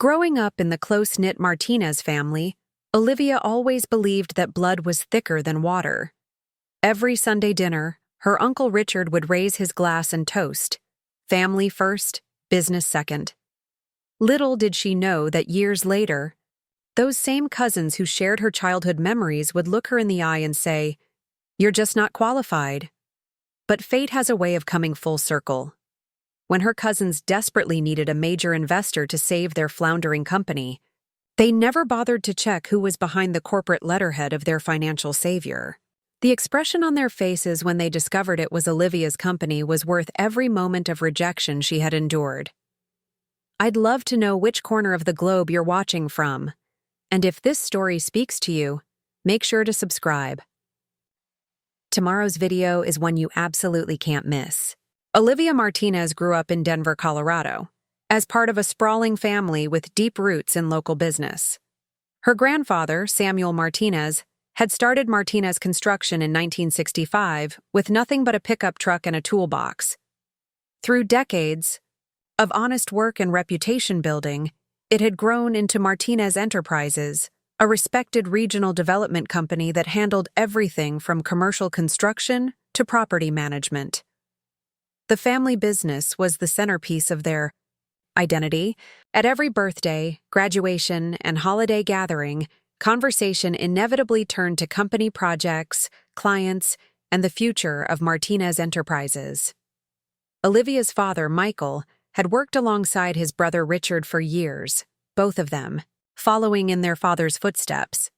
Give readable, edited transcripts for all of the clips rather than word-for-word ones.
Growing up in the close-knit Martinez family, Olivia always believed that blood was thicker than water. Every Sunday dinner, her Uncle Richard would raise his glass and toast. Family first, business second. Little did she know that years later, those same cousins who shared her childhood memories would look her in the eye and say, "You're just not qualified." But fate has a way of coming full circle. When her cousins desperately needed a major investor to save their floundering company, they never bothered to check who was behind the corporate letterhead of their financial savior. The expression on their faces when they discovered it was Olivia's company was worth every moment of rejection she had endured. I'd love to know which corner of the globe you're watching from. And if this story speaks to you, make sure to subscribe. Tomorrow's video is one you absolutely can't miss. Olivia Martinez grew up in Denver, Colorado, as part of a sprawling family with deep roots in local business. Her grandfather, Samuel Martinez, had started Martinez Construction in 1965 with nothing but a pickup truck and a toolbox. Through decades of honest work and reputation building, it had grown into Martinez Enterprises, a respected regional development company that handled everything from commercial construction to property management. The family business was the centerpiece of their identity. At every birthday, graduation, and holiday gathering, conversation inevitably turned to company projects, clients, and the future of Martinez Enterprises. Olivia's father, Michael, had worked alongside his brother Richard for years, both of them following in their father's footsteps.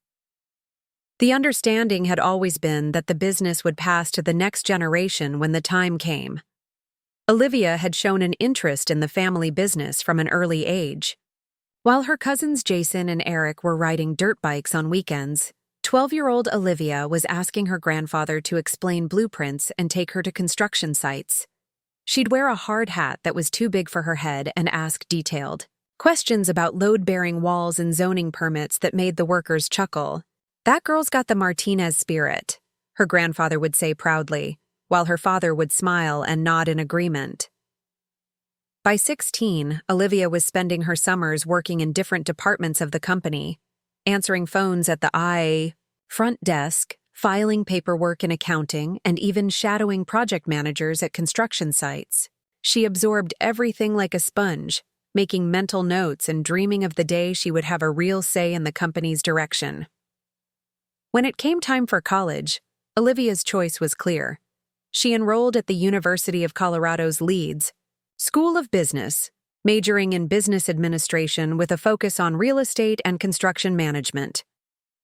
The understanding had always been that the business would pass to the next generation when the time came. Olivia had shown an interest in the family business from an early age. While her cousins Jason and Eric were riding dirt bikes on weekends, 12-year-old Olivia was asking her grandfather to explain blueprints and take her to construction sites. She'd wear a hard hat that was too big for her head and ask detailed questions about load-bearing walls and zoning permits that made the workers chuckle. "That girl's got the Martinez spirit," her grandfather would say proudly, while her father would smile and nod in agreement. By 16, Olivia was spending her summers working in different departments of the company, answering phones at the front desk, filing paperwork in accounting, and even shadowing project managers at construction sites. She absorbed everything like a sponge, making mental notes and dreaming of the day she would have a real say in the company's direction. When it came time for college, Olivia's choice was clear. She enrolled at the University of Colorado's Leeds School of Business, majoring in business administration with a focus on real estate and construction management.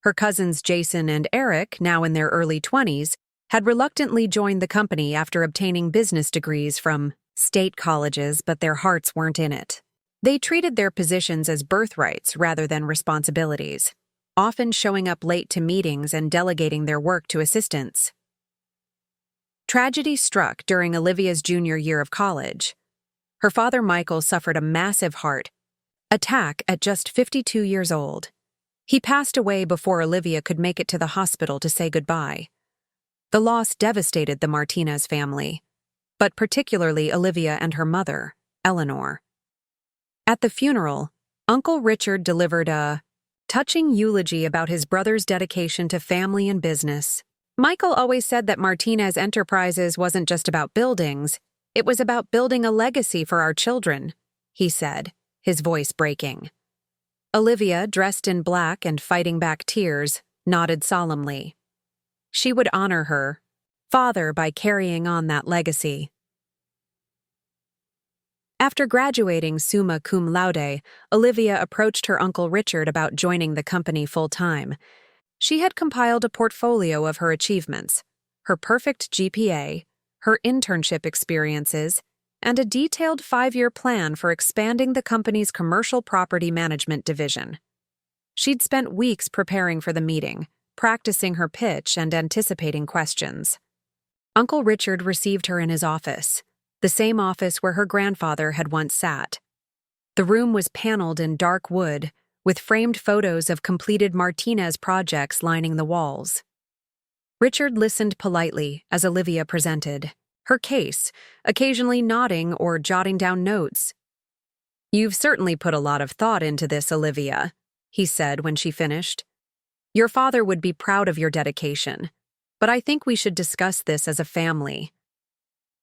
Her cousins Jason and Eric, now in their early 20s, had reluctantly joined the company after obtaining business degrees from state colleges, but their hearts weren't in it. They treated their positions as birthrights rather than responsibilities, often showing up late to meetings and delegating their work to assistants. Tragedy struck during Olivia's junior year of college. Her father, Michael, suffered a massive heart attack at just 52 years old. He passed away before Olivia could make it to the hospital to say goodbye. The loss devastated the Martinez family, but particularly Olivia and her mother, Eleanor. At the funeral, Uncle Richard delivered a touching eulogy about his brother's dedication to family and business. "Michael always said that Martinez Enterprises wasn't just about buildings, it was about building a legacy for our children," he said, his voice breaking. Olivia, dressed in black and fighting back tears, nodded solemnly. She would honor her father by carrying on that legacy. After graduating summa cum laude, Olivia approached her Uncle Richard about joining the company full-time. She had compiled a portfolio of her achievements, her perfect GPA, her internship experiences, and a detailed 5-year plan for expanding the company's commercial property management division. She'd spent weeks preparing for the meeting, practicing her pitch and anticipating questions. Uncle Richard received her in his office, the same office where her grandfather had once sat. The room was paneled in dark wood, with framed photos of completed Martinez projects lining the walls. Richard listened politely as Olivia presented her case, occasionally nodding or jotting down notes. "You've certainly put a lot of thought into this, Olivia," he said when she finished. "Your father would be proud of your dedication, but I think we should discuss this as a family.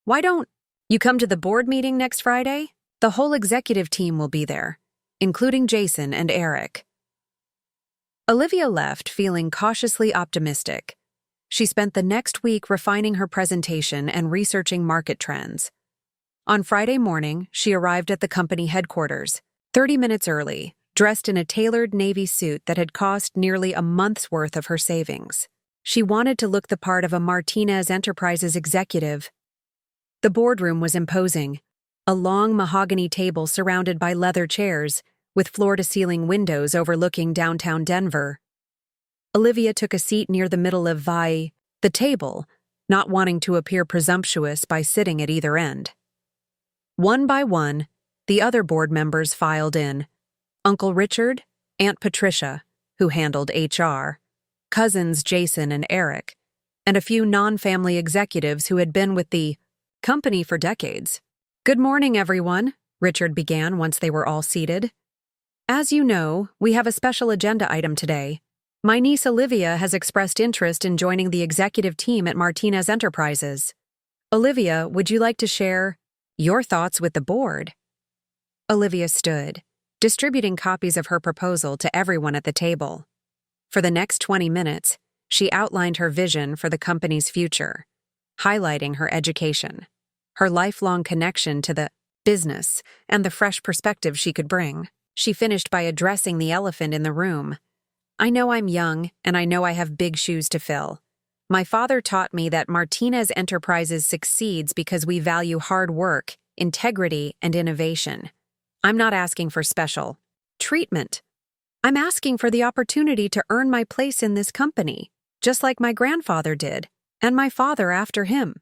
Why don't you come to the board meeting next Friday? The whole executive team will be there, including Jason and Eric." Olivia left feeling cautiously optimistic. She spent the next week refining her presentation and researching market trends. On Friday morning, she arrived at the company headquarters, 30 minutes early, dressed in a tailored navy suit that had cost nearly a month's worth of her savings. She wanted to look the part of a Martinez Enterprises executive. The boardroom was imposing, a long mahogany table surrounded by leather chairs, with floor-to-ceiling windows overlooking downtown Denver. Olivia took a seat near the middle of the table, not wanting to appear presumptuous by sitting at either end. One by one, the other board members filed in: Uncle Richard, Aunt Patricia, who handled HR, cousins Jason and Eric, and a few non-family executives who had been with the company for decades. "Good morning, everyone," Richard began once they were all seated. "As you know, we have a special agenda item today. My niece Olivia has expressed interest in joining the executive team at Martinez Enterprises. Olivia, would you like to share your thoughts with the board?" Olivia stood, distributing copies of her proposal to everyone at the table. For the next 20 minutes, she outlined her vision for the company's future, highlighting her education, her lifelong connection to the business, and the fresh perspective she could bring. She finished by addressing the elephant in the room. "I know I'm young, and I know I have big shoes to fill. My father taught me that Martinez Enterprises succeeds because we value hard work, integrity, and innovation. I'm not asking for special treatment. I'm asking for the opportunity to earn my place in this company, just like my grandfather did, and my father after him."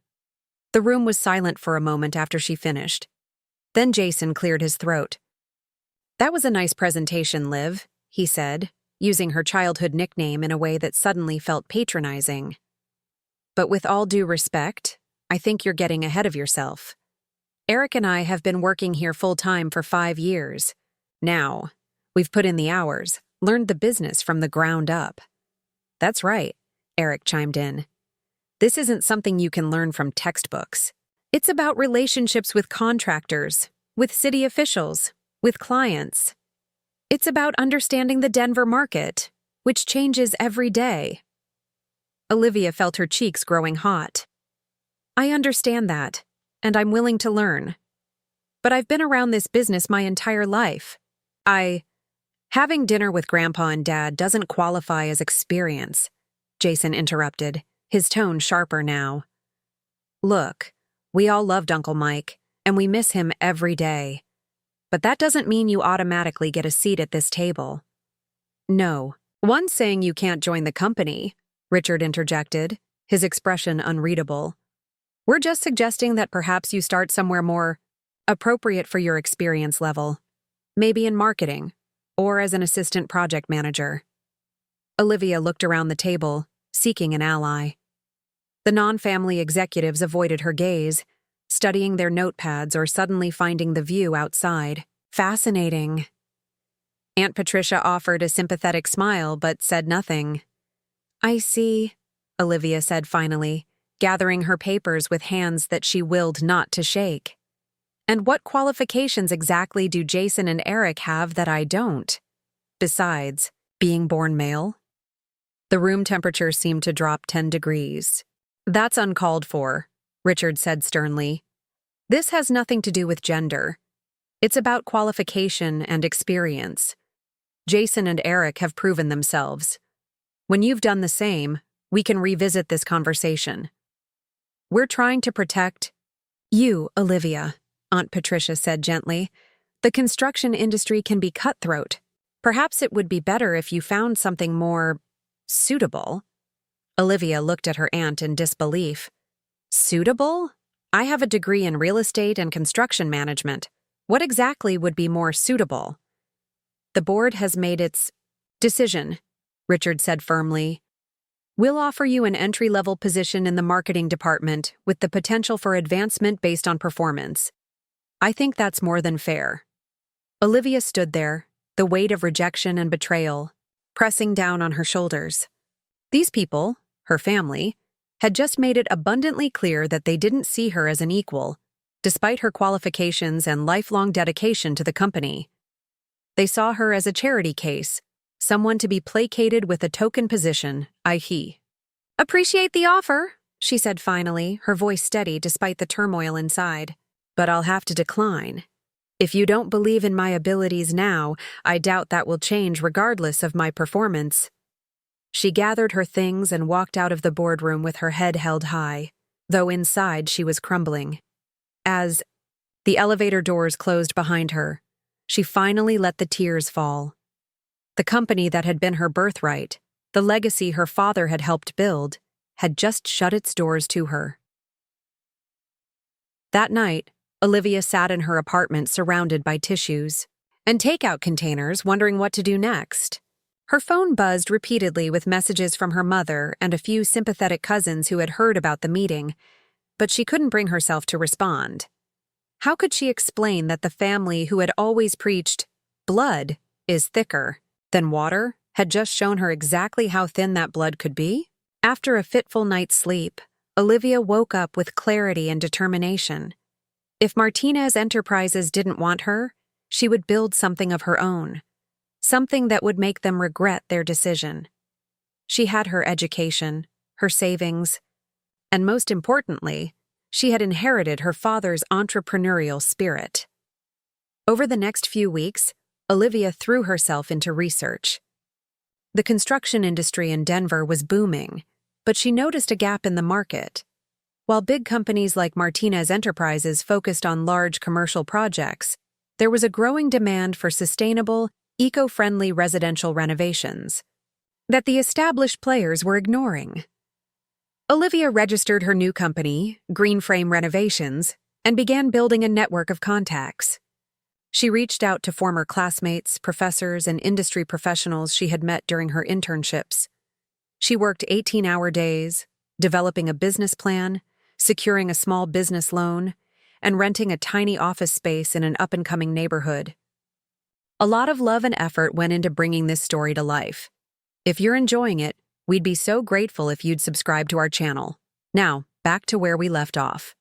The room was silent for a moment after she finished. Then Jason cleared his throat. "That was a nice presentation, Liv," he said, using her childhood nickname in a way that suddenly felt patronizing. "But with all due respect, I think you're getting ahead of yourself. Eric and I have been working here full-time for 5 years. Now, we've put in the hours, learned the business from the ground up." "That's right," Eric chimed in. "This isn't something you can learn from textbooks. It's about relationships with contractors, with city officials, with clients. It's about understanding the Denver market, which changes every day." Olivia felt her cheeks growing hot. "I understand that, and I'm willing to learn. But I've been around this business my entire life. Having dinner with Grandpa and Dad doesn't qualify as experience," Jason interrupted, his tone sharper now. "Look, we all loved Uncle Mike, and we miss him every day. But that doesn't mean you automatically get a seat at this table." "No, one's saying you can't join the company," Richard interjected, his expression unreadable. "We're just suggesting that perhaps you start somewhere more appropriate for your experience level, maybe in marketing, or as an assistant project manager." Olivia looked around the table, seeking an ally. The non-family executives avoided her gaze, studying their notepads or suddenly finding the view outside. Fascinating. Aunt Patricia offered a sympathetic smile but said nothing. "I see," Olivia said finally, gathering her papers with hands that she willed not to shake. "And what qualifications exactly do Jason and Eric have that I don't? Besides, being born male?" The room temperature seemed to drop 10 degrees. "That's uncalled for," Richard said sternly. "This has nothing to do with gender. It's about qualification and experience. Jason and Eric have proven themselves. When you've done the same, we can revisit this conversation. We're trying to protect you, Olivia," Aunt Patricia said gently. "The construction industry can be cutthroat. Perhaps it would be better if you found something more suitable." Olivia looked at her aunt in disbelief. "Suitable? I have a degree in real estate and construction management. What exactly would be more suitable?" "The board has made its decision," Richard said firmly. "We'll offer you an entry-level position in the marketing department with the potential for advancement based on performance. I think that's more than fair." Olivia stood there, the weight of rejection and betrayal pressing down on her shoulders. These people, her family, had just made it abundantly clear that they didn't see her as an equal, despite her qualifications and lifelong dedication to the company. They saw her as a charity case, someone to be placated with a token position, i.e. "Appreciate the offer," she said finally, her voice steady despite the turmoil inside. "But I'll have to decline. If you don't believe in my abilities now, I doubt that will change regardless of my performance." She gathered her things and walked out of the boardroom with her head held high, though inside she was crumbling. As the elevator doors closed behind her, she finally let the tears fall. The company that had been her birthright, the legacy her father had helped build, had just shut its doors to her. That night, Olivia sat in her apartment surrounded by tissues and takeout containers, wondering what to do next. Her phone buzzed repeatedly with messages from her mother and a few sympathetic cousins who had heard about the meeting, but she couldn't bring herself to respond. How could she explain that the family who had always preached, "Blood is thicker than water," had just shown her exactly how thin that blood could be? After a fitful night's sleep, Olivia woke up with clarity and determination. If Martinez Enterprises didn't want her, she would build something of her own, something that would make them regret their decision. She had her education, her savings, and most importantly, she had inherited her father's entrepreneurial spirit. Over the next few weeks, Olivia threw herself into research. The construction industry in Denver was booming, but she noticed a gap in the market. While big companies like Martinez Enterprises focused on large commercial projects, there was a growing demand for sustainable, eco-friendly residential renovations that the established players were ignoring. Olivia registered her new company, Green Frame Renovations, and began building a network of contacts. She reached out to former classmates, professors, and industry professionals she had met during her internships. She worked 18-hour days, developing a business plan, securing a small business loan, and renting a tiny office space in an up-and-coming neighborhood. A lot of love and effort went into bringing this story to life. If you're enjoying it, we'd be so grateful if you'd subscribe to our channel. Now, back to where we left off.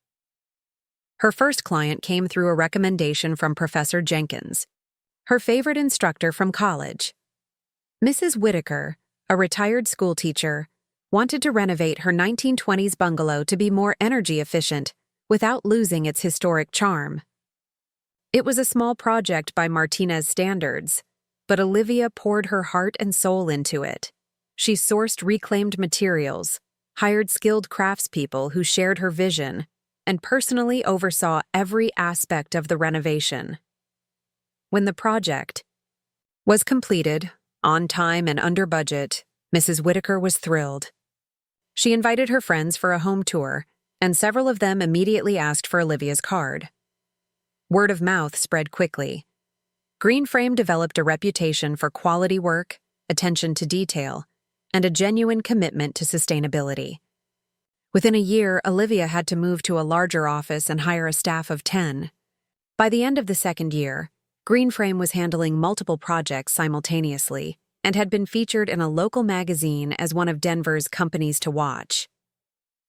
Her first client came through a recommendation from Professor Jenkins, her favorite instructor from college. Mrs. Whitaker, a retired schoolteacher, wanted to renovate her 1920s bungalow to be more energy efficient without losing its historic charm. It was a small project by Martinez standards, but Olivia poured her heart and soul into it. She sourced reclaimed materials, hired skilled craftspeople who shared her vision, and personally oversaw every aspect of the renovation. When the project was completed, on time and under budget, Mrs. Whitaker was thrilled. She invited her friends for a home tour, and several of them immediately asked for Olivia's card. Word of mouth spread quickly. Green Frame developed a reputation for quality work, attention to detail, and a genuine commitment to sustainability. Within a year, Olivia had to move to a larger office and hire a staff of 10. By the end of the second year, Green Frame was handling multiple projects simultaneously and had been featured in a local magazine as one of Denver's companies to watch.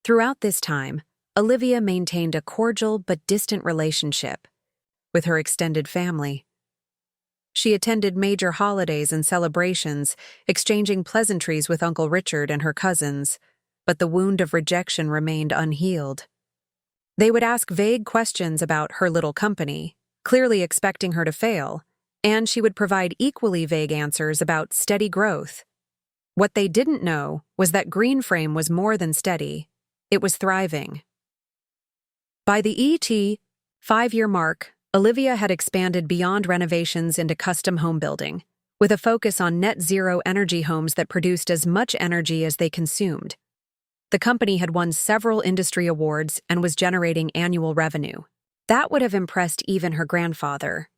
Throughout this time, Olivia maintained a cordial but distant relationship with her extended family. She attended major holidays and celebrations, exchanging pleasantries with Uncle Richard and her cousins, but the wound of rejection remained unhealed. They would ask vague questions about her little company, clearly expecting her to fail, and she would provide equally vague answers about steady growth. What they didn't know was that Green Frame was more than steady. It was thriving. By the ET 5-year mark, Olivia had expanded beyond renovations into custom home building, with a focus on net-zero energy homes that produced as much energy as they consumed. The company had won several industry awards and was generating annual revenue. That would have impressed even her grandfather.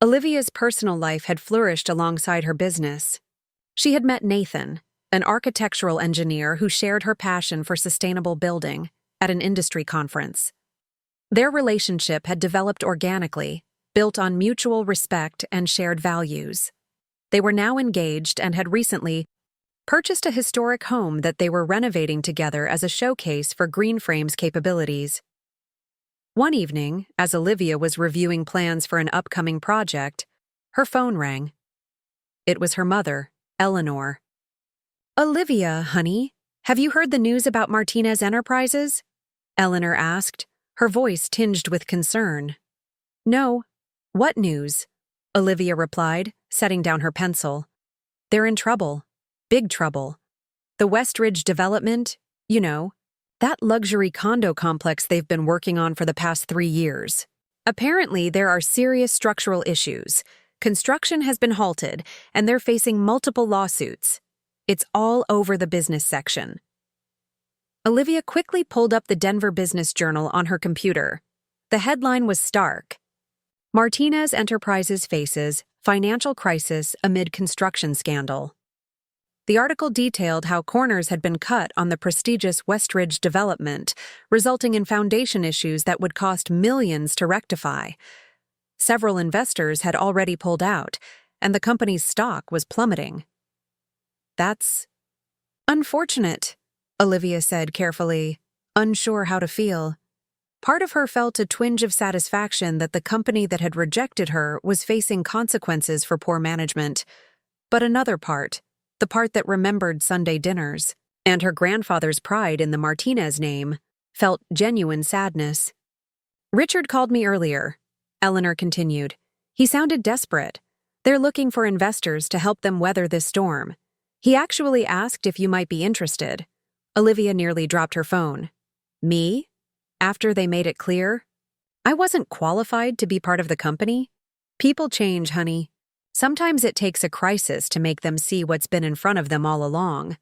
Olivia's personal life had flourished alongside her business. She had met Nathan, an architectural engineer who shared her passion for sustainable building, at an industry conference. Their relationship had developed organically, built on mutual respect and shared values. They were now engaged and had recently purchased a historic home that they were renovating together as a showcase for Greenframe's capabilities. One evening, as Olivia was reviewing plans for an upcoming project, her phone rang. It was her mother, Eleanor. "Olivia, honey, have you heard the news about Martinez Enterprises?" Eleanor asked, her voice tinged with concern. "No. What news?" Olivia replied, setting down her pencil. "They're in trouble. Big trouble. The Westridge development, you know, that luxury condo complex they've been working on for the past 3 years. Apparently, there are serious structural issues. Construction has been halted, and they're facing multiple lawsuits. It's all over the business section." Olivia quickly pulled up the Denver Business Journal on her computer. The headline was stark. "Martinez Enterprises faces financial crisis amid construction scandal." The article detailed how corners had been cut on the prestigious Westridge development, resulting in foundation issues that would cost millions to rectify. Several investors had already pulled out, and the company's stock was plummeting. "That's unfortunate," Olivia said carefully, unsure how to feel. Part of her felt a twinge of satisfaction that the company that had rejected her was facing consequences for poor management. But another part, the part that remembered Sunday dinners, and her grandfather's pride in the Martinez name, felt genuine sadness. "Richard called me earlier," Eleanor continued. "He sounded desperate. They're looking for investors to help them weather this storm. He actually asked if you might be interested." Olivia nearly dropped her phone. "Me? After they made it clear? I wasn't qualified to be part of the company? People change, honey. Sometimes it takes a crisis to make them see what's been in front of them all along."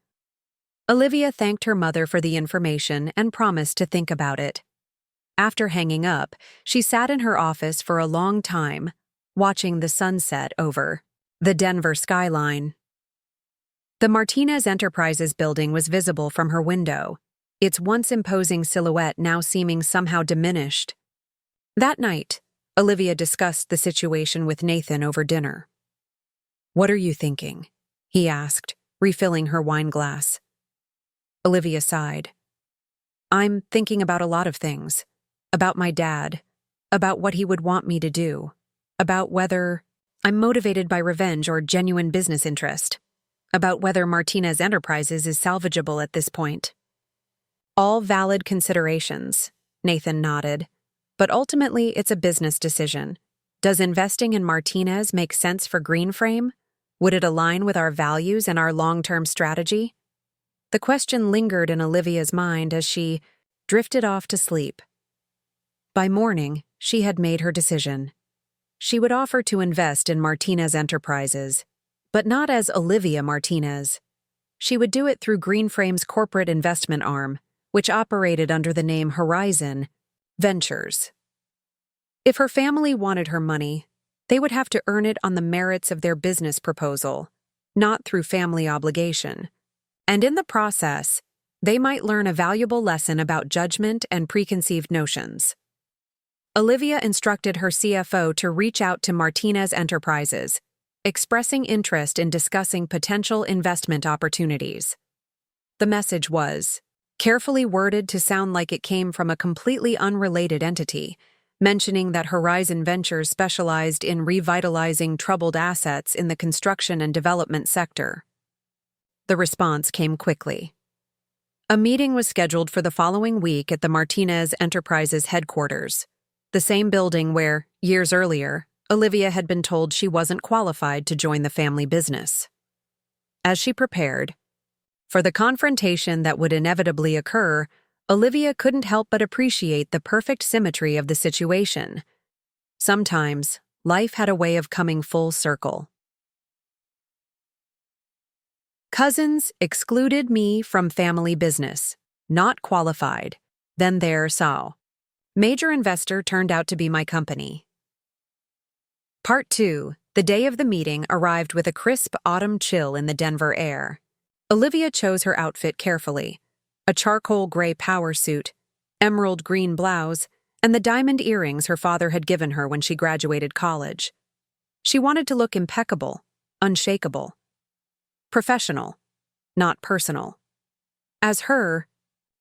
Olivia thanked her mother for the information and promised to think about it. After hanging up, she sat in her office for a long time, watching the sunset over the Denver skyline. The Martinez Enterprises building was visible from her window, its once imposing silhouette now seeming somehow diminished. That night, Olivia discussed the situation with Nathan over dinner. "What are you thinking?" he asked, refilling her wine glass. Olivia sighed. "I'm thinking about a lot of things. About my dad, about what he would want me to do, about whether I'm motivated by revenge or genuine business interest, about whether Martinez Enterprises is salvageable at this point." "All valid considerations," Nathan nodded. "But ultimately, it's a business decision. Does investing in Martinez make sense for Greenframe? Would it align with our values and our long-term strategy?" The question lingered in Olivia's mind as she drifted off to sleep. By morning, she had made her decision. She would offer to invest in Martinez Enterprises, but not as Olivia Martinez. She would do it through Greenframe's corporate investment arm, which operated under the name Horizon Ventures. If her family wanted her money, they would have to earn it on the merits of their business proposal, not through family obligation. And in the process, they might learn a valuable lesson about judgment and preconceived notions. Olivia instructed her CFO to reach out to Martinez Enterprises, expressing interest in discussing potential investment opportunities. The message was carefully worded to sound like it came from a completely unrelated entity, mentioning that Horizon Ventures specialized in revitalizing troubled assets in the construction and development sector. The response came quickly. A meeting was scheduled for the following week at the Martinez Enterprises headquarters, the same building where, years earlier, Olivia had been told she wasn't qualified to join the family business. As she prepared for the confrontation that would inevitably occur, Olivia couldn't help but appreciate the perfect symmetry of the situation. Sometimes, life had a way of coming full circle. Cousins excluded me from family business. Not qualified. Then there saw. Major investor turned out to be my company. Part 2. The day of the meeting arrived with a crisp autumn chill in the Denver air. Olivia chose her outfit carefully. A charcoal gray power suit, emerald green blouse, and the diamond earrings her father had given her when she graduated college. She wanted to look impeccable, unshakable, professional, not personal. As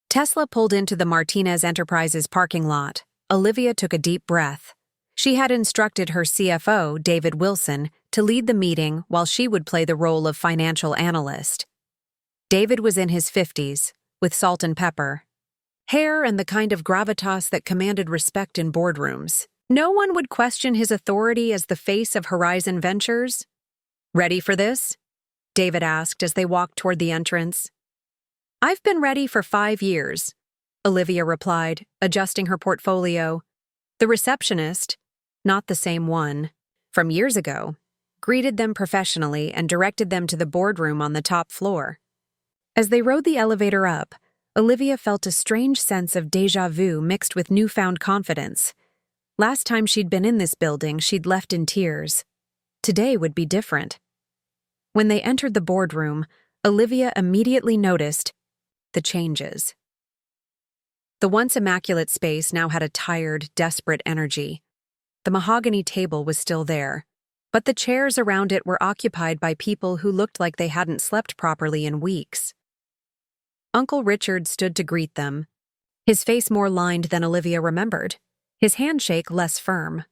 Tesla pulled into the Martinez Enterprises parking lot, Olivia took a deep breath. She had instructed her CFO, David Wilson, to lead the meeting while she would play the role of financial analyst. David was in his 50s, with salt and pepper, hair and the kind of gravitas that commanded respect in boardrooms. No one would question his authority as the face of Horizon Ventures. "Ready for this?" David asked as they walked toward the entrance. "I've been ready for 5 years," Olivia replied, adjusting her portfolio. The receptionist, not the same one, from years ago, greeted them professionally and directed them to the boardroom on the top floor. As they rode the elevator up, Olivia felt a strange sense of déjà vu mixed with newfound confidence. Last time she'd been in this building, she'd left in tears. Today would be different. When they entered the boardroom, Olivia immediately noticed the changes. The once immaculate space now had a tired, desperate energy. The mahogany table was still there, but the chairs around it were occupied by people who looked like they hadn't slept properly in weeks. Uncle Richard stood to greet them, his face more lined than Olivia remembered, his handshake less firm.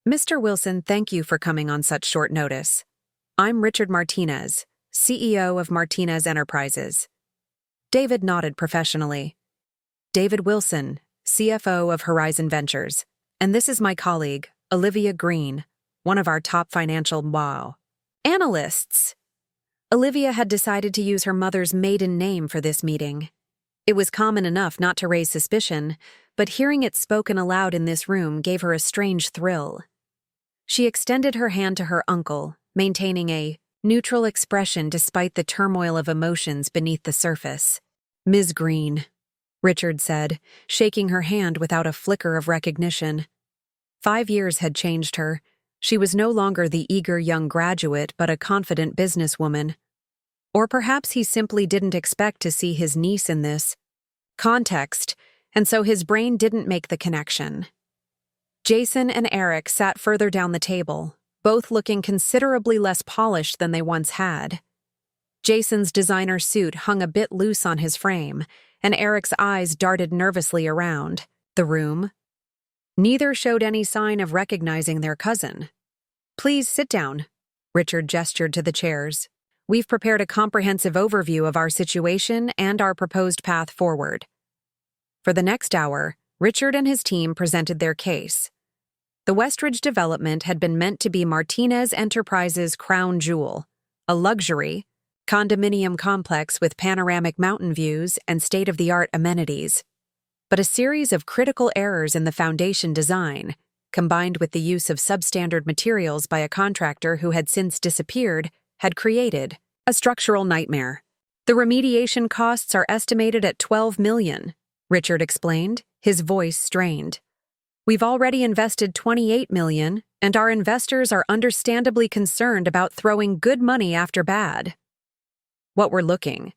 "Mr. Wilson, thank you for coming on such short notice. I'm Richard Martinez, CEO of Martinez Enterprises." David nodded professionally. "David Wilson, CFO of Horizon Ventures, and this is my colleague, Olivia Green, one of our top financial analysts." Olivia had decided to use her mother's maiden name for this meeting. It was common enough not to raise suspicion, but hearing it spoken aloud in this room gave her a strange thrill. She extended her hand to her uncle, maintaining a neutral expression despite the turmoil of emotions beneath the surface. "Ms. Green," Richard said, shaking her hand without a flicker of recognition. 5 years had changed her. She was no longer the eager young graduate but a confident businesswoman. Or perhaps he simply didn't expect to see his niece in this context, and so his brain didn't make the connection. Jason and Eric sat further down the table, both looking considerably less polished than they once had. Jason's designer suit hung a bit loose on his frame, and Eric's eyes darted nervously around the room. Neither showed any sign of recognizing their cousin. "Please sit down," Richard gestured to the chairs. "We've prepared a comprehensive overview of our situation and our proposed path forward." For the next hour, Richard and his team presented their case. The Westridge development had been meant to be Martinez Enterprises' crown jewel, a luxury, condominium complex with panoramic mountain views and state-of-the-art amenities. But a series of critical errors in the foundation design, combined with the use of substandard materials by a contractor who had since disappeared, had created a structural nightmare. "The remediation costs are estimated at $12 million, Richard explained, his voice strained. "We've already invested $28 million, and our investors are understandably concerned about throwing good money after bad." "What we're looking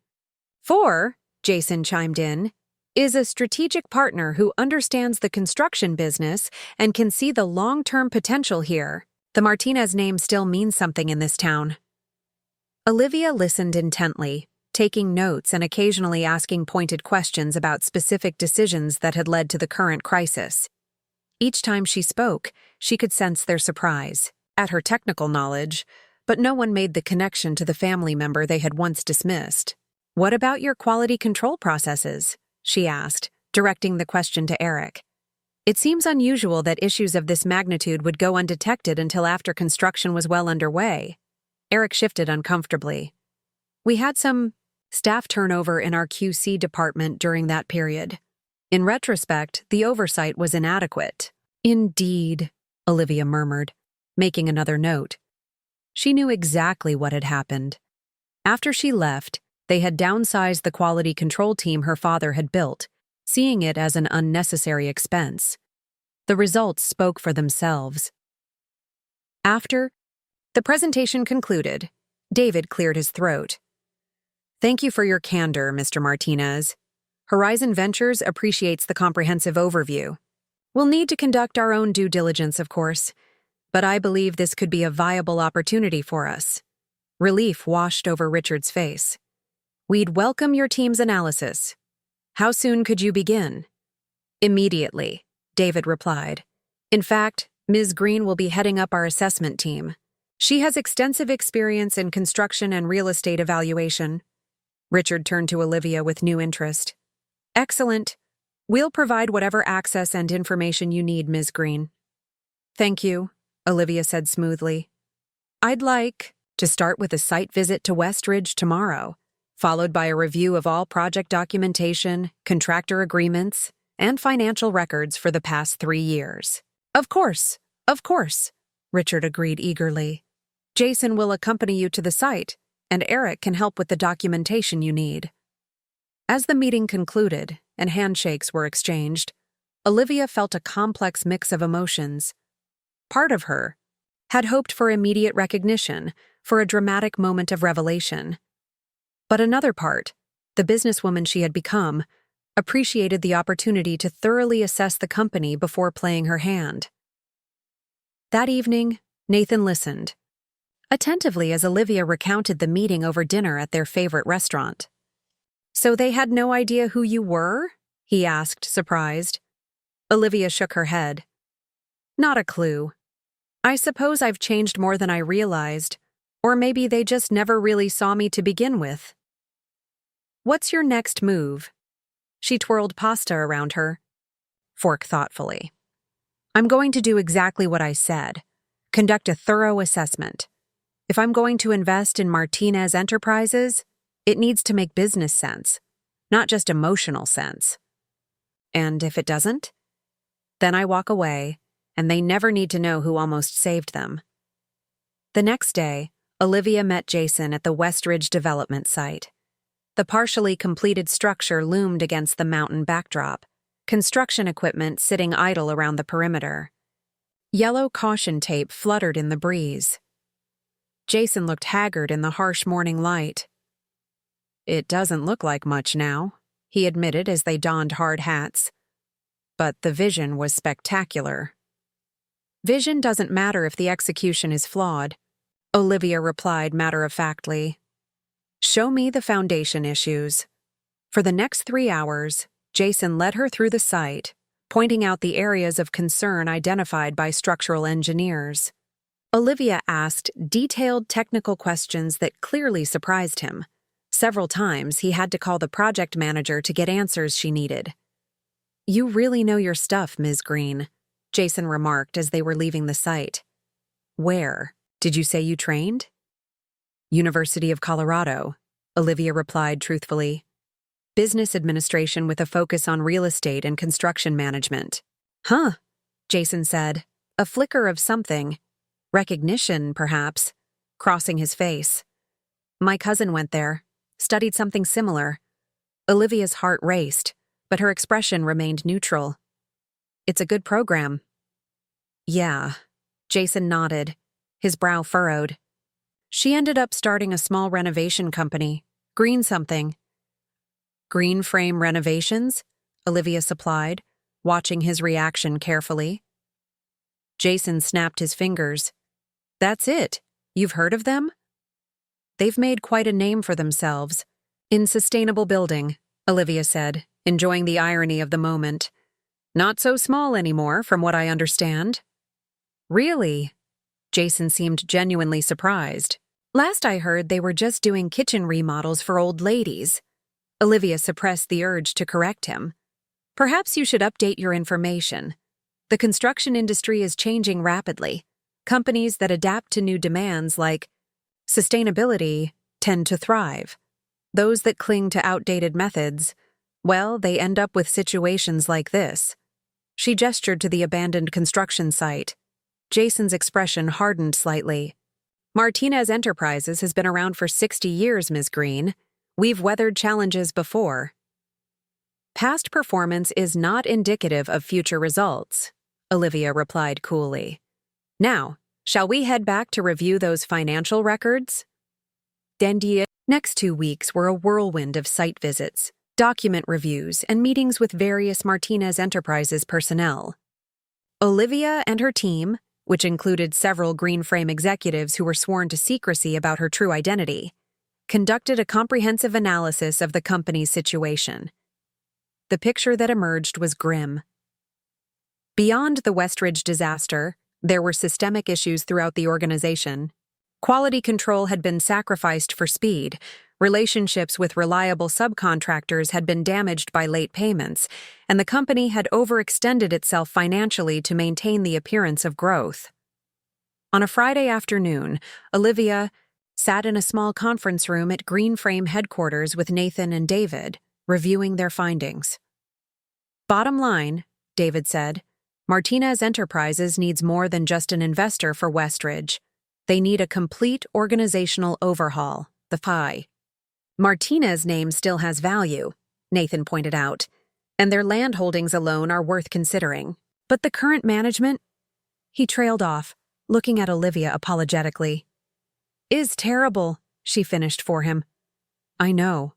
for," Jason chimed in, "is a strategic partner who understands the construction business and can see the long-term potential here. The Martinez name still means something in this town." Olivia listened intently, taking notes and occasionally asking pointed questions about specific decisions that had led to the current crisis. Each time she spoke, she could sense their surprise at her technical knowledge, but no one made the connection to the family member they had once dismissed. "What about your quality control processes?" she asked, directing the question to Eric. "It seems unusual that issues of this magnitude would go undetected until after construction was well underway." Eric shifted uncomfortably. "We had some staff turnover in our QC department during that period. In retrospect, the oversight was inadequate." "Indeed," Olivia murmured, making another note. She knew exactly what had happened. After she left, they had downsized the quality control team her father had built, seeing it as an unnecessary expense. The results spoke for themselves. After the presentation concluded, David cleared his throat. "Thank you for your candor, Mr. Martinez. Horizon Ventures appreciates the comprehensive overview. We'll need to conduct our own due diligence, of course, but I believe this could be a viable opportunity for us. Relief washed over Richard's face. We'd welcome your team's analysis. How soon could you begin? Immediately, David replied. In fact, Ms. Green will be heading up our assessment team. She has extensive experience in construction and real estate evaluation. Richard turned to Olivia with new interest. Excellent. We'll provide whatever access and information you need, Ms. Green. Thank you, Olivia said smoothly. I'd like to start with a site visit to Westridge tomorrow, followed by a review of all project documentation, contractor agreements, and financial records for the past 3 years. Of course, Richard agreed eagerly. Jason will accompany you to the site, and Eric can help with the documentation you need. As the meeting concluded and handshakes were exchanged, Olivia felt a complex mix of emotions. Part of her had hoped for immediate recognition, for a dramatic moment of revelation. But another part, the businesswoman she had become, appreciated the opportunity to thoroughly assess the company before playing her hand. That evening, Nathan listened attentively as Olivia recounted the meeting over dinner at their favorite restaurant. So they had no idea who you were? He asked, surprised. Olivia shook her head. Not a clue. I suppose I've changed more than I realized, or maybe they just never really saw me to begin with. What's your next move? She twirled pasta around her fork thoughtfully. I'm going to do exactly what I said. Conduct a thorough assessment. If I'm going to invest in Martinez Enterprises, it needs to make business sense, not just emotional sense. And if it doesn't, then I walk away, and they never need to know who almost saved them. The next day, Olivia met Jason at the Westridge development site. The partially completed structure loomed against the mountain backdrop, construction equipment sitting idle around the perimeter. Yellow caution tape fluttered in the breeze. Jason looked haggard in the harsh morning light. It doesn't look like much now, he admitted as they donned hard hats. But the vision was spectacular. Vision doesn't matter if the execution is flawed, Olivia replied matter-of-factly. Show me the foundation issues. For the next 3 hours, Jason led her through the site, pointing out the areas of concern identified by structural engineers. Olivia asked detailed technical questions that clearly surprised him. Several times, he had to call the project manager to get answers she needed. You really know your stuff, Ms. Green, Jason remarked as they were leaving the site. Where? Did you say you trained? University of Colorado, Olivia replied truthfully. Business administration with a focus on real estate and construction management. Huh, Jason said, a flicker of something. Recognition, perhaps, crossing his face. My cousin went there, studied something similar. Olivia's heart raced, but her expression remained neutral. It's a good program. Yeah, Jason nodded, his brow furrowed. She ended up starting a small renovation company, Green something. Green Frame Renovations? Olivia supplied, watching his reaction carefully. Jason snapped his fingers. That's it. You've heard of them? They've made quite a name for themselves. In sustainable building, Olivia said, enjoying the irony of the moment. Not so small anymore, from what I understand. Really? Jason seemed genuinely surprised. Last I heard, they were just doing kitchen remodels for old ladies. Olivia suppressed the urge to correct him. Perhaps you should update your information. The construction industry is changing rapidly. Companies that adapt to new demands like sustainability tend to thrive. Those that cling to outdated methods, well, they end up with situations like this. She gestured to the abandoned construction site. Jason's expression hardened slightly. Martinez Enterprises has been around for 60 years, Ms. Green. We've weathered challenges before. Past performance is not indicative of future results, Olivia replied coolly. Now, shall we head back to review those financial records? Next 2 weeks were a whirlwind of site visits, document reviews, and meetings with various Martinez Enterprises personnel. Olivia and her team, which included several Green Frame executives who were sworn to secrecy about her true identity, conducted a comprehensive analysis of the company's situation. The picture that emerged was grim. Beyond the Westridge disaster, there were systemic issues throughout the organization. Quality control had been sacrificed for speed, relationships with reliable subcontractors had been damaged by late payments, and the company had overextended itself financially to maintain the appearance of growth. On a Friday afternoon, Olivia sat in a small conference room at Green Frame headquarters with Nathan and David, reviewing their findings. "Bottom line," David said, "Martinez Enterprises needs more than just an investor for Westridge. They need a complete organizational overhaul, the PI. Martinez name still has value," Nathan pointed out, "and their land holdings alone are worth considering. But the current management," he trailed off, looking at Olivia apologetically. "Is terrible," she finished for him. "I know.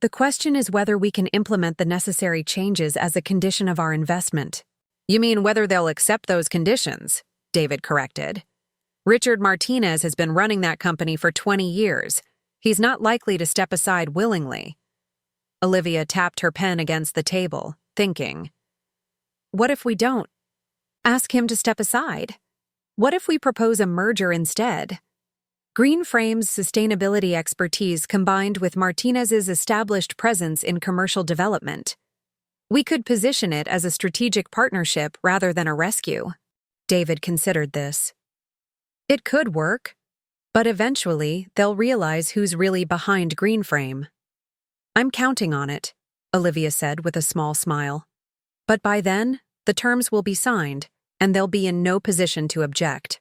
The question is whether we can implement the necessary changes as a condition of our investment." "You mean whether they'll accept those conditions?" David corrected. "Richard Martinez has been running that company for 20 years. He's not likely to step aside willingly." Olivia tapped her pen against the table, thinking. "What if we don't ask him to step aside? What if we propose a merger instead?" Green Frame's sustainability expertise combined with Martinez's established presence in commercial development. "We could position it as a strategic partnership rather than a rescue." David considered this. "It could work, but eventually they'll realize who's really behind Green Frame." "I'm counting on it," Olivia said with a small smile. "But by then, the terms will be signed, and they'll be in no position to object."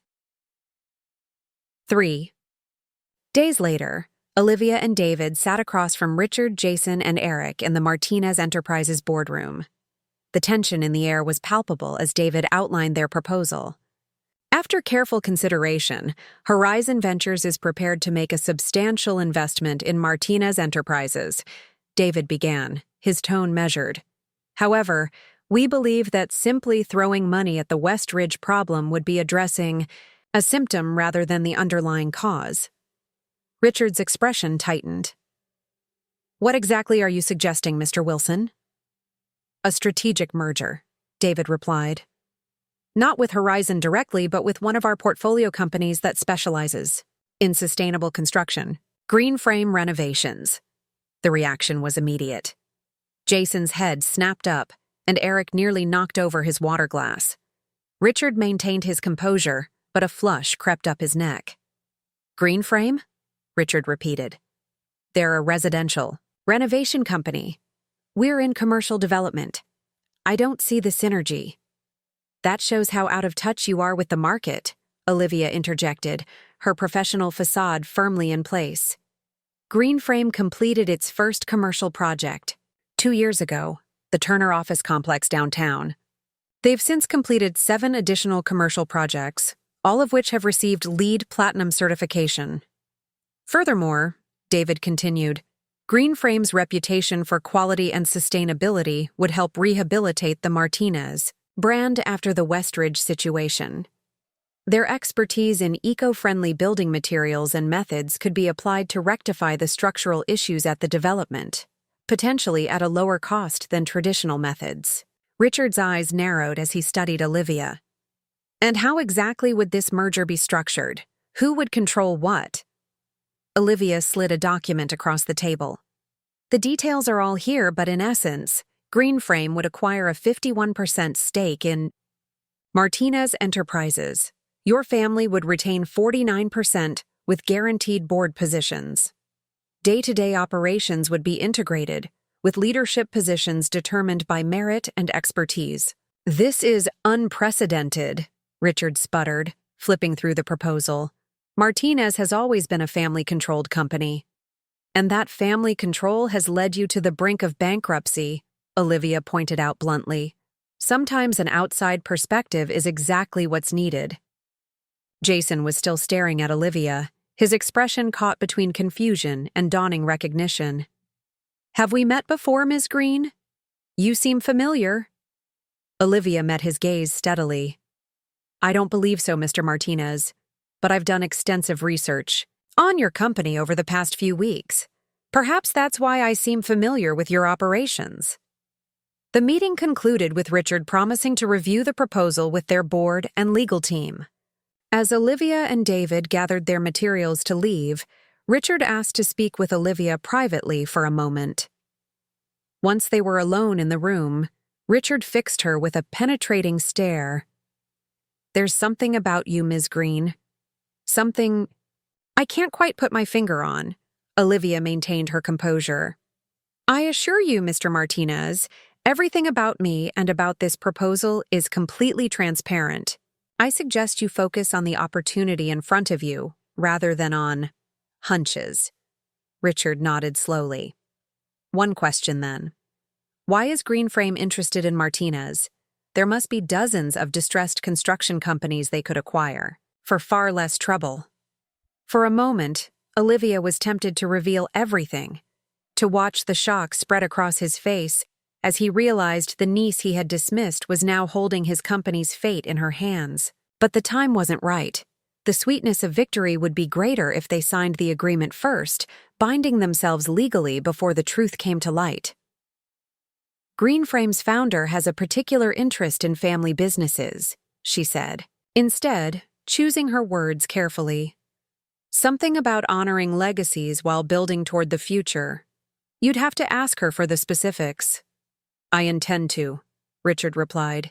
3. Days later, Olivia and David sat across from Richard, Jason, and Eric in the Martinez Enterprises boardroom. The tension in the air was palpable as David outlined their proposal. After careful consideration, Horizon Ventures is prepared to make a substantial investment in Martinez Enterprises, David began, his tone measured. "However, we believe that simply throwing money at the Westridge problem would be addressing a symptom rather than the underlying cause." Richard's expression tightened. "What exactly are you suggesting, Mr. Wilson?" "A strategic merger," David replied. "Not with Horizon directly, but with one of our portfolio companies that specializes in sustainable construction, Green Frame Renovations." The reaction was immediate. Jason's head snapped up, and Eric nearly knocked over his water glass. Richard maintained his composure, but a flush crept up his neck. "Green Frame?" Richard repeated. "They're a residential renovation company. We're in commercial development. I don't see the synergy." "That shows how out of touch you are with the market," Olivia interjected, her professional facade firmly in place. Green Frame completed its first commercial project 2 years ago, the Turner office complex downtown. They've since completed 7 additional commercial projects, all of which have received LEED Platinum certification. Furthermore, David continued, Green Frame's reputation for quality and sustainability would help rehabilitate the Martinez brand after the Westridge situation. Their expertise in eco-friendly building materials and methods could be applied to rectify the structural issues at the development, potentially at a lower cost than traditional methods. Richard's eyes narrowed as he studied Olivia. "And how exactly would this merger be structured? Who would control what?" Olivia slid a document across the table. "The details are all here, but in essence, Green Frame would acquire a 51% stake in Martinez Enterprises. Your family would retain 49% with guaranteed board positions. Day-to-day operations would be integrated, with leadership positions determined by merit and expertise." "This is unprecedented," Richard sputtered, flipping through the proposal. "Martinez has always been a family-controlled company." "And that family control has led you to the brink of bankruptcy," Olivia pointed out bluntly. "Sometimes an outside perspective is exactly what's needed." Jason was still staring at Olivia, his expression caught between confusion and dawning recognition. "Have we met before, Ms. Green? You seem familiar." Olivia met his gaze steadily. I don't believe so, Mr. Martinez, but I've done extensive research on your company over the past few weeks. Perhaps that's why I seem familiar with your operations. The meeting concluded with Richard promising to review the proposal with their board and legal team. As Olivia and David gathered their materials to leave, Richard asked to speak with Olivia privately for a moment. Once they were alone in the room, Richard fixed her with a penetrating stare. There's something about you, Ms. Green. Something I can't quite put my finger on. Olivia maintained her composure. I assure you, Mr. Martinez, everything about me and about this proposal is completely transparent. I suggest you focus on the opportunity in front of you, rather than on hunches. Richard nodded slowly. One question, then. Why is Greenframe interested in Martinez? There must be dozens of distressed construction companies they could acquire, for far less trouble. For a moment, Olivia was tempted to reveal everything, to watch the shock spread across his face as he realized the niece he had dismissed was now holding his company's fate in her hands. But the time wasn't right. The sweetness of victory would be greater if they signed the agreement first, binding themselves legally before the truth came to light. Greenframe's founder has a particular interest in family businesses, she said, instead, choosing her words carefully. Something about honoring legacies while building toward the future. You'd have to ask her for the specifics. I intend to, Richard replied.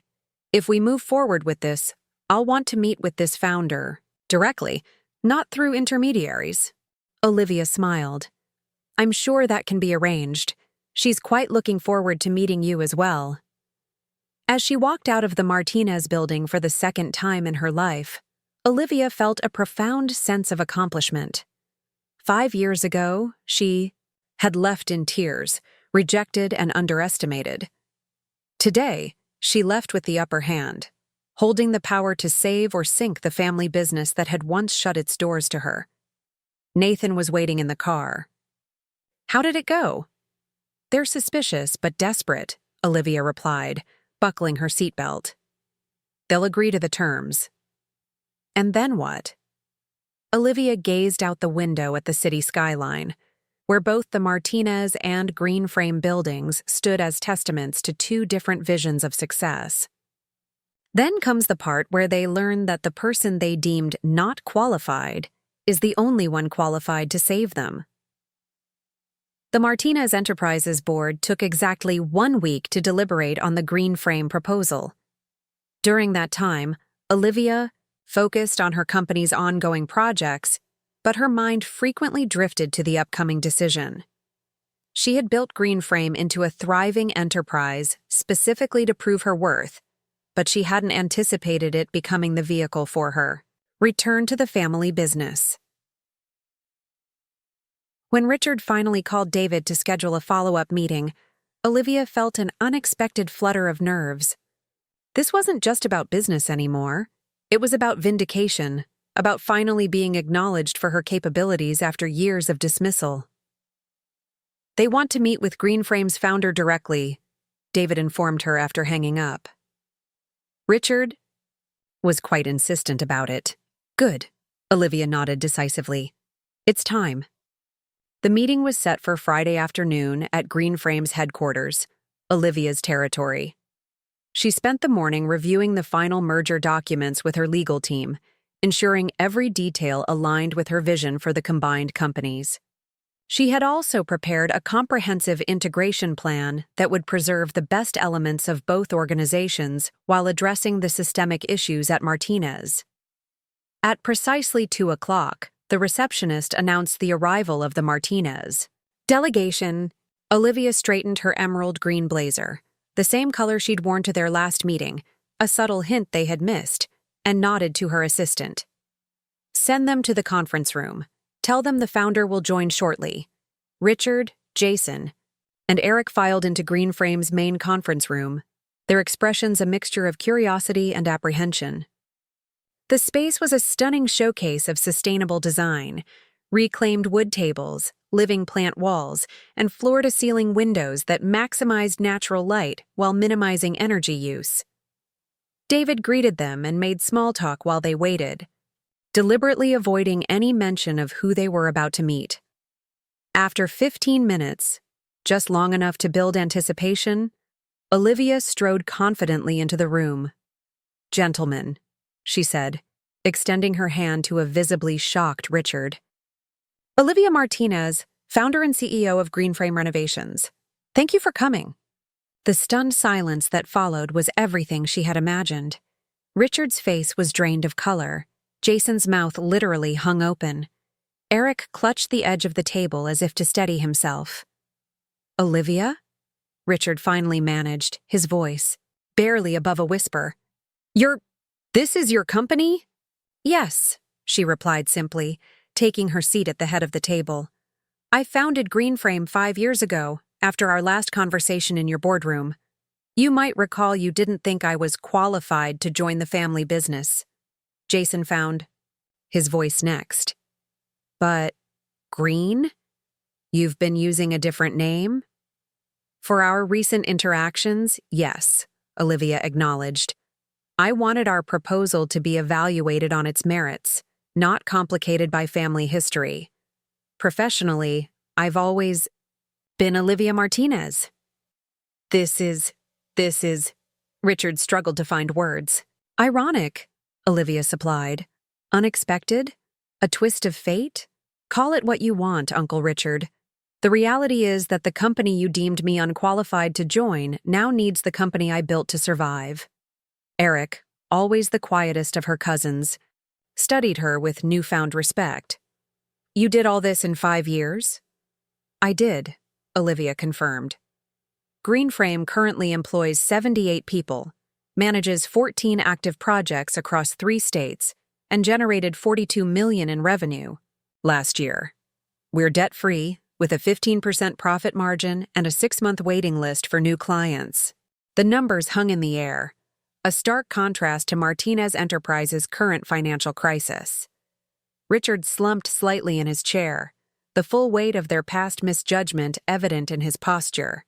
If we move forward with this, I'll want to meet with this founder directly, not through intermediaries. Olivia smiled. I'm sure that can be arranged. She's quite looking forward to meeting you as well. As she walked out of the Martinez building for the second time in her life, Olivia felt a profound sense of accomplishment. 5 years ago, she had left in tears, rejected and underestimated. Today, she left with the upper hand, holding the power to save or sink the family business that had once shut its doors to her. Nathan was waiting in the car. How did it go? They're suspicious but desperate, Olivia replied, buckling her seatbelt. They'll agree to the terms. And then what? Olivia gazed out the window at the city skyline, where both the Martinez and Greenframe buildings stood as testaments to two different visions of success. Then comes the part where they learn that the person they deemed not qualified is the only one qualified to save them. The Martinez Enterprises board took exactly 1 week to deliberate on the Greenframe proposal. During that time, Olivia focused on her company's ongoing projects, but her mind frequently drifted to the upcoming decision. She had built Greenframe into a thriving enterprise specifically to prove her worth, but she hadn't anticipated it becoming the vehicle for her. Return to the family business. When Richard finally called David to schedule a follow-up meeting, Olivia felt an unexpected flutter of nerves. This wasn't just about business anymore. It was about vindication, about finally being acknowledged for her capabilities after years of dismissal. They want to meet with Greenframe's founder directly, David informed her after hanging up. Richard was quite insistent about it. Good, Olivia nodded decisively. It's time. The meeting was set for Friday afternoon at Greenframe's headquarters, Olivia's territory. She spent the morning reviewing the final merger documents with her legal team, ensuring every detail aligned with her vision for the combined companies. She had also prepared a comprehensive integration plan that would preserve the best elements of both organizations while addressing the systemic issues at Martinez. At precisely 2 o'clock, the receptionist announced the arrival of the Martinez delegation. Olivia straightened her emerald green blazer, the same color she'd worn to their last meeting, a subtle hint they had missed, and nodded to her assistant. Send them to the conference room. Tell them the founder will join shortly. Richard, Jason, and Eric filed into Greenframe's main conference room, their expressions a mixture of curiosity and apprehension. The space was a stunning showcase of sustainable design, reclaimed wood tables, living plant walls, and floor-to-ceiling windows that maximized natural light while minimizing energy use. David greeted them and made small talk while they waited, deliberately avoiding any mention of who they were about to meet. After 15 minutes, just long enough to build anticipation, Olivia strode confidently into the room. "Gentlemen," she said, extending her hand to a visibly shocked Richard. "Olivia Martinez, founder and CEO of Greenframe Renovations. Thank you for coming." The stunned silence that followed was everything she had imagined. Richard's face was drained of color. Jason's mouth literally hung open. Eric clutched the edge of the table as if to steady himself. "Olivia?" Richard finally managed, his voice barely above a whisper. This is your company?" "Yes," she replied simply, taking her seat at the head of the table. "I founded Greenframe 5 years ago, after our last conversation in your boardroom. You might recall you didn't think I was qualified to join the family business." Jason found his voice next. "But Green? You've been using a different name?" "For our recent interactions, yes," Olivia acknowledged. "I wanted our proposal to be evaluated on its merits, not complicated by family history. Professionally, I've always been Olivia Martinez." This is, Richard struggled to find words. "Ironic," Olivia supplied. "Unexpected? A twist of fate? Call it what you want, Uncle Richard. The reality is that the company you deemed me unqualified to join now needs the company I built to survive." Eric, always the quietest of her cousins, studied her with newfound respect. "You did all this in 5 years?" "I did," Olivia confirmed. Greenframe currently employs 78 people, manages 14 active projects across 3 states, and generated $42 million in revenue last year. We're debt-free, with a 15% profit margin and a 6-month waiting list for new clients. The numbers hung in the air, a stark contrast to Martinez Enterprises' current financial crisis. Richard slumped slightly in his chair, the full weight of their past misjudgment evident in his posture.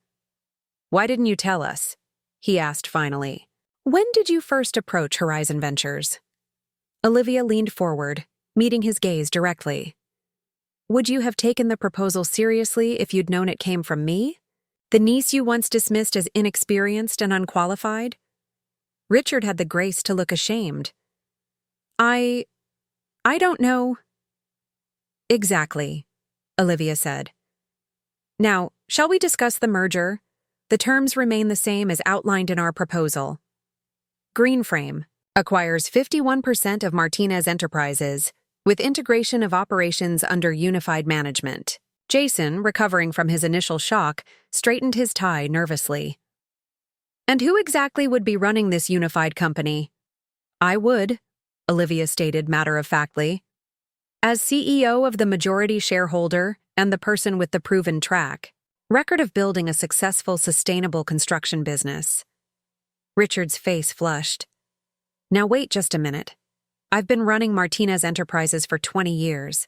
"Why didn't you tell us?" he asked finally. "When did you first approach Horizon Ventures?" Olivia leaned forward, meeting his gaze directly. "Would you have taken the proposal seriously if you'd known it came from me? The niece you once dismissed as inexperienced and unqualified?" Richard had the grace to look ashamed. I don't know." "Exactly," Olivia said. "Now, shall we discuss the merger? The terms remain the same as outlined in our proposal. Greenframe acquires 51% of Martinez Enterprises, with integration of operations under unified management." Jason, recovering from his initial shock, straightened his tie nervously. "And who exactly would be running this unified company?" "I would," Olivia stated matter-of-factly. "As CEO of the majority shareholder and the person with the proven track record of building a successful, sustainable construction business." Richard's face flushed. "Now wait just a minute. I've been running Martinez Enterprises for 20 years.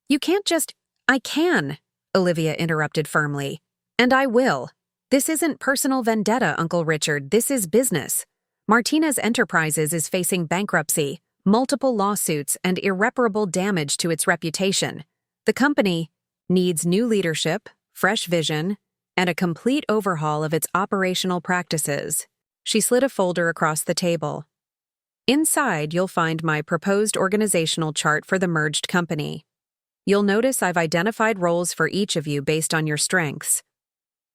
You can't just—" "I can," Olivia interrupted firmly. "And I will. This isn't personal vendetta, Uncle Richard. This is business. Martinez Enterprises is facing bankruptcy, multiple lawsuits, and irreparable damage to its reputation. The company needs new leadership, fresh vision, and a complete overhaul of its operational practices." She slid a folder across the table. "Inside, you'll find my proposed organizational chart for the merged company. You'll notice I've identified roles for each of you based on your strengths.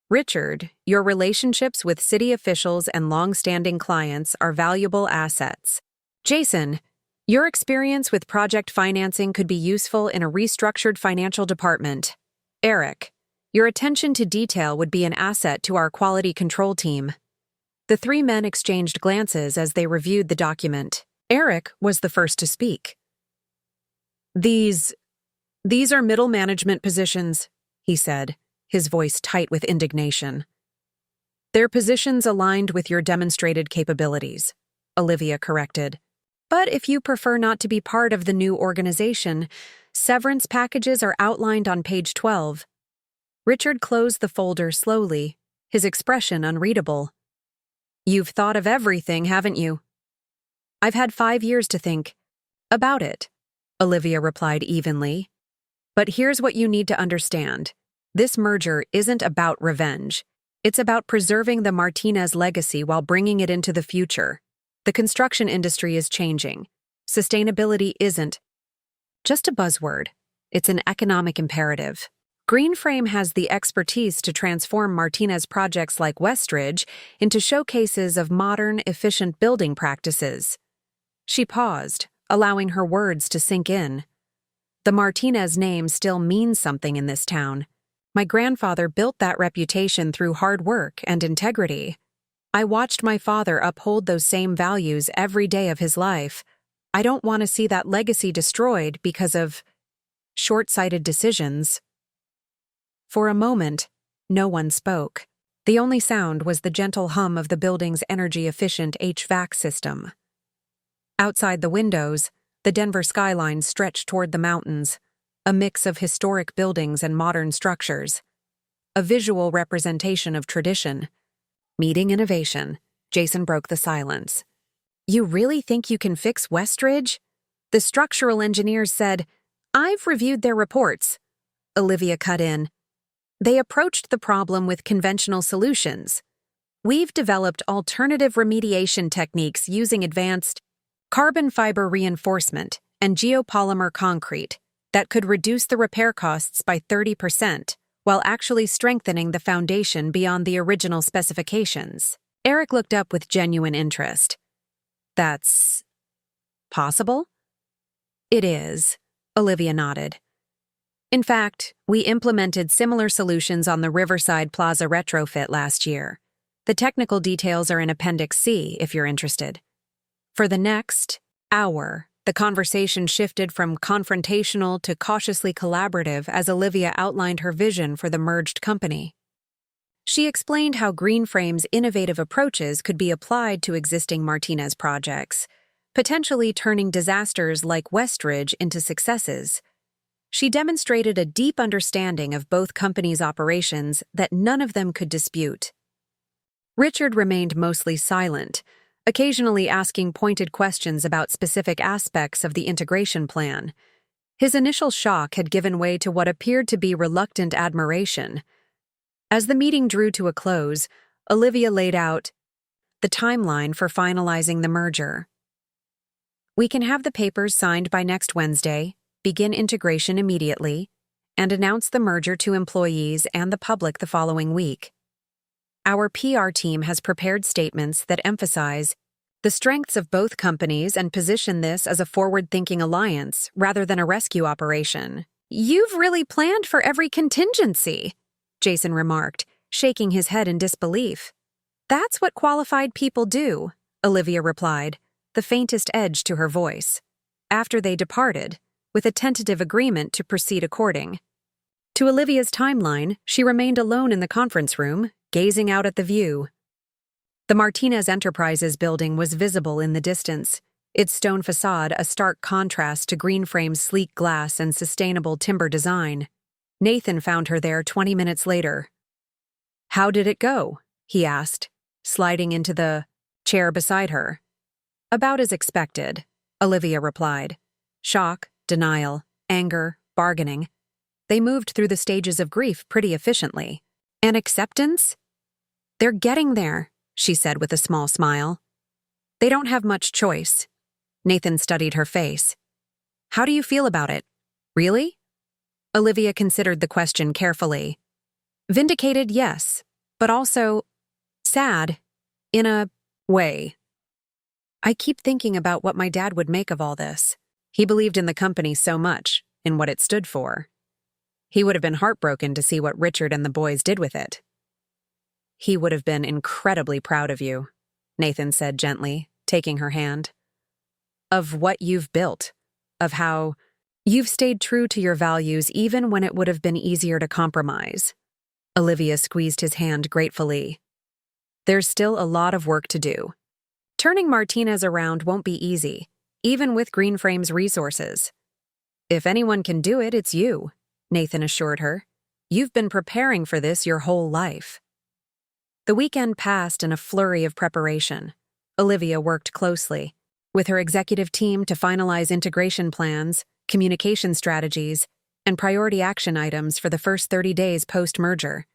Richard, your relationships with city officials and long-standing clients are valuable assets. Jason, your experience with project financing could be useful in a restructured financial department. Eric, your attention to detail would be an asset to our quality control team." The 3 men exchanged glances as they reviewed the document. Eric was the first to speak. These are middle management positions," he said, his voice tight with indignation. "They're positions aligned with your demonstrated capabilities," Olivia corrected. "But if you prefer not to be part of the new organization, severance packages are outlined on page 12. Richard closed the folder slowly, his expression unreadable. "You've thought of everything, haven't you?" I've had 5 years to think about it, Olivia replied evenly. But here's what you need to understand. This merger isn't about revenge. It's about preserving the Martinez legacy while bringing it into the future. The construction industry is changing. Sustainability isn't just a buzzword. It's an economic imperative. Greenframe has the expertise to transform Martinez projects like Westridge into showcases of modern, efficient building practices. She paused, allowing her words to sink in. The Martinez name still means something in this town. My grandfather built that reputation through hard work and integrity. I watched my father uphold those same values every day of his life. I don't want to see that legacy destroyed because of short-sighted decisions. For a moment, no one spoke. The only sound was the gentle hum of the building's energy-efficient HVAC system. Outside the windows, the Denver skyline stretched toward the mountains, a mix of historic buildings and modern structures. A visual representation of tradition. Meeting innovation, Jason broke the silence. You really think you can fix Westridge? The structural engineers said, I've reviewed their reports. Olivia cut in. They approached the problem with conventional solutions. We've developed alternative remediation techniques using advanced carbon fiber reinforcement and geopolymer concrete that could reduce the repair costs by 30% while actually strengthening the foundation beyond the original specifications. Eric looked up with genuine interest. That's possible? It is, Olivia nodded. In fact, we implemented similar solutions on the Riverside Plaza retrofit last year. The technical details are in Appendix C if you're interested. For the next hour, the conversation shifted from confrontational to cautiously collaborative as Olivia outlined her vision for the merged company. She explained how Greenframe's innovative approaches could be applied to existing Martinez projects, potentially turning disasters like Westridge into successes. She demonstrated a deep understanding of both companies' operations that none of them could dispute. Richard remained mostly silent, occasionally asking pointed questions about specific aspects of the integration plan. His initial shock had given way to what appeared to be reluctant admiration. As the meeting drew to a close, Olivia laid out the timeline for finalizing the merger. We can have the papers signed by next Wednesday, begin integration immediately, and announce the merger to employees and the public the following week. Our PR team has prepared statements that emphasize the strengths of both companies and position this as a forward-thinking alliance rather than a rescue operation. You've really planned for every contingency, Jason remarked, shaking his head in disbelief. That's what qualified people do, Olivia replied, the faintest edge to her voice. After they departed, with a tentative agreement to proceed according. To Olivia's timeline, she remained alone in the conference room, gazing out at the view. The Martinez Enterprises building was visible in the distance, its stone facade a stark contrast to Greenframe's sleek glass and sustainable timber design. Nathan found her there 20 minutes later. How did it go? He asked, sliding into the chair beside her. About as expected, Olivia replied. Shock, denial, anger, bargaining. They moved through the stages of grief pretty efficiently. And acceptance? They're getting there, she said with a small smile. They don't have much choice. Nathan studied her face. How do you feel about it? Really? Olivia considered the question carefully. Vindicated, yes, but also sad, in a way. I keep thinking about what my dad would make of all this. He believed in the company so much, in what it stood for. He would have been heartbroken to see what Richard and the boys did with it. He would have been incredibly proud of you, Nathan said gently, taking her hand. Of what you've built, of how you've stayed true to your values even when it would have been easier to compromise. Olivia squeezed his hand gratefully. There's still a lot of work to do. Turning Martinez around won't be easy, even with Greenframe's resources. If anyone can do it, it's you, Nathan assured her. You've been preparing for this your whole life. The weekend passed in a flurry of preparation. Olivia worked closely, with her executive team to finalize integration plans, communication strategies, and priority action items for the first 30 days post-merger.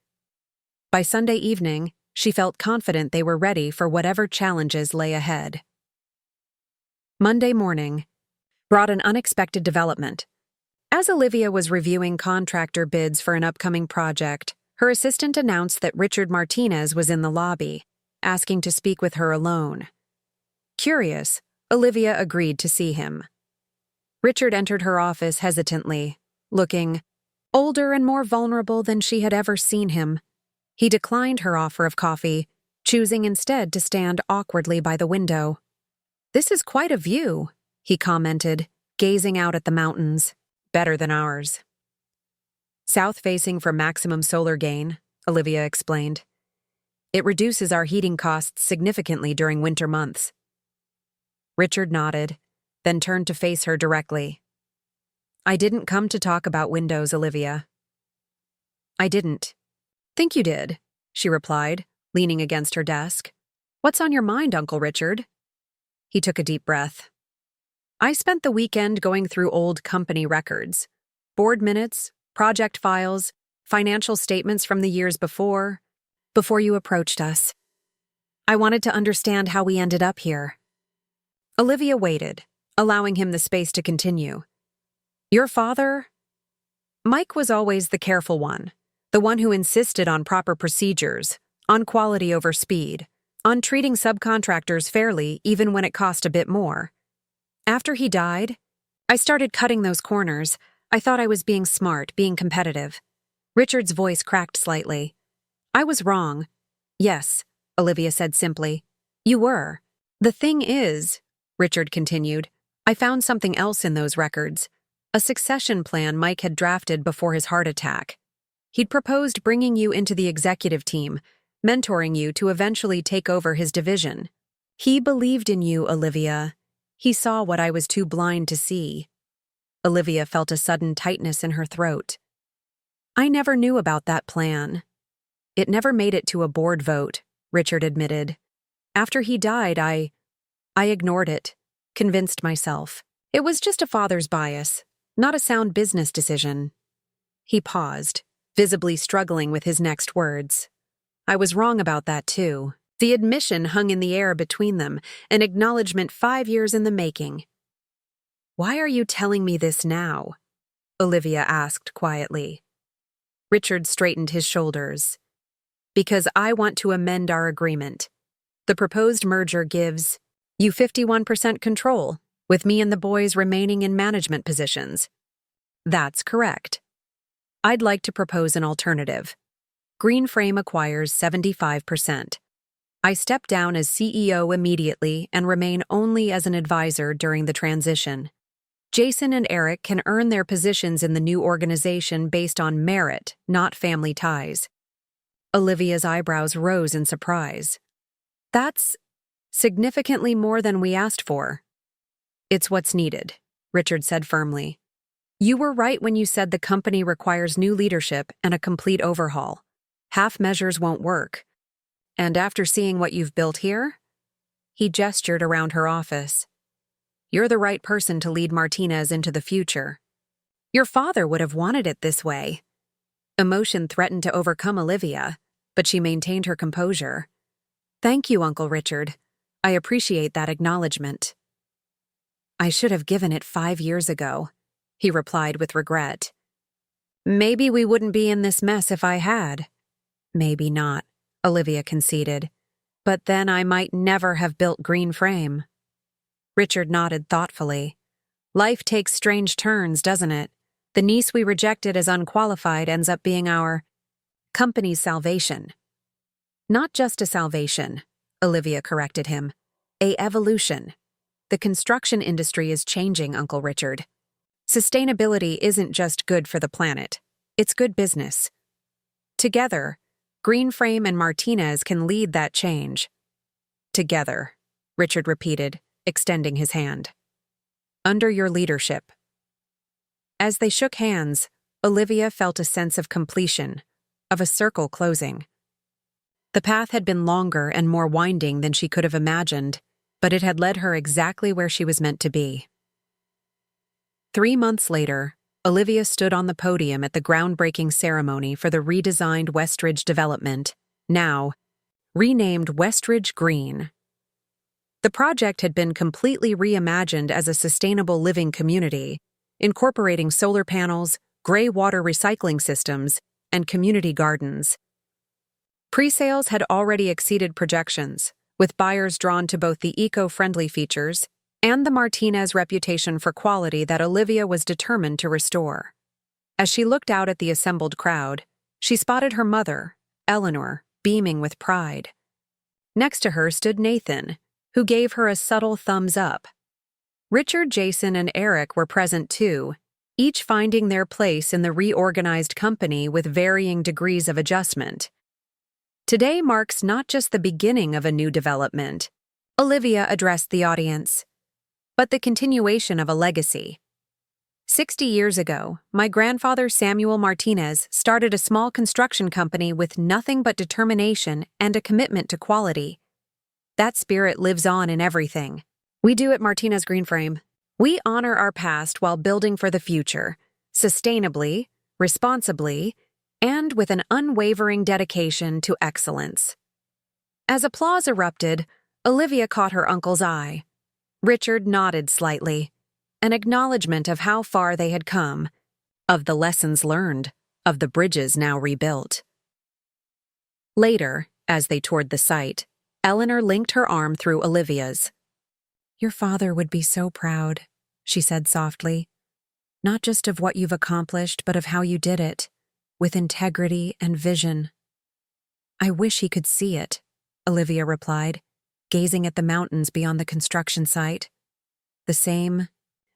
By Sunday evening, she felt confident they were ready for whatever challenges lay ahead. Monday morning brought an unexpected development. As Olivia was reviewing contractor bids for an upcoming project, her assistant announced that Richard Martinez was in the lobby, asking to speak with her alone. Curious, Olivia agreed to see him. Richard entered her office hesitantly, looking older and more vulnerable than she had ever seen him. He declined her offer of coffee, choosing instead to stand awkwardly by the window. "This is quite a view," he commented, gazing out at the mountains. "Better than ours." "South-facing for maximum solar gain," Olivia explained. "It reduces our heating costs significantly during winter months." Richard nodded, then turned to face her directly. "I didn't come to talk about windows, Olivia." "I didn't think you did," she replied, leaning against her desk. "What's on your mind, Uncle Richard?" He took a deep breath. "I spent the weekend going through old company records, board minutes, project files, financial statements from the years before you approached us. I wanted to understand how we ended up here." Olivia waited, allowing him the space to continue. "Your father?" Mike was always the careful one, the one who insisted on proper procedures, on quality over speed, on treating subcontractors fairly even when it cost a bit more. After he died, I started cutting those corners. I thought I was being smart, being competitive. Richard's voice cracked slightly. "I was wrong." "Yes," Olivia said simply. "You were. The thing is," Richard continued, "I found something else in those records. A succession plan Mike had drafted before his heart attack. He'd proposed bringing you into the executive team, mentoring you to eventually take over his division. He believed in you, Olivia. He saw what I was too blind to see." Olivia felt a sudden tightness in her throat. "I never knew about that plan." "It never made it to a board vote," Richard admitted. "After he died, I ignored it, convinced myself. It was just a father's bias, not a sound business decision." He paused, visibly struggling with his next words. "I was wrong about that too." The admission hung in the air between them, an acknowledgement 5 years in the making. "Why are you telling me this now?" Olivia asked quietly. Richard straightened his shoulders. "Because I want to amend our agreement. The proposed merger gives you 51% control, with me and the boys remaining in management positions." "That's correct." "I'd like to propose an alternative. Greenframe acquires 75%. I step down as CEO immediately and remain only as an advisor during the transition. Jason and Eric can earn their positions in the new organization based on merit, not family ties." Olivia's eyebrows rose in surprise. "That's significantly more than we asked for." "It's what's needed," Richard said firmly. "You were right when you said the company requires new leadership and a complete overhaul. Half measures won't work. And after seeing what you've built here," he gestured around her office, "you're the right person to lead Martinez into the future. Your father would have wanted it this way." Emotion threatened to overcome Olivia, but she maintained her composure. "Thank you, Uncle Richard. I appreciate that acknowledgement." "I should have given it 5 years ago," he replied with regret. "Maybe we wouldn't be in this mess if I had." "Maybe not," Olivia conceded. "But then I might never have built Greenframe." Richard nodded thoughtfully. "Life takes strange turns, doesn't it? The niece we rejected as unqualified ends up being our company's salvation." "Not just a salvation," Olivia corrected him. "A evolution. The construction industry is changing, Uncle Richard. Sustainability isn't just good for the planet. It's good business. Together, Greenframe and Martinez can lead that change." "Together," Richard repeated, extending his hand. "Under your leadership." As they shook hands, Olivia felt a sense of completion, of a circle closing. The path had been longer and more winding than she could have imagined, but it had led her exactly where she was meant to be. 3 months later, Olivia stood on the podium at the groundbreaking ceremony for the redesigned Westridge development, now renamed Westridge Green. The project had been completely reimagined as a sustainable living community, incorporating solar panels, gray water recycling systems, and community gardens. Pre-sales had already exceeded projections, with buyers drawn to both the eco-friendly features and the Martinez reputation for quality that Olivia was determined to restore. As she looked out at the assembled crowd, she spotted her mother, Eleanor, beaming with pride. Next to her stood Nathan, who gave her a subtle thumbs up. Richard, Jason, and Eric were present too, each finding their place in the reorganized company with varying degrees of adjustment. Today marks not just the beginning of a new development, Olivia addressed the audience, but the continuation of a legacy. 60 years ago, my grandfather Samuel Martinez started a small construction company with nothing but determination and a commitment to quality. That spirit lives on in everything we do at Martinez Greenframe. We honor our past while building for the future, sustainably, responsibly, and with an unwavering dedication to excellence. As applause erupted, Olivia caught her uncle's eye. Richard nodded slightly, an acknowledgement of how far they had come, of the lessons learned, of the bridges now rebuilt. Later, as they toured the site, Eleanor linked her arm through Olivia's. "Your father would be so proud," she said softly. "Not just of what you've accomplished, but of how you did it, with integrity and vision." "I wish he could see it," Olivia replied, gazing at the mountains beyond the construction site. The same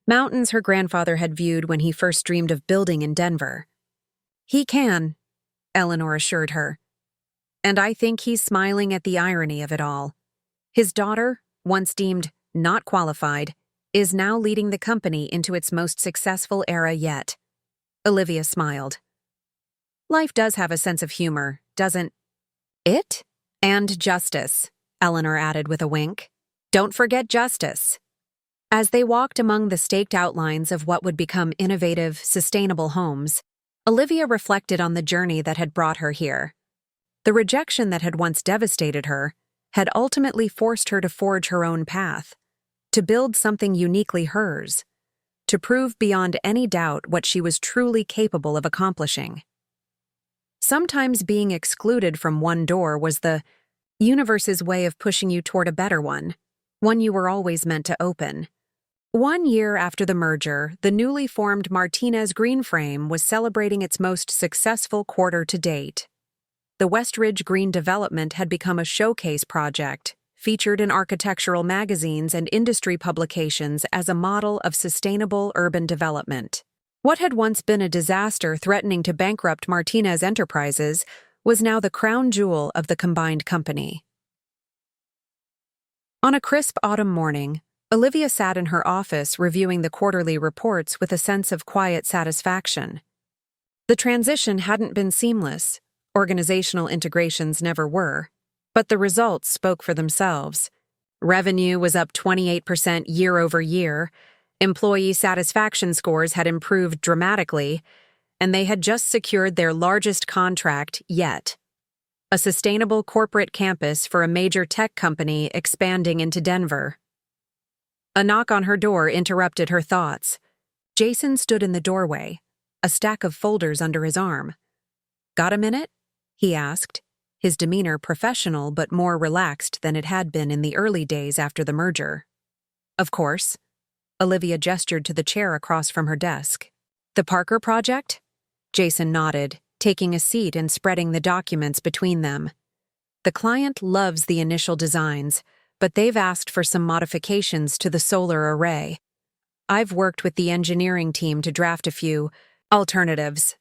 mountains her grandfather had viewed when he first dreamed of building in Denver. "He can," Eleanor assured her. "And I think he's smiling at the irony of it all. His daughter, once deemed not qualified, is now leading the company into its most successful era yet." Olivia smiled. "Life does have a sense of humor, doesn't it? And justice," Eleanor added with a wink. "Don't forget justice." As they walked among the staked outlines of what would become innovative, sustainable homes, Olivia reflected on the journey that had brought her here. The rejection that had once devastated her had ultimately forced her to forge her own path, to build something uniquely hers, to prove beyond any doubt what she was truly capable of accomplishing. Sometimes being excluded from one door was the universe's way of pushing you toward a better one you were always meant to open. 1 year after the merger, the newly formed Martinez Greenframe was celebrating its most successful quarter to date. The Westridge Green development had become a showcase project, featured in architectural magazines and industry publications as a model of sustainable urban development. What had once been a disaster threatening to bankrupt Martinez Enterprises was now the crown jewel of the combined company. On a crisp autumn morning, Olivia sat in her office reviewing the quarterly reports with a sense of quiet satisfaction. The transition hadn't been seamless, organizational integrations never were, but the results spoke for themselves. Revenue was up 28% year over year, employee satisfaction scores had improved dramatically, and they had just secured their largest contract yet: a sustainable corporate campus for a major tech company expanding into Denver. A knock on her door interrupted her thoughts. Jason stood in the doorway, a stack of folders under his arm. "Got a minute?" he asked, his demeanor professional but more relaxed than it had been in the early days after the merger. "Of course." Olivia gestured to the chair across from her desk. "The Parker project?" Jason nodded, taking a seat and spreading the documents between them. "The client loves the initial designs, but they've asked for some modifications to the solar array. I've worked with the engineering team to draft a few alternatives."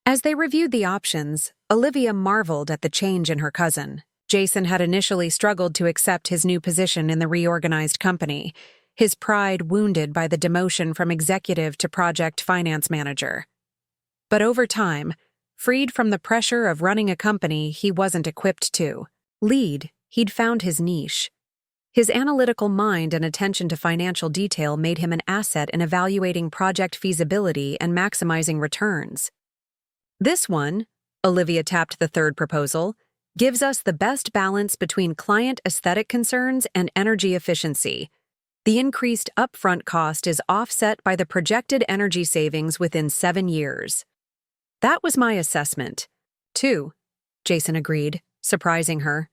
As they reviewed the options, Olivia marveled at the change in her cousin. Jason had initially struggled to accept his new position in the reorganized company, his pride wounded by the demotion from executive to project finance manager. But over time, freed from the pressure of running a company he wasn't equipped to lead, he'd found his niche. His analytical mind and attention to financial detail made him an asset in evaluating project feasibility and maximizing returns. This one, Olivia tapped the third proposal, gives us the best balance between client aesthetic concerns and energy efficiency. The increased upfront cost is offset by the projected energy savings within 7 years. That was my assessment, too, Jason agreed, surprising her.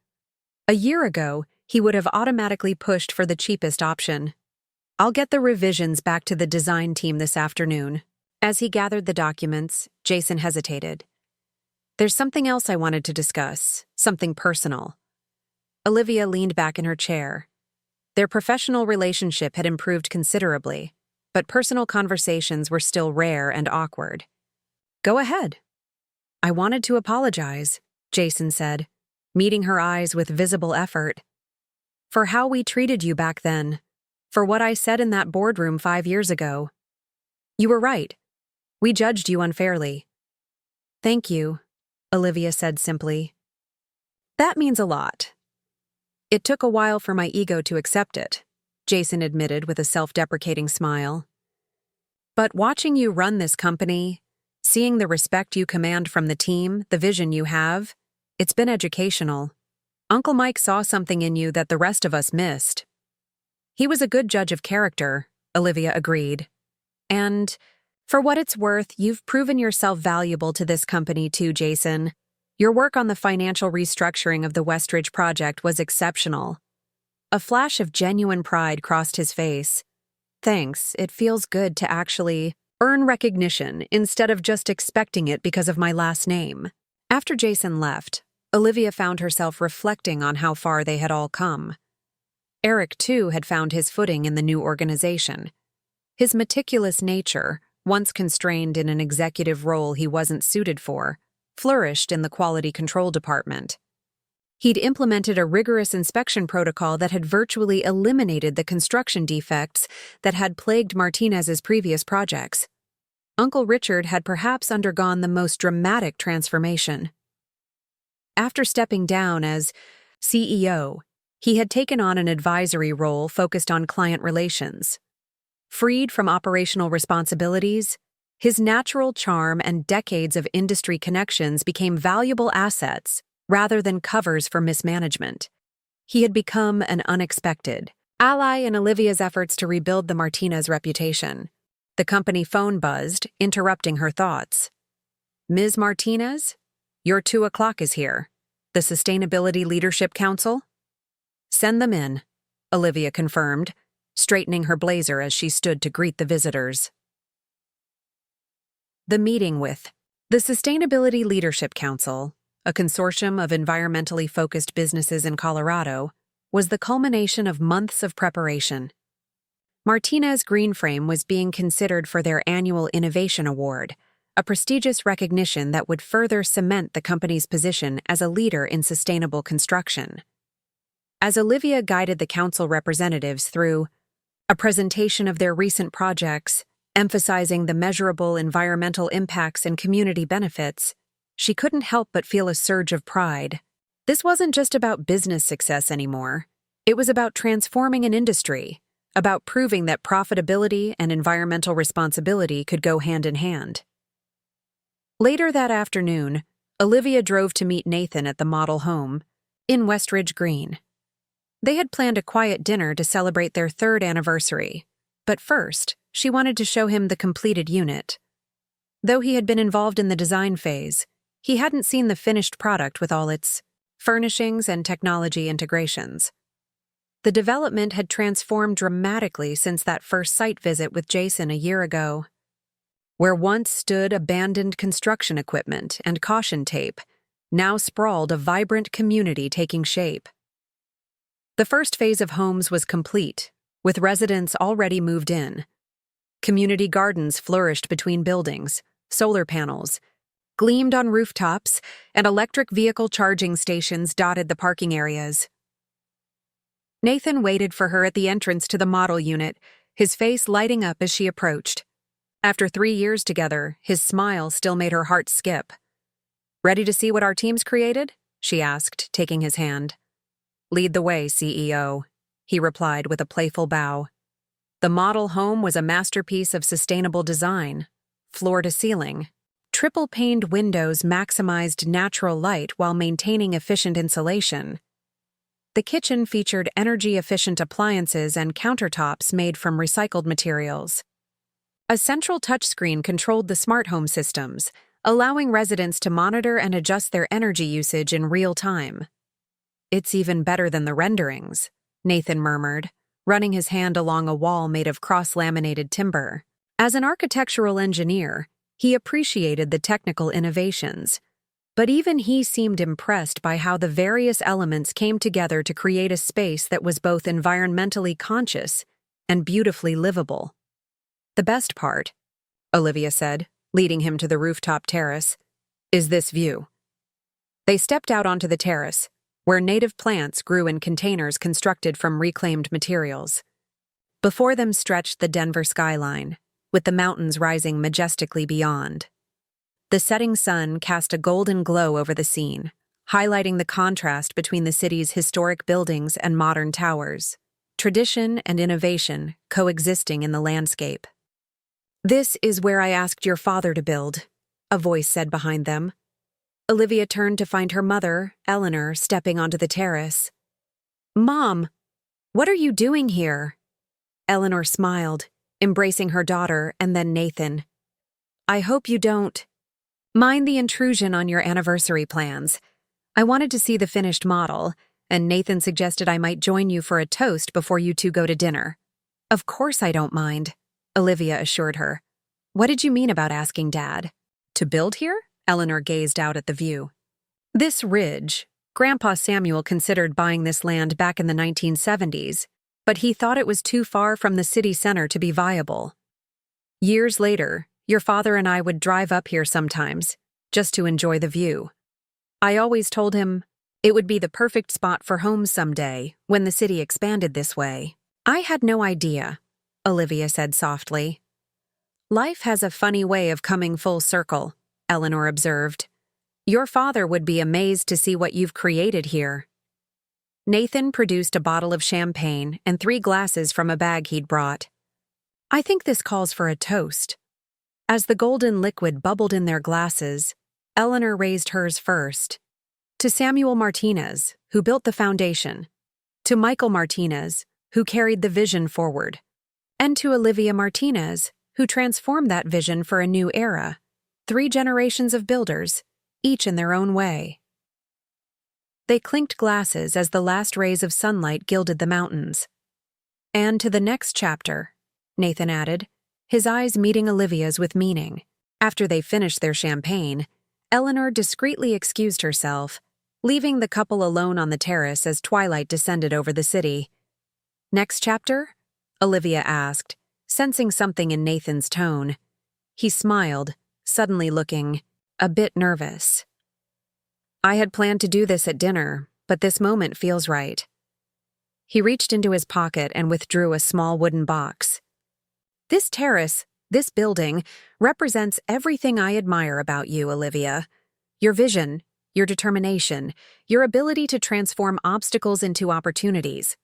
A year ago, he would have automatically pushed for the cheapest option. I'll get the revisions back to the design team this afternoon. As he gathered the documents, Jason hesitated. There's something else I wanted to discuss, something personal. Olivia leaned back in her chair. Their professional relationship had improved considerably, but personal conversations were still rare and awkward. Go ahead. I wanted to apologize, Jason said, meeting her eyes with visible effort. For how we treated you back then, for what I said in that boardroom 5 years ago. You were right. We judged you unfairly. Thank you, Olivia said simply. That means a lot. It took a while for my ego to accept it, Jason admitted with a self-deprecating smile. But watching you run this company, seeing the respect you command from the team, the vision you have, it's been educational. Uncle Mike saw something in you that the rest of us missed. He was a good judge of character, Olivia agreed. And, for what it's worth, you've proven yourself valuable to this company too, Jason. Your work on the financial restructuring of the Westridge project was exceptional. A flash of genuine pride crossed his face. Thanks, it feels good to actually earn recognition instead of just expecting it because of my last name. After Jason left, Olivia found herself reflecting on how far they had all come. Eric, too, had found his footing in the new organization. His meticulous nature, once constrained in an executive role he wasn't suited for, flourished in the quality control department. He'd implemented a rigorous inspection protocol that had virtually eliminated the construction defects that had plagued Martinez's previous projects. Uncle Richard had perhaps undergone the most dramatic transformation. After stepping down as CEO, he had taken on an advisory role focused on client relations. Freed from operational responsibilities, his natural charm and decades of industry connections became valuable assets rather than covers for mismanagement. He had become an unexpected ally in Olivia's efforts to rebuild the Martinez reputation. The company phone buzzed, interrupting her thoughts. Ms. Martinez? Your 2 o'clock is here. The Sustainability Leadership Council? Send them in, Olivia confirmed, straightening her blazer as she stood to greet the visitors. The meeting with the Sustainability Leadership Council, a consortium of environmentally focused businesses in Colorado, was the culmination of months of preparation. Martinez Greenframe was being considered for their annual Innovation Award, a prestigious recognition that would further cement the company's position as a leader in sustainable construction. As Olivia guided the council representatives through a presentation of their recent projects, emphasizing the measurable environmental impacts and community benefits, she couldn't help but feel a surge of pride. This wasn't just about business success anymore. It was about transforming an industry, about proving that profitability and environmental responsibility could go hand in hand. Later that afternoon, Olivia drove to meet Nathan at the model home in Westridge Green. They had planned a quiet dinner to celebrate their 3rd anniversary, but first, she wanted to show him the completed unit. Though he had been involved in the design phase, he hadn't seen the finished product with all its furnishings and technology integrations. The development had transformed dramatically since that first site visit with Jason a year ago. Where once stood abandoned construction equipment and caution tape, now sprawled a vibrant community taking shape. The first phase of homes was complete, with residents already moved in. Community gardens flourished between buildings, solar panels gleamed on rooftops, and electric vehicle charging stations dotted the parking areas. Nathan waited for her at the entrance to the model unit, his face lighting up as she approached. After 3 years together, his smile still made her heart skip. "Ready to see what our team's created?" she asked, taking his hand. "Lead the way, CEO." he replied with a playful bow. The model home was a masterpiece of sustainable design, floor to ceiling. Triple-paned windows maximized natural light while maintaining efficient insulation. The kitchen featured energy-efficient appliances and countertops made from recycled materials. A central touchscreen controlled the smart home systems, allowing residents to monitor and adjust their energy usage in real time. "It's even better than the renderings," Nathan murmured, running his hand along a wall made of cross-laminated timber. As an architectural engineer, he appreciated the technical innovations, but even he seemed impressed by how the various elements came together to create a space that was both environmentally conscious and beautifully livable. "The best part," Olivia said, leading him to the rooftop terrace, "is this view." They stepped out onto the terrace, where native plants grew in containers constructed from reclaimed materials. Before them stretched the Denver skyline, with the mountains rising majestically beyond. The setting sun cast a golden glow over the scene, highlighting the contrast between the city's historic buildings and modern towers, tradition and innovation coexisting in the landscape. "This is where I asked your father to build," a voice said behind them. Olivia turned to find her mother, Eleanor, stepping onto the terrace. "Mom, what are you doing here?" Eleanor smiled, embracing her daughter and then Nathan. "I hope you don't mind the intrusion on your anniversary plans. I wanted to see the finished model, and Nathan suggested I might join you for a toast before you two go to dinner." "Of course I don't mind," Olivia assured her. "What did you mean about asking Dad to build here?" Eleanor gazed out at the view. "This ridge, Grandpa Samuel considered buying this land back in the 1970s, but he thought it was too far from the city center to be viable. Years later, your father and I would drive up here sometimes, just to enjoy the view. I always told him it would be the perfect spot for homes someday when the city expanded this way." "I had no idea," Olivia said softly. "Life has a funny way of coming full circle," Eleanor observed. "Your father would be amazed to see what you've created here." Nathan produced a bottle of champagne and 3 glasses from a bag he'd brought. "I think this calls for a toast." As the golden liquid bubbled in their glasses, Eleanor raised hers first. "To Samuel Martinez, who built the foundation. To Michael Martinez, who carried the vision forward. And to Olivia Martinez, who transformed that vision for a new era. 3 generations of builders, each in their own way." They clinked glasses as the last rays of sunlight gilded the mountains. "And to the next chapter," Nathan added, his eyes meeting Olivia's with meaning. After they finished their champagne, Eleanor discreetly excused herself, leaving the couple alone on the terrace as twilight descended over the city. "Next chapter?" Olivia asked, sensing something in Nathan's tone. He smiled, suddenly looking a bit nervous. "I had planned to do this at dinner, but this moment feels right." He reached into his pocket and withdrew a small wooden box. "This terrace, this building, represents everything I admire about you, Olivia. Your vision, your determination, your ability to transform obstacles into opportunities."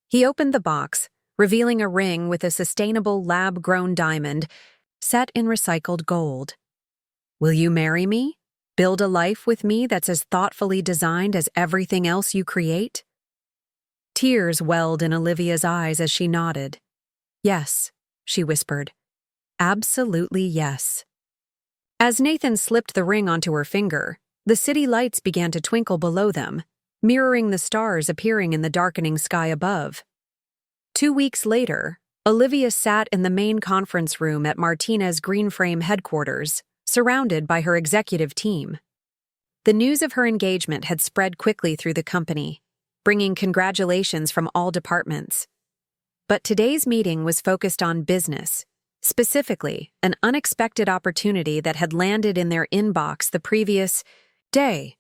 He opened the box, revealing a ring with a sustainable lab-grown diamond set in recycled gold. "Will you marry me? Build a life with me that's as thoughtfully designed as everything else you create?" Tears welled in Olivia's eyes as she nodded. "Yes," she whispered. "Absolutely yes." As Nathan slipped the ring onto her finger, the city lights began to twinkle below them, mirroring the stars appearing in the darkening sky above. 2 weeks later, Olivia sat in the main conference room at Martinez Greenframe headquarters, surrounded by her executive team. The news of her engagement had spread quickly through the company, bringing congratulations from all departments. But today's meeting was focused on business, specifically an unexpected opportunity that had landed in their inbox the previous day.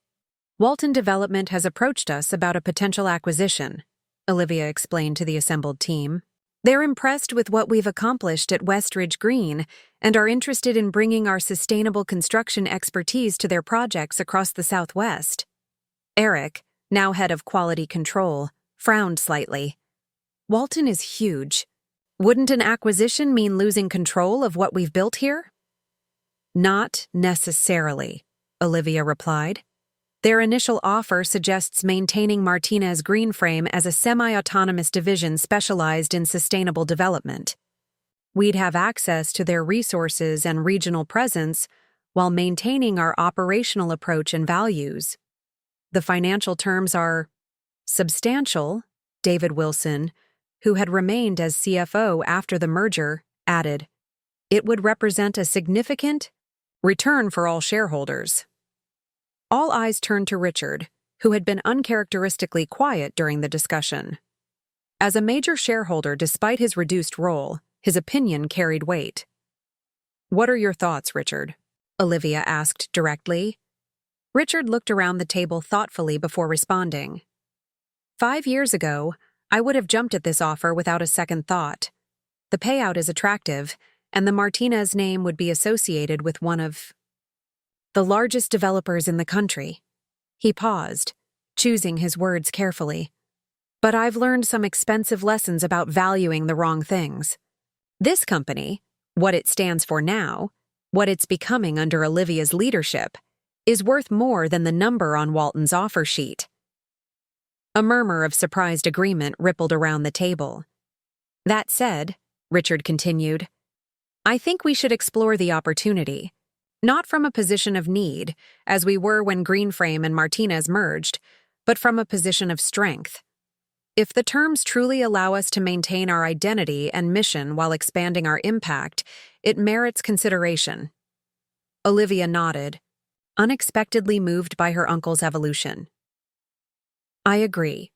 "Walton Development has approached us about a potential acquisition," Olivia explained to the assembled team. "They're impressed with what we've accomplished at Westridge Green and are interested in bringing our sustainable construction expertise to their projects across the Southwest." Eric, now head of quality control, frowned slightly. Walton is huge. Wouldn't an acquisition mean losing control of what we've built here? Not necessarily, Olivia replied. Their initial offer suggests maintaining Martinez Greenframe as a semi-autonomous division specialized in sustainable development. We'd have access to their resources and regional presence while maintaining our operational approach and values. The financial terms are substantial, David Wilson, who had remained as CFO after the merger, added. It would represent a significant return for all shareholders. All eyes turned to Richard, who had been uncharacteristically quiet during the discussion. As a major shareholder despite his reduced role, his opinion carried weight. What are your thoughts, Richard? Olivia asked directly. Richard looked around the table thoughtfully before responding. 5 years ago, I would have jumped at this offer without a second thought. The payout is attractive, and the Martinez name would be associated with one of the largest developers in the country. He paused, choosing his words carefully. But I've learned some expensive lessons about valuing the wrong things. This company, what it stands for now, what it's becoming under Olivia's leadership, is worth more than the number on Walton's offer sheet. A murmur of surprised agreement rippled around the table. That said, Richard continued, I think we should explore the opportunity. Not from a position of need, as we were when Greenframe and Martinez merged, but from a position of strength. If the terms truly allow us to maintain our identity and mission while expanding our impact, it merits consideration. Olivia nodded, unexpectedly moved by her uncle's evolution. I agree.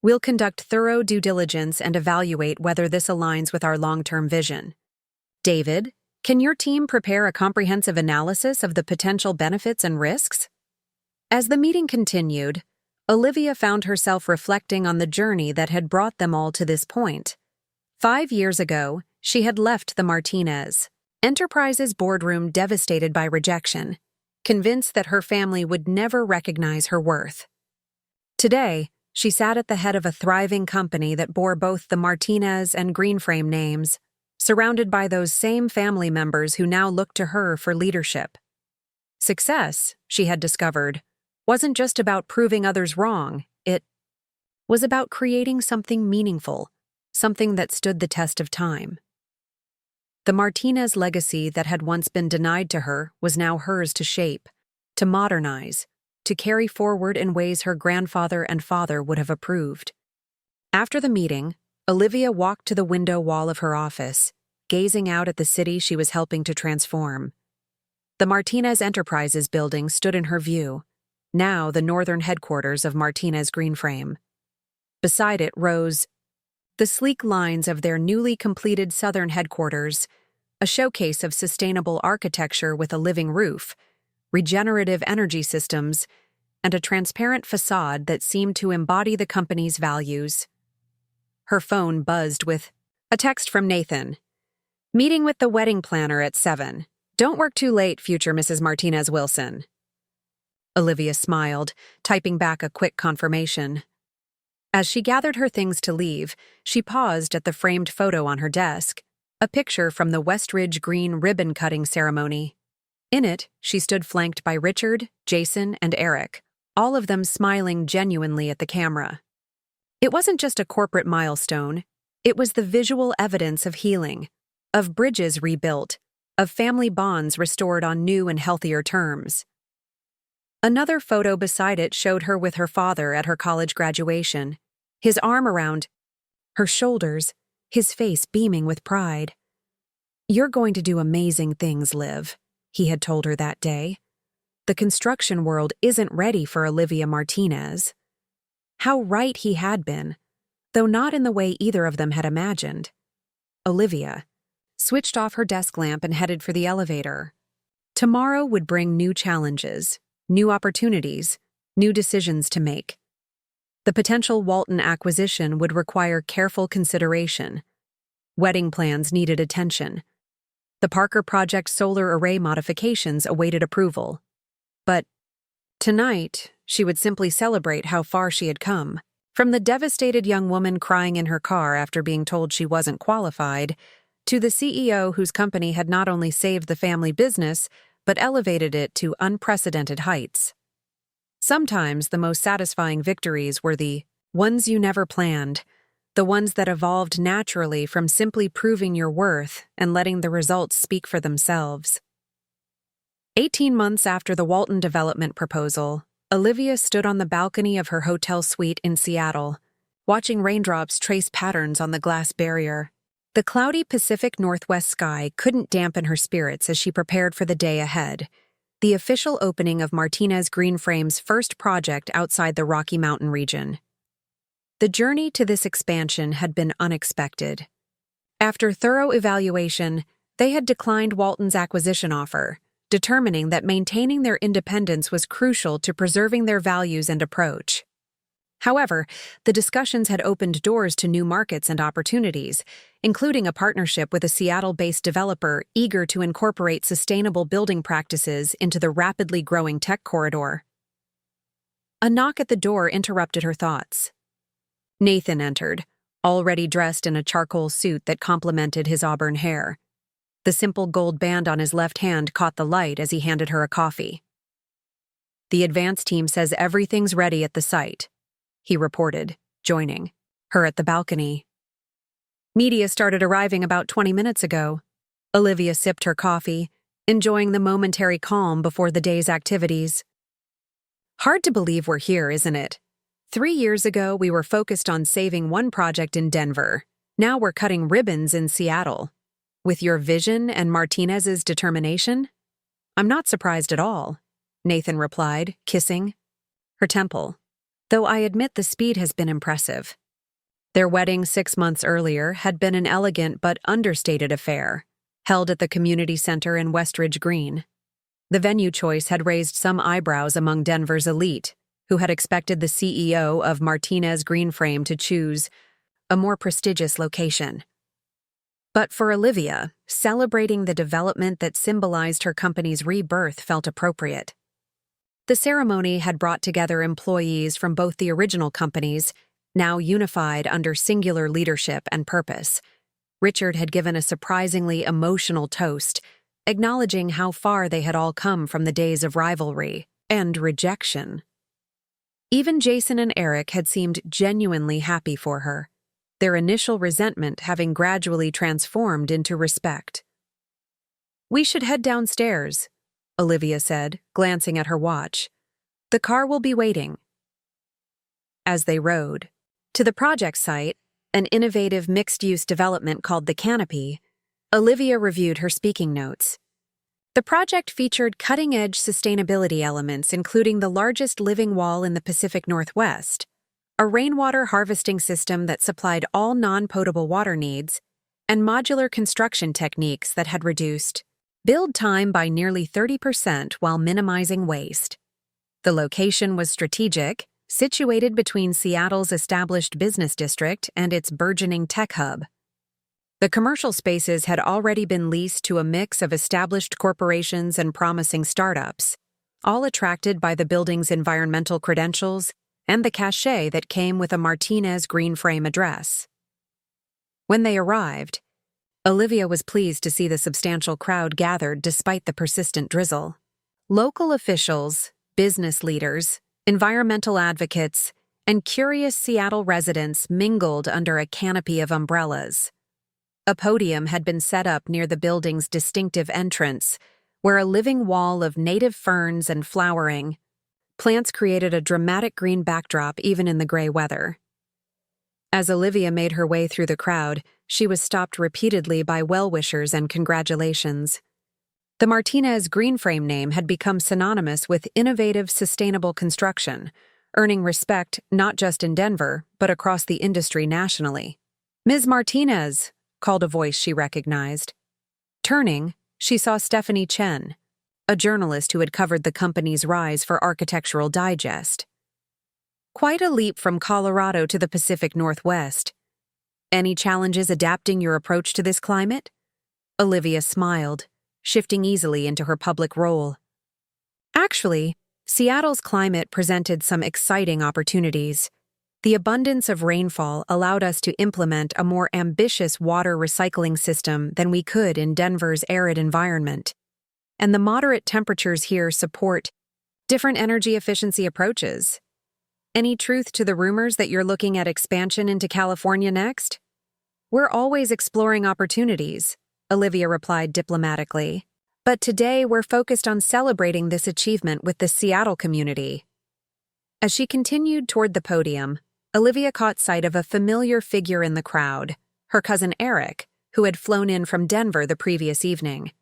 We'll conduct thorough due diligence and evaluate whether this aligns with our long-term vision. David, can your team prepare a comprehensive analysis of the potential benefits and risks? As the meeting continued, Olivia found herself reflecting on the journey that had brought them all to this point. 5 years ago, she had left the Martinez Enterprises boardroom devastated by rejection, convinced that her family would never recognize her worth. Today, she sat at the head of a thriving company that bore both the Martinez and Greenframe names, surrounded by those same family members who now looked to her for leadership. Success, she had discovered, wasn't just about proving others wrong, it was about creating something meaningful, something that stood the test of time. The Martinez legacy that had once been denied to her was now hers to shape, to modernize, to carry forward in ways her grandfather and father would have approved. After the meeting, Olivia walked to the window wall of her office, gazing out at the city she was helping to transform. The Martinez Enterprises building stood in her view, now the northern headquarters of Martinez Greenframe. Beside it rose the sleek lines of their newly completed southern headquarters, a showcase of sustainable architecture with a living roof, regenerative energy systems, and a transparent facade that seemed to embody the company's values. Her phone buzzed with a text from Nathan. Meeting with the wedding planner at 7. Don't work too late, future Mrs. Martinez Wilson. Olivia smiled, typing back a quick confirmation. As she gathered her things to leave, she paused at the framed photo on her desk, a picture from the Westridge Green ribbon-cutting ceremony. In it, she stood flanked by Richard, Jason, and Eric, all of them smiling genuinely at the camera. It wasn't just a corporate milestone, it was the visual evidence of healing, of bridges rebuilt, of family bonds restored on new and healthier terms. Another photo beside it showed her with her father at her college graduation, his arm around her shoulders, his face beaming with pride. You're going to do amazing things, Liv, he had told her that day. The construction world isn't ready for Olivia Martinez. How right he had been, though not in the way either of them had imagined. Olivia switched off her desk lamp and headed for the elevator. Tomorrow would bring new challenges, new opportunities, new decisions to make. The potential Walton acquisition would require careful consideration. Wedding plans needed attention. The Parker Project solar array modifications awaited approval. But tonight, she would simply celebrate how far she had come. From the devastated young woman crying in her car after being told she wasn't qualified, to the CEO whose company had not only saved the family business, but elevated it to unprecedented heights. Sometimes the most satisfying victories were the ones you never planned, the ones that evolved naturally from simply proving your worth and letting the results speak for themselves. 18 months after the Walton development proposal, Olivia stood on the balcony of her hotel suite in Seattle, watching raindrops trace patterns on the glass barrier. The cloudy Pacific Northwest sky couldn't dampen her spirits as she prepared for the day ahead, the official opening of Martinez Green Frame's first project outside the Rocky Mountain region. The journey to this expansion had been unexpected. After thorough evaluation, they had declined Walton's acquisition offer, determining that maintaining their independence was crucial to preserving their values and approach. However, the discussions had opened doors to new markets and opportunities, including a partnership with a Seattle-based developer eager to incorporate sustainable building practices into the rapidly growing tech corridor. A knock at the door interrupted her thoughts. Nathan entered, already dressed in a charcoal suit that complemented his auburn hair. The simple gold band on his left hand caught the light as he handed her a coffee. "The advance team says everything's ready at the site," he reported, joining her at the balcony. "Media started arriving about 20 minutes ago." Olivia sipped her coffee, enjoying the momentary calm before the day's activities. "Hard to believe we're here, isn't it? 3 years ago, we were focused on saving one project in Denver. Now we're cutting ribbons in Seattle. With your vision and Martinez's determination?" "I'm not surprised at all," Nathan replied, kissing her temple. "Though I admit the speed has been impressive." Their wedding 6 months earlier had been an elegant but understated affair, held at the community center in Westridge Green. The venue choice had raised some eyebrows among Denver's elite, who had expected the CEO of Martinez Green Frame to choose a more prestigious location. But for Olivia, celebrating the development that symbolized her company's rebirth felt appropriate. The ceremony had brought together employees from both the original companies, now unified under singular leadership and purpose. Richard had given a surprisingly emotional toast, acknowledging how far they had all come from the days of rivalry and rejection. Even Jason and Eric had seemed genuinely happy for her, their initial resentment having gradually transformed into respect. "We should head downstairs," Olivia said, glancing at her watch. "The car will be waiting." As they rode to the project site, an innovative mixed-use development called the Canopy, Olivia reviewed her speaking notes. The project featured cutting-edge sustainability elements including the largest living wall in the Pacific Northwest, a rainwater harvesting system that supplied all non-potable water needs, and modular construction techniques that had reduced build time by nearly 30% while minimizing waste. The location was strategic, situated between Seattle's established business district and its burgeoning tech hub. The commercial spaces had already been leased to a mix of established corporations and promising startups, all attracted by the building's environmental credentials and the cachet that came with a Martinez Green Frame address. When they arrived, Olivia was pleased to see the substantial crowd gathered despite the persistent drizzle. Local officials, business leaders, environmental advocates, and curious Seattle residents mingled under a canopy of umbrellas. A podium had been set up near the building's distinctive entrance, where a living wall of native ferns and flowering plants created a dramatic green backdrop even in the gray weather. As Olivia made her way through the crowd, she was stopped repeatedly by well-wishers and congratulations. The Martinez Green Frame name had become synonymous with innovative, sustainable construction, earning respect not just in Denver, but across the industry nationally. "Ms. Martinez," called a voice she recognized. Turning, she saw Stephanie Chen, a journalist who had covered the company's rise for Architectural Digest. "Quite a leap from Colorado to the Pacific Northwest. Any challenges adapting your approach to this climate?" Olivia smiled, shifting easily into her public role. "Actually, Seattle's climate presented some exciting opportunities. The abundance of rainfall allowed us to implement a more ambitious water recycling system than we could in Denver's arid environment. And the moderate temperatures here support different energy efficiency approaches. Any truth to the rumors that you're looking at expansion into California next? We're always exploring opportunities, Olivia replied diplomatically. But today we're focused on celebrating this achievement with the Seattle community. As she continued toward the podium, Olivia caught sight of a familiar figure in the crowd, her cousin Eric, who had flown in from Denver the previous evening.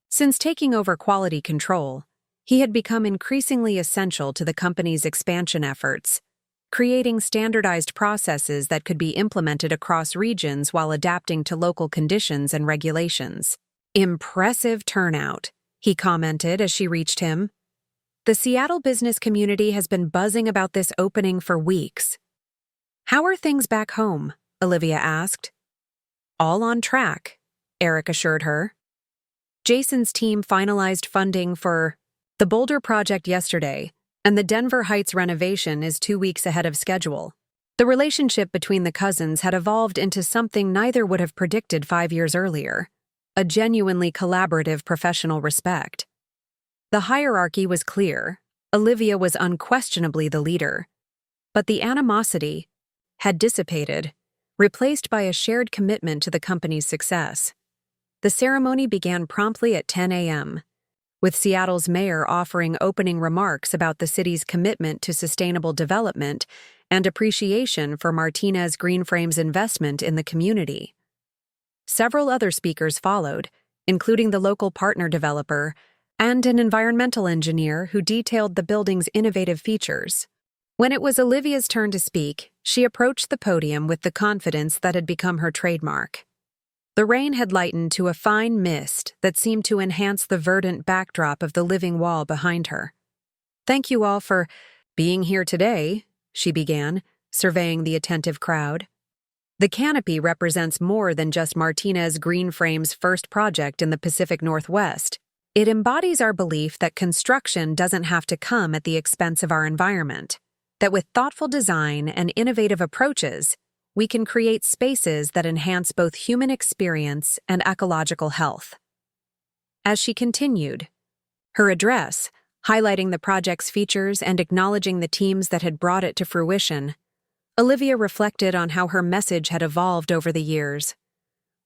Since taking over quality control, he had become increasingly essential to the company's expansion efforts, creating standardized processes that could be implemented across regions while adapting to local conditions and regulations. "Impressive turnout," he commented as she reached him. "The Seattle business community has been buzzing about this opening for weeks." "How are things back home?" Olivia asked. "All on track," Eric assured her. Jason's team finalized funding for the Boulder project yesterday, and the Denver Heights renovation is 2 weeks ahead of schedule. The relationship between the cousins had evolved into something neither would have predicted 5 years earlier, a genuinely collaborative professional respect. The hierarchy was clear. Olivia was unquestionably the leader. But the animosity had dissipated, replaced by a shared commitment to the company's success. The ceremony began promptly at 10 a.m., with Seattle's mayor offering opening remarks about the city's commitment to sustainable development and appreciation for Martinez Greenframe's investment in the community. Several other speakers followed, including the local partner developer and an environmental engineer who detailed the building's innovative features. When it was Olivia's turn to speak, she approached the podium with the confidence that had become her trademark. The rain had lightened to a fine mist that seemed to enhance the verdant backdrop of the living wall behind her. "Thank you all for being here today," she began, surveying the attentive crowd. "The canopy represents more than just Martinez Greenframe's first project in the Pacific Northwest. It embodies our belief that construction doesn't have to come at the expense of our environment, that with thoughtful design and innovative approaches, we can create spaces that enhance both human experience and ecological health." As she continued, her address, highlighting the project's features and acknowledging the teams that had brought it to fruition, Olivia reflected on how her message had evolved over the years.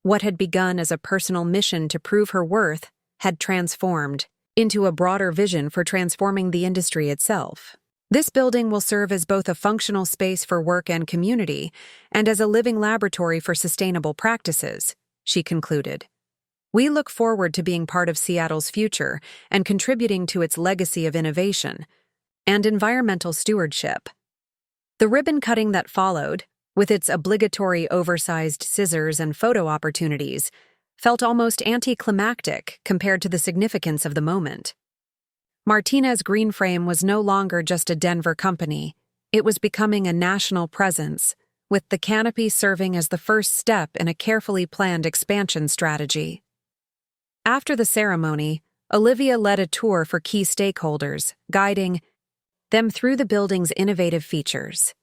What had begun as a personal mission to prove her worth had transformed into a broader vision for transforming the industry itself. "This building will serve as both a functional space for work and community, and as a living laboratory for sustainable practices," she concluded. "We look forward to being part of Seattle's future and contributing to its legacy of innovation and environmental stewardship." The ribbon cutting that followed, with its obligatory oversized scissors and photo opportunities, felt almost anticlimactic compared to the significance of the moment. Martinez Greenframe was no longer just a Denver company. It was becoming a national presence, with the canopy serving as the first step in a carefully planned expansion strategy. After the ceremony, Olivia led a tour for key stakeholders, guiding them through the building's innovative features.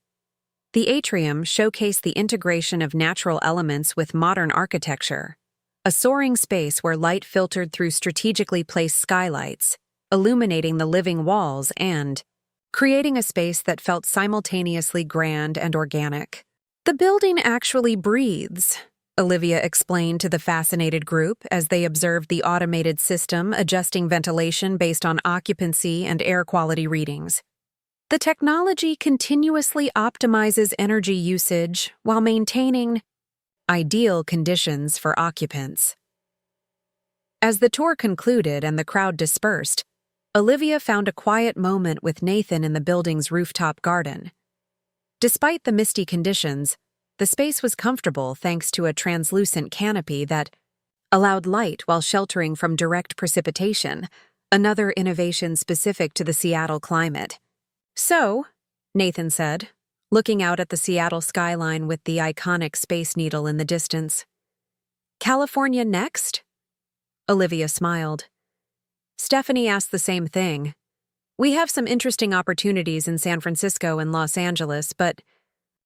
The atrium showcased the integration of natural elements with modern architecture, a soaring space where light filtered through strategically placed skylights, illuminating the living walls and creating a space that felt simultaneously grand and organic. "The building actually breathes," Olivia explained to the fascinated group as they observed the automated system adjusting ventilation based on occupancy and air quality readings. "The technology continuously optimizes energy usage while maintaining ideal conditions for occupants." As the tour concluded and the crowd dispersed, Olivia found a quiet moment with Nathan in the building's rooftop garden. Despite the misty conditions, the space was comfortable thanks to a translucent canopy that allowed light while sheltering from direct precipitation, another innovation specific to the Seattle climate. "So," Nathan said, looking out at the Seattle skyline with the iconic Space Needle in the distance. "California next?" Olivia smiled. "Stephanie asked the same thing. We have some interesting opportunities in San Francisco and Los Angeles, but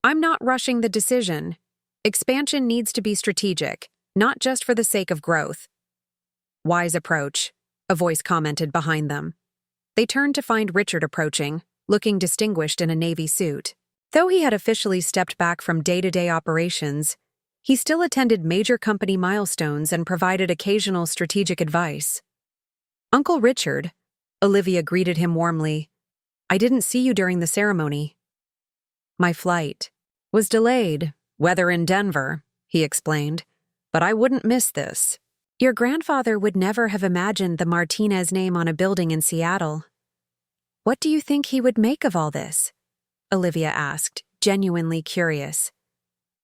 I'm not rushing the decision. Expansion needs to be strategic, not just for the sake of growth. Wise approach, a voice commented behind them. They turned to find Richard approaching, looking distinguished in a navy suit. Though he had officially stepped back from day-to-day operations, he still attended major company milestones and provided occasional strategic advice. Uncle Richard, Olivia greeted him warmly. I didn't see you during the ceremony. My flight was delayed, weather in Denver, he explained, but I wouldn't miss this. Your grandfather would never have imagined the Martinez name on a building in Seattle. What do you think he would make of all this? Olivia asked, genuinely curious.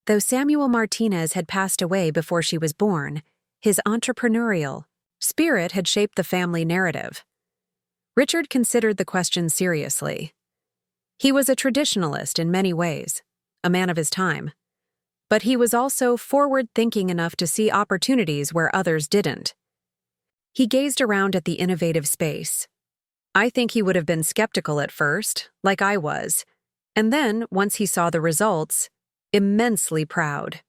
Though Samuel Martinez had passed away before she was born, his entrepreneurial spirit had shaped the family narrative. Richard considered the question seriously. He was a traditionalist in many ways, a man of his time. But he was also forward-thinking enough to see opportunities where others didn't. He gazed around at the innovative space. I think he would have been skeptical at first, like I was, and then, once he saw the results, immensely proud.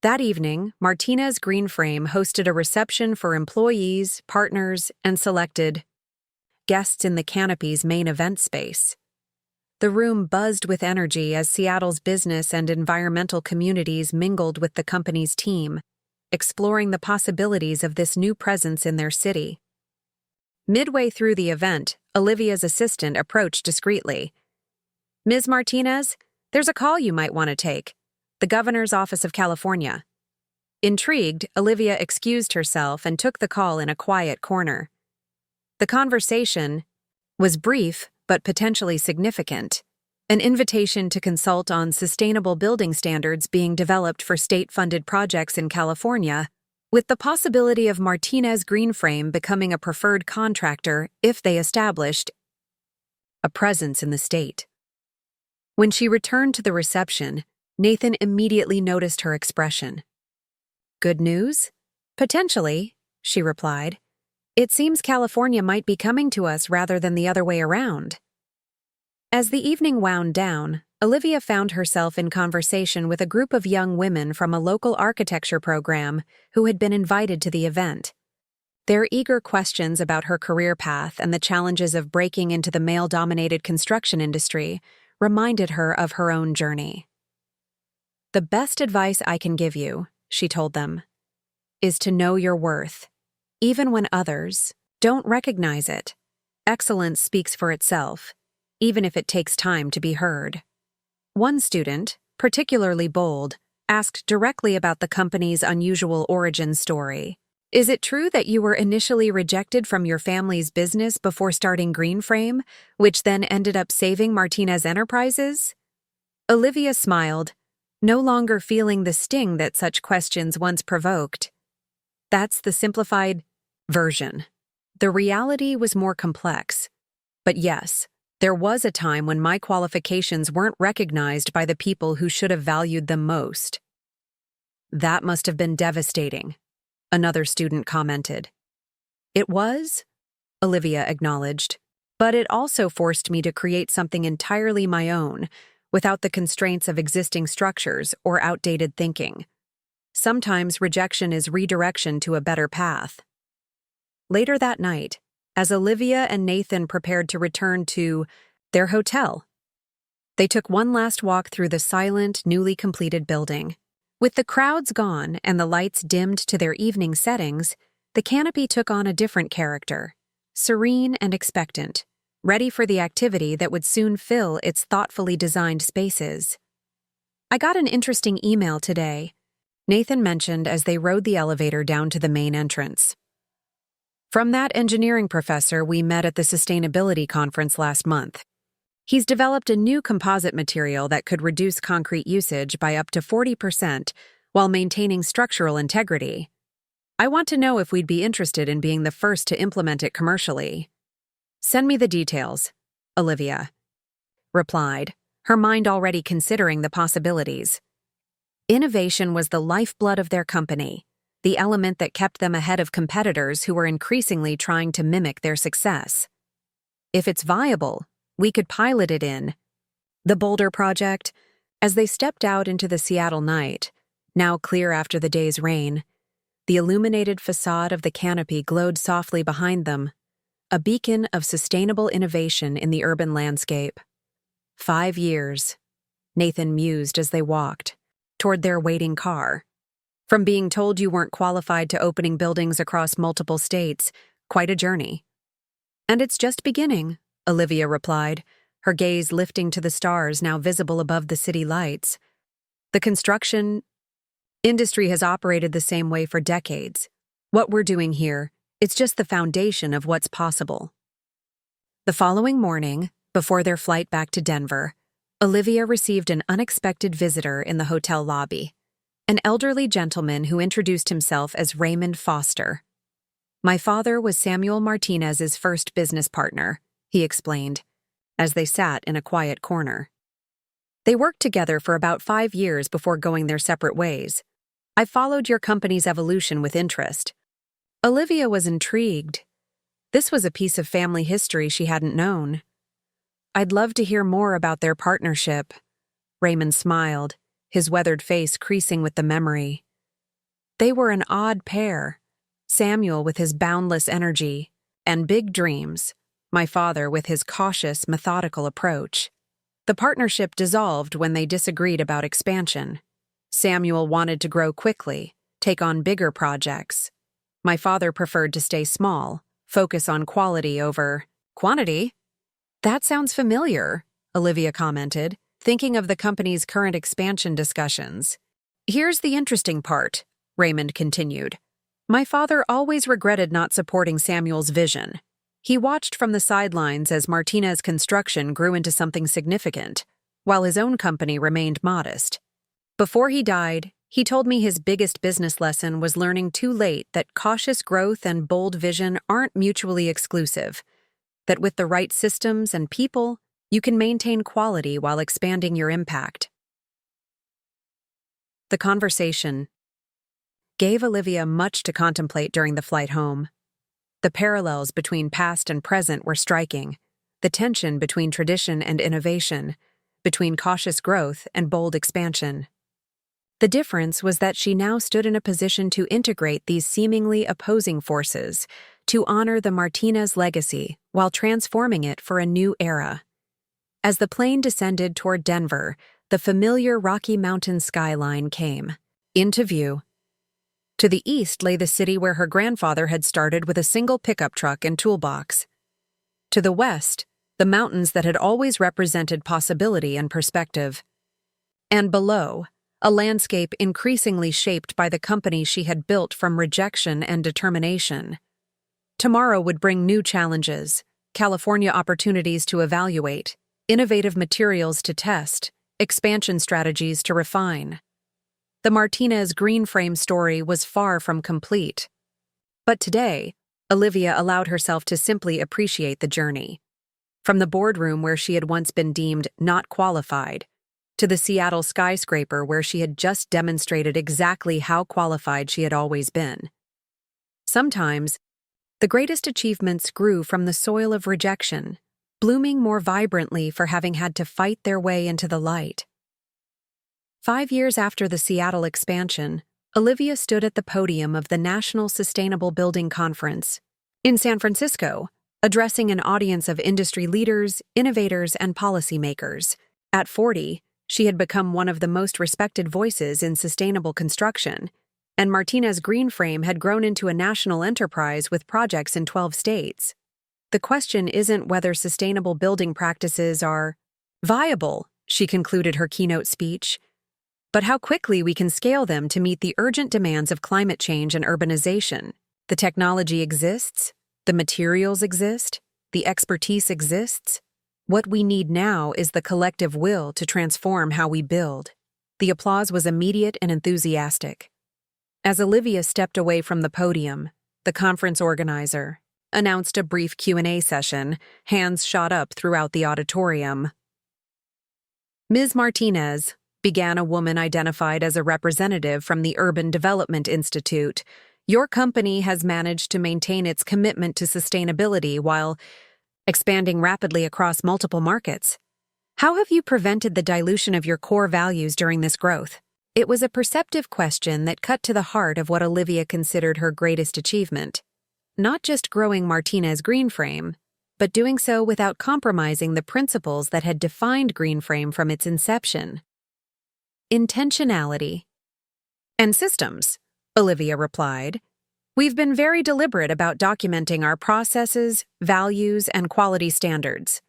That evening, Martinez Green Frame hosted a reception for employees, partners, and selected guests in the Canopy's main event space. The room buzzed with energy as Seattle's business and environmental communities mingled with the company's team, exploring the possibilities of this new presence in their city. Midway through the event, Olivia's assistant approached discreetly. Ms. Martinez, there's a call you might want to take. The Governor's Office of California. Intrigued, Olivia excused herself and took the call in a quiet corner. The conversation was brief but potentially significant, an invitation to consult on sustainable building standards being developed for state-funded projects in California, with the possibility of Martinez Green Frame becoming a preferred contractor if they established a presence in the state. When she returned to the reception, Nathan immediately noticed her expression. Good news? Potentially, she replied. It seems California might be coming to us rather than the other way around. As the evening wound down, Olivia found herself in conversation with a group of young women from a local architecture program who had been invited to the event. Their eager questions about her career path and the challenges of breaking into the male-dominated construction industry reminded her of her own journey. The best advice I can give you, she told them, is to know your worth. Even when others don't recognize it, excellence speaks for itself, even if it takes time to be heard. One student, particularly bold, asked directly about the company's unusual origin story. Is it true that you were initially rejected from your family's business before starting Green Frame, which then ended up saving Martinez Enterprises? Olivia smiled, no longer feeling the sting that such questions once provoked. That's the simplified version. The reality was more complex. But yes, there was a time when my qualifications weren't recognized by the people who should have valued them most. That must have been devastating, another student commented. It was, Olivia acknowledged, but it also forced me to create something entirely my own, without the constraints of existing structures or outdated thinking. Sometimes rejection is redirection to a better path. Later that night, as Olivia and Nathan prepared to return to their hotel, they took one last walk through the silent, newly completed building. With the crowds gone and the lights dimmed to their evening settings, the Canopy took on a different character, serene and expectant, ready for the activity that would soon fill its thoughtfully designed spaces. I got an interesting email today, Nathan mentioned as they rode the elevator down to the main entrance. From that engineering professor we met at the sustainability conference last month. He's developed a new composite material that could reduce concrete usage by up to 40% while maintaining structural integrity. I want to know if we'd be interested in being the first to implement it commercially. Send me the details, Olivia replied, her mind already considering the possibilities. Innovation was the lifeblood of their company, the element that kept them ahead of competitors who were increasingly trying to mimic their success. If it's viable, we could pilot it in the Boulder Project, As they stepped out into the Seattle night, now clear after the day's rain, the illuminated facade of the canopy glowed softly behind them, a beacon of sustainable innovation in the urban landscape. 5 years, Nathan mused as they walked toward their waiting car. From being told you weren't qualified to opening buildings across multiple states, quite a journey. And it's just beginning, Olivia replied, her gaze lifting to the stars now visible above the city lights. The construction industry has operated the same way for decades. What we're doing here, it's just the foundation of what's possible. The following morning, before their flight back to Denver, Olivia received an unexpected visitor in the hotel lobby, an elderly gentleman who introduced himself as Raymond Foster. My father was Samuel Martinez's first business partner, he explained, as they sat in a quiet corner. They worked together for about 5 years before going their separate ways. I followed your company's evolution with interest. Olivia was intrigued. This was a piece of family history she hadn't known. I'd love to hear more about their partnership. Raymond smiled, his weathered face creasing with the memory. They were an odd pair, Samuel with his boundless energy and big dreams, my father with his cautious, methodical approach. The partnership dissolved when they disagreed about expansion. Samuel wanted to grow quickly, take on bigger projects. My father preferred to stay small, focus on quality over quantity. That sounds familiar, Olivia commented, thinking of the company's current expansion discussions. Here's the interesting part, Raymond continued. My father always regretted not supporting Samuel's vision. He watched from the sidelines as Martinez Construction grew into something significant, while his own company remained modest. Before he died, he told me his biggest business lesson was learning too late that cautious growth and bold vision aren't mutually exclusive, that with the right systems and people, you can maintain quality while expanding your impact. The conversation gave Olivia much to contemplate during the flight home. The parallels between past and present were striking, the tension between tradition and innovation, between cautious growth and bold expansion. The difference was that she now stood in a position to integrate these seemingly opposing forces, to honor the Martinez legacy while transforming it for a new era. As the plane descended toward Denver, the familiar Rocky Mountain skyline came into view. To the east lay the city where her grandfather had started with a single pickup truck and toolbox. To the west, the mountains that had always represented possibility and perspective. And below, a landscape increasingly shaped by the company she had built from rejection and determination. Tomorrow would bring new challenges, California opportunities to evaluate, innovative materials to test, expansion strategies to refine. The Martinez green frame story was far from complete. But today, Olivia allowed herself to simply appreciate the journey. From the boardroom where she had once been deemed not qualified, to the Seattle skyscraper where she had just demonstrated exactly how qualified she had always been. Sometimes, the greatest achievements grew from the soil of rejection, blooming more vibrantly for having had to fight their way into the light. 5 years after the Seattle expansion, Olivia stood at the podium of the National Sustainable Building Conference in San Francisco, addressing an audience of industry leaders, innovators, and policymakers. At 40, she had become one of the most respected voices in sustainable construction, and Martinez Green Frame had grown into a national enterprise with projects in 12 states. The question isn't whether sustainable building practices are viable, she concluded her keynote speech, but how quickly we can scale them to meet the urgent demands of climate change and urbanization. The technology exists, the materials exist, the expertise exists. What we need now is the collective will to transform how we build. The applause was immediate and enthusiastic. As Olivia stepped away from the podium, the conference organizer announced a brief Q&A session. Hands shot up throughout the auditorium. Ms. Martinez, began a woman identified as a representative from the Urban Development Institute, your company has managed to maintain its commitment to sustainability while expanding rapidly across multiple markets. How have you prevented the dilution of your core values during this growth? It was a perceptive question that cut to the heart of what Olivia considered her greatest achievement. Not just growing Martinez Greenframe, but doing so without compromising the principles that had defined Greenframe from its inception. Intentionality. And systems, Olivia replied. We've been very deliberate about documenting our processes, values, and quality standards.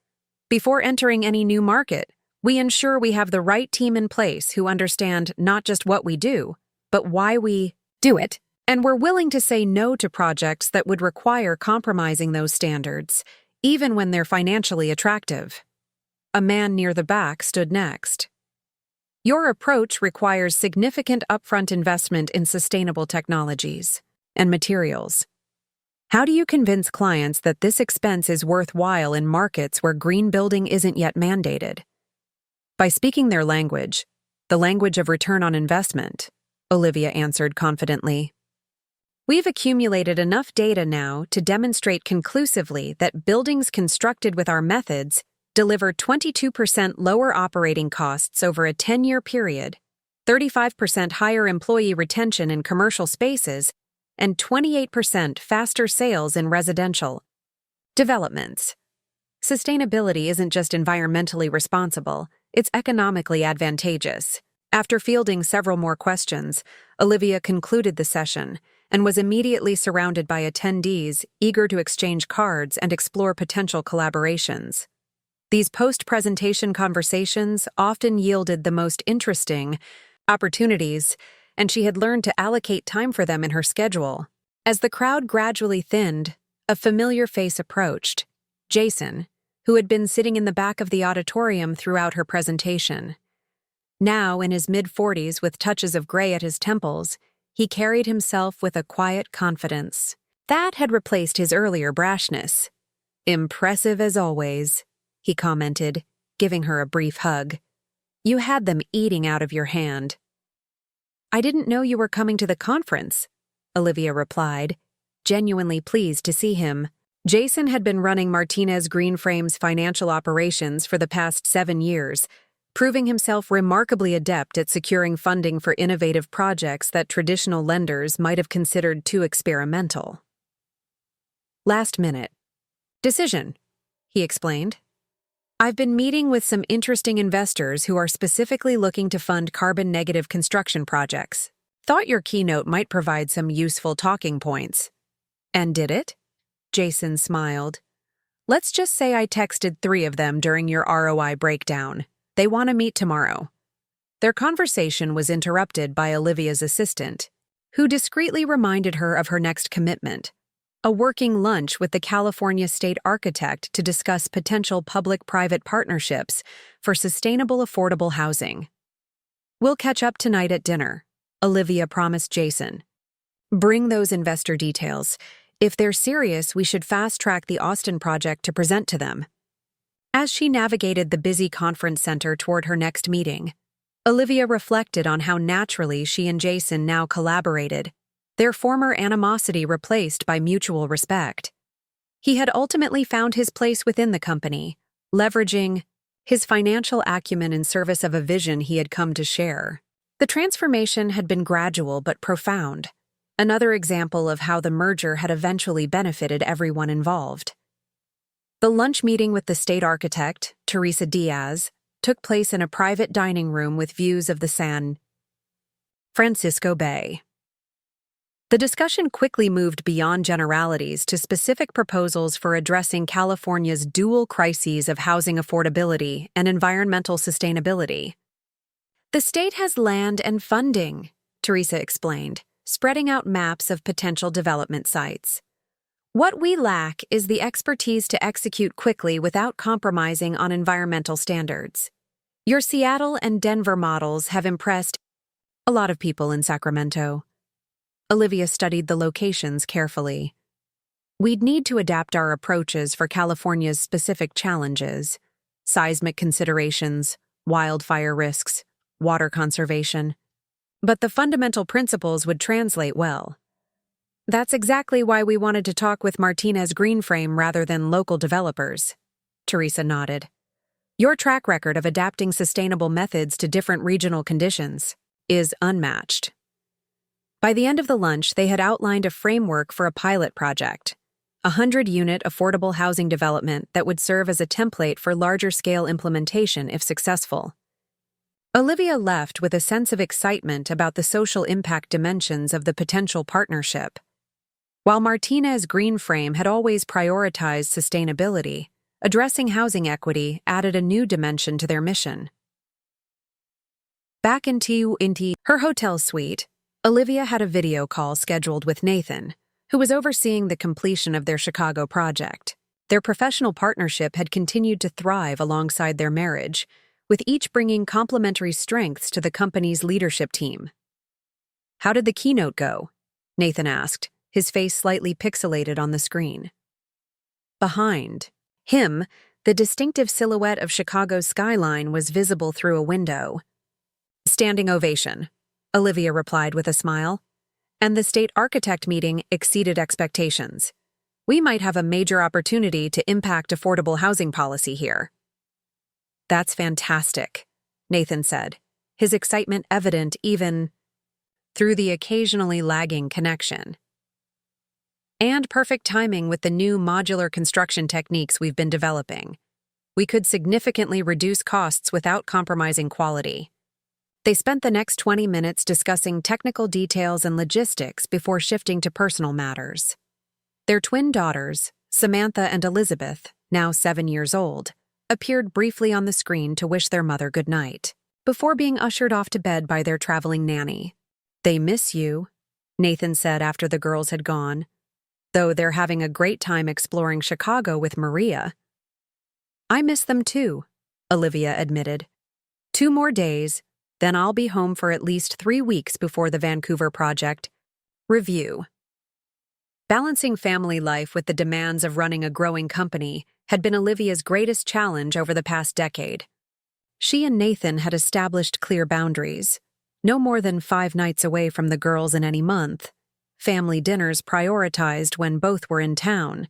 Before entering any new market, we ensure we have the right team in place who understand not just what we do, but why we do it, and we're willing to say no to projects that would require compromising those standards, even when they're financially attractive. A man near the back stood next. Your approach requires significant upfront investment in sustainable technologies and materials. How do you convince clients that this expense is worthwhile in markets where green building isn't yet mandated? By speaking their language, the language of return on investment, Olivia answered confidently. We've accumulated enough data now to demonstrate conclusively that buildings constructed with our methods deliver 22% lower operating costs over a 10-year period, 35% higher employee retention in commercial spaces, and 28% faster sales in residential developments. Sustainability isn't just environmentally responsible, it's economically advantageous. After fielding several more questions, Olivia concluded the session and was immediately surrounded by attendees eager to exchange cards and explore potential collaborations. These post-presentation conversations often yielded the most interesting opportunities, and she had learned to allocate time for them in her schedule. As the crowd gradually thinned, a familiar face approached, Jason, who had been sitting in the back of the auditorium throughout her presentation. Now, in his mid-40s with touches of gray at his temples, he carried himself with a quiet confidence. That had replaced his earlier brashness. Impressive as always, he commented, giving her a brief hug. You had them eating out of your hand. I didn't know you were coming to the conference, Olivia replied, genuinely pleased to see him. Jason had been running Martinez Greenframe's financial operations for the past 7 years, proving himself remarkably adept at securing funding for innovative projects that traditional lenders might have considered too experimental. Last minute. Decision, he explained. I've been meeting with some interesting investors who are specifically looking to fund carbon-negative construction projects. Thought your keynote might provide some useful talking points. And did it? Jason smiled. Let's just say I texted 3 of them during your ROI breakdown. They want to meet tomorrow. Their conversation was interrupted by Olivia's assistant, who discreetly reminded her of her next commitment, a working lunch with the California state architect to discuss potential public-private partnerships for sustainable affordable housing. We'll catch up tonight at dinner, Olivia promised Jason. Bring those investor details. If they're serious, we should fast-track the Austin project to present to them. As she navigated the busy conference center toward her next meeting, Olivia reflected on how naturally she and Jason now collaborated, their former animosity replaced by mutual respect. He had ultimately found his place within the company, leveraging his financial acumen in service of a vision he had come to share. The transformation had been gradual but profound, another example of how the merger had eventually benefited everyone involved. The lunch meeting with the state architect, Teresa Diaz, took place in a private dining room with views of the San Francisco Bay. The discussion quickly moved beyond generalities to specific proposals for addressing California's dual crises of housing affordability and environmental sustainability. The state has land and funding, Teresa explained, spreading out maps of potential development sites. What we lack is the expertise to execute quickly without compromising on environmental standards. Your Seattle and Denver models have impressed a lot of people in Sacramento. Olivia studied the locations carefully. We'd need to adapt our approaches for California's specific challenges: seismic considerations, wildfire risks, water conservation. But the fundamental principles would translate well. That's exactly why we wanted to talk with Martinez Greenframe rather than local developers. Teresa nodded. Your track record of adapting sustainable methods to different regional conditions is unmatched. By the end of the lunch, they had outlined a framework for a pilot project, a 100-unit affordable housing development that would serve as a template for larger-scale implementation if successful. Olivia left with a sense of excitement about the social impact dimensions of the potential partnership. While Martinez Green Frame had always prioritized sustainability, addressing housing equity added a new dimension to their mission. Back into her hotel suite, Olivia had a video call scheduled with Nathan, who was overseeing the completion of their Chicago project. Their professional partnership had continued to thrive alongside their marriage, with each bringing complementary strengths to the company's leadership team. "How did the keynote go?" Nathan asked, his face slightly pixelated on the screen. Behind him, the distinctive silhouette of Chicago's skyline was visible through a window. "Standing ovation," Olivia replied with a smile. "And the state architect meeting exceeded expectations. We might have a major opportunity to impact affordable housing policy here." "That's fantastic," Nathan said, his excitement evident even through the occasionally lagging connection. "And perfect timing with the new modular construction techniques we've been developing. We could significantly reduce costs without compromising quality." They spent the next 20 minutes discussing technical details and logistics before shifting to personal matters. Their twin daughters, Samantha and Elizabeth, now 7 years old, appeared briefly on the screen to wish their mother good night, before being ushered off to bed by their traveling nanny. "They miss you," Nathan said after the girls had gone, "though they're having a great time exploring Chicago with Maria." "I miss them too," Olivia admitted. "2 more days, then I'll be home for at least 3 weeks before the Vancouver project." Review. Balancing family life with the demands of running a growing company had been Olivia's greatest challenge over the past decade. She and Nathan had established clear boundaries. No more than 5 nights away from the girls in any month, family dinners prioritized when both were in town,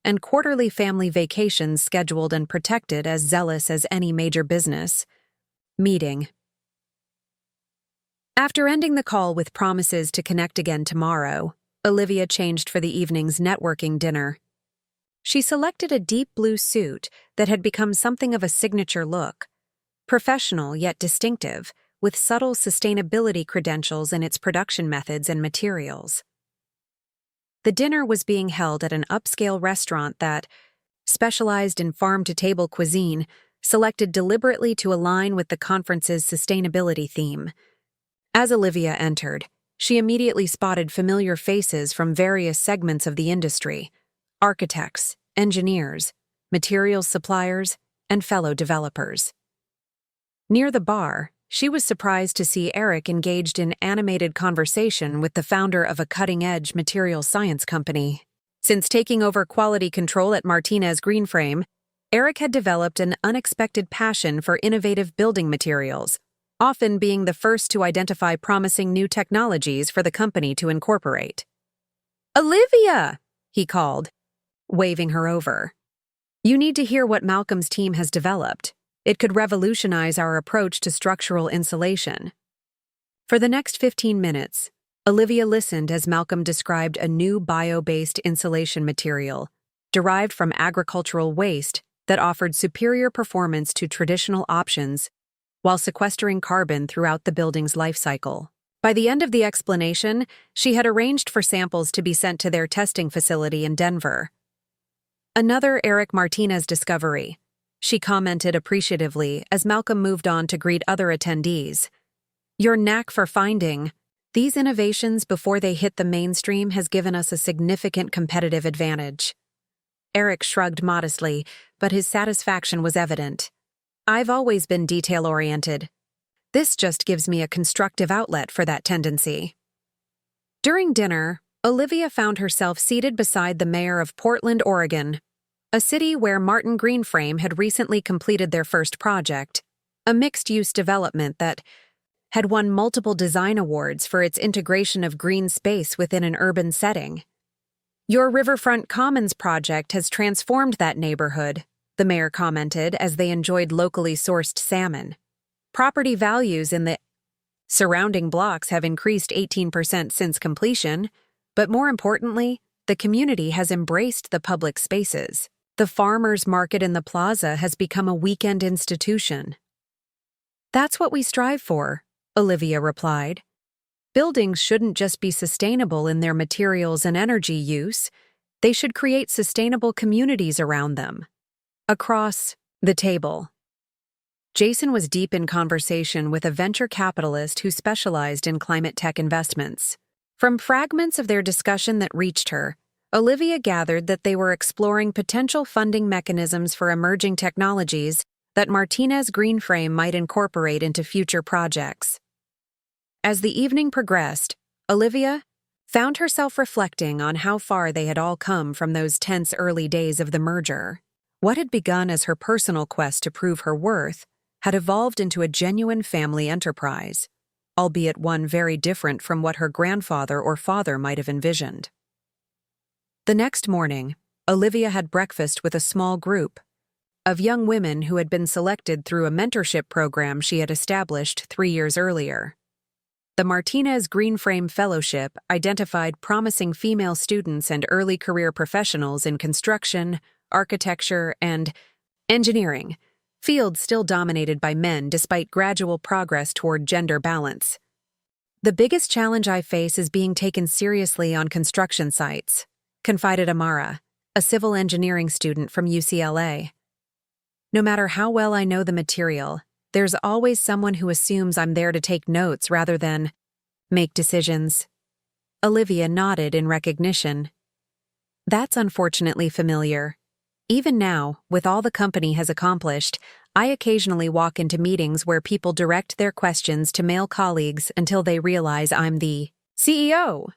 and quarterly family vacations scheduled and protected as zealous as any major business meeting. After ending the call with promises to connect again tomorrow, Olivia changed for the evening's networking dinner. She selected a deep blue suit that had become something of a signature look, professional yet distinctive, with subtle sustainability credentials in its production methods and materials. The dinner was being held at an upscale restaurant that, specialized in farm-to-table cuisine, selected deliberately to align with the conference's sustainability theme. As Olivia entered, she immediately spotted familiar faces from various segments of the industry: architects, engineers, materials suppliers, and fellow developers. Near the bar, she was surprised to see Eric engaged in animated conversation with the founder of a cutting-edge materials science company. Since taking over quality control at Martinez Green Frame, Eric had developed an unexpected passion for innovative building materials, often being the first to identify promising new technologies for the company to incorporate. "Olivia!" he called, waving her over. "You need to hear what Malcolm's team has developed. It could revolutionize our approach to structural insulation." For the next 15 minutes, Olivia listened as Malcolm described a new bio-based insulation material, derived from agricultural waste, that offered superior performance to traditional options while sequestering carbon throughout the building's life cycle. By the end of the explanation, she had arranged for samples to be sent to their testing facility in Denver. "Another Eric Martinez discovery," she commented appreciatively as Malcolm moved on to greet other attendees. "Your knack for finding these innovations before they hit the mainstream has given us a significant competitive advantage." Eric shrugged modestly, but his satisfaction was evident. "I've always been detail-oriented. This just gives me a constructive outlet for that tendency." During dinner, Olivia found herself seated beside the mayor of Portland, Oregon, a city where Martin Green Frame had recently completed their first project, a mixed-use development that had won multiple design awards for its integration of green space within an urban setting. "Your Riverfront Commons project has transformed that neighborhood," the mayor commented as they enjoyed locally sourced salmon. Property values in the surrounding blocks have increased 18% since completion, but more importantly, the community has embraced the public spaces. The farmers' market in the plaza has become a weekend institution. That's what we strive for, Olivia replied. Buildings shouldn't just be sustainable in their materials and energy use, they should create sustainable communities around them. Across the table, Jason was deep in conversation with a venture capitalist who specialized in climate tech investments. From fragments of their discussion that reached her, Olivia gathered that they were exploring potential funding mechanisms for emerging technologies that Martinez Greenframe might incorporate into future projects. As the evening progressed, Olivia found herself reflecting on how far they had all come from those tense early days of the merger. What had begun as her personal quest to prove her worth had evolved into a genuine family enterprise, albeit one very different from what her grandfather or father might have envisioned. The next morning, Olivia had breakfast with a small group of young women who had been selected through a mentorship program she had established 3 years earlier. The Martinez Greenframe Fellowship identified promising female students and early career professionals in construction, architecture, and engineering, fields still dominated by men despite gradual progress toward gender balance. The biggest challenge I face is being taken seriously on construction sites, confided Amara, a civil engineering student from UCLA. No matter how well I know the material, there's always someone who assumes I'm there to take notes rather than make decisions. Olivia nodded in recognition. That's unfortunately familiar. Even now, with all the company has accomplished, I occasionally walk into meetings where people direct their questions to male colleagues until they realize I'm the CEO.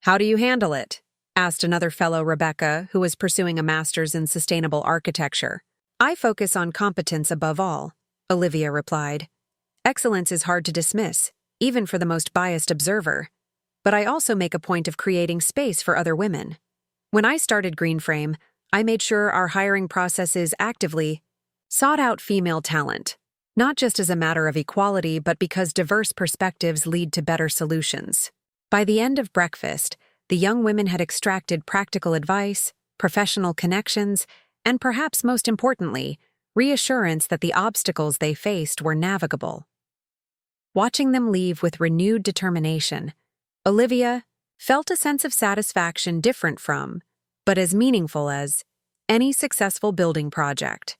How do you handle it? Asked another fellow, Rebecca, who was pursuing a master's in sustainable architecture. I focus on competence above all, Olivia replied. Excellence is hard to dismiss, even for the most biased observer. But I also make a point of creating space for other women. When I started Greenframe, I made sure our hiring processes actively sought out female talent, not just as a matter of equality, but because diverse perspectives lead to better solutions. By the end of breakfast, the young women had extracted practical advice, professional connections, and perhaps most importantly, reassurance that the obstacles they faced were navigable. Watching them leave with renewed determination, Olivia felt a sense of satisfaction different from, but as meaningful as, any successful building project.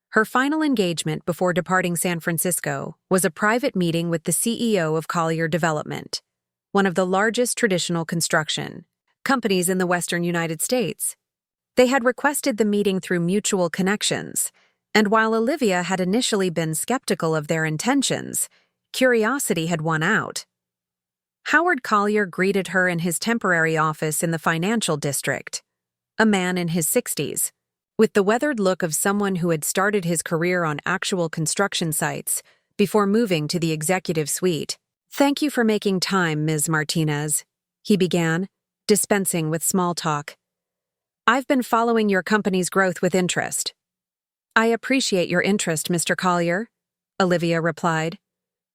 Her final engagement before departing San Francisco was a private meeting with the CEO of Collier Development, one of the largest traditional construction companies in the Western United States. They had requested the meeting through mutual connections, and while Olivia had initially been skeptical of their intentions, curiosity had won out. Howard Collier greeted her in his temporary office in the financial district, a man in his 60s, with the weathered look of someone who had started his career on actual construction sites before moving to the executive suite. "Thank you for making time, Ms. Martinez," he began, dispensing with small talk. "I've been following your company's growth with interest." "I appreciate your interest, Mr. Collier," Olivia replied,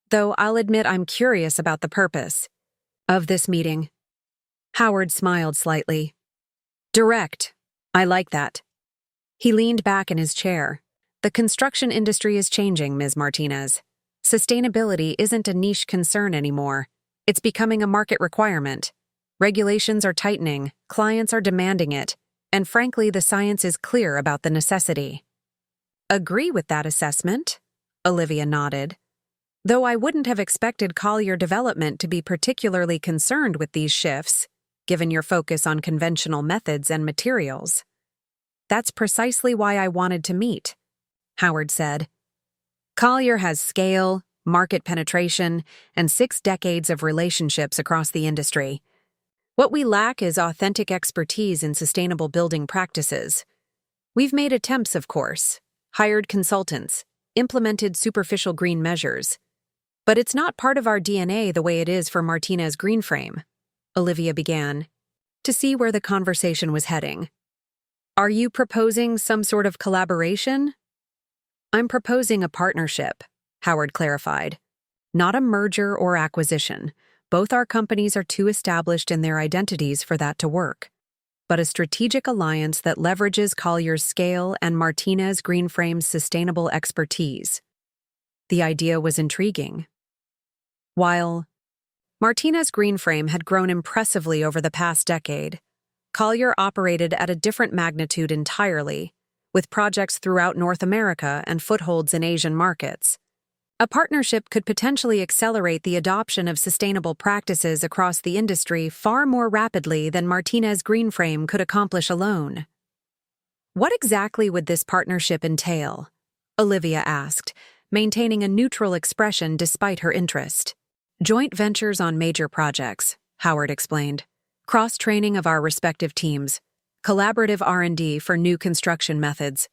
"though I'll admit I'm curious about the purpose of this meeting." Howard smiled slightly. "Direct. I like that." He leaned back in his chair. "The construction industry is changing, Ms. Martinez. Sustainability isn't a niche concern anymore. It's becoming a market requirement. Regulations are tightening, clients are demanding it, and frankly, the science is clear about the necessity." "Agree with that assessment?" Olivia nodded. "Though I wouldn't have expected Collier Development to be particularly concerned with these shifts, given your focus on conventional methods and materials." "That's precisely why I wanted to meet," Howard said. "Collier has scale, market penetration, and 6 decades of relationships across the industry. What we lack is authentic expertise in sustainable building practices. We've made attempts, of course, hired consultants, implemented superficial green measures. But it's not part of our DNA the way it is for Martinez Greenframe," Olivia began, to see where the conversation was heading. Are you proposing some sort of collaboration? I'm proposing a partnership, Howard clarified. Not a merger or acquisition. Both our companies are too established in their identities for that to work. But a strategic alliance that leverages Collier's scale and Martinez Greenframe's sustainable expertise. The idea was intriguing. While Martinez Greenframe had grown impressively over the past decade, Collier operated at a different magnitude entirely, with projects throughout North America and footholds in Asian markets. A partnership could potentially accelerate the adoption of sustainable practices across the industry far more rapidly than Martinez Greenframe could accomplish alone. What exactly would this partnership entail? Olivia asked, maintaining a neutral expression despite her interest. Joint ventures on major projects, Howard explained. Cross-training of our respective teams. Collaborative R&D for new construction methods.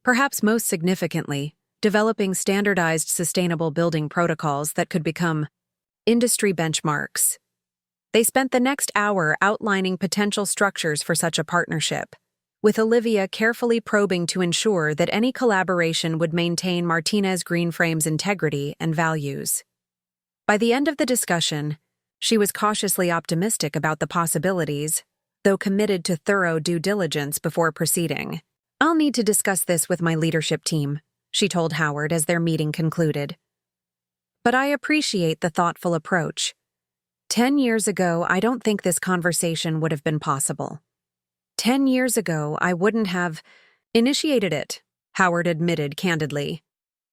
Perhaps most significantly, developing standardized sustainable building protocols that could become industry benchmarks. They spent the next hour outlining potential structures for such a partnership, with Olivia carefully probing to ensure that any collaboration would maintain Martinez Greenframe's integrity and values. By the end of the discussion, she was cautiously optimistic about the possibilities, though committed to thorough due diligence before proceeding. I'll need to discuss this with my leadership team, she told Howard as their meeting concluded. But I appreciate the thoughtful approach. 10 years ago, I don't think this conversation would have been possible. 10 years ago, I wouldn't have initiated it, Howard admitted candidly.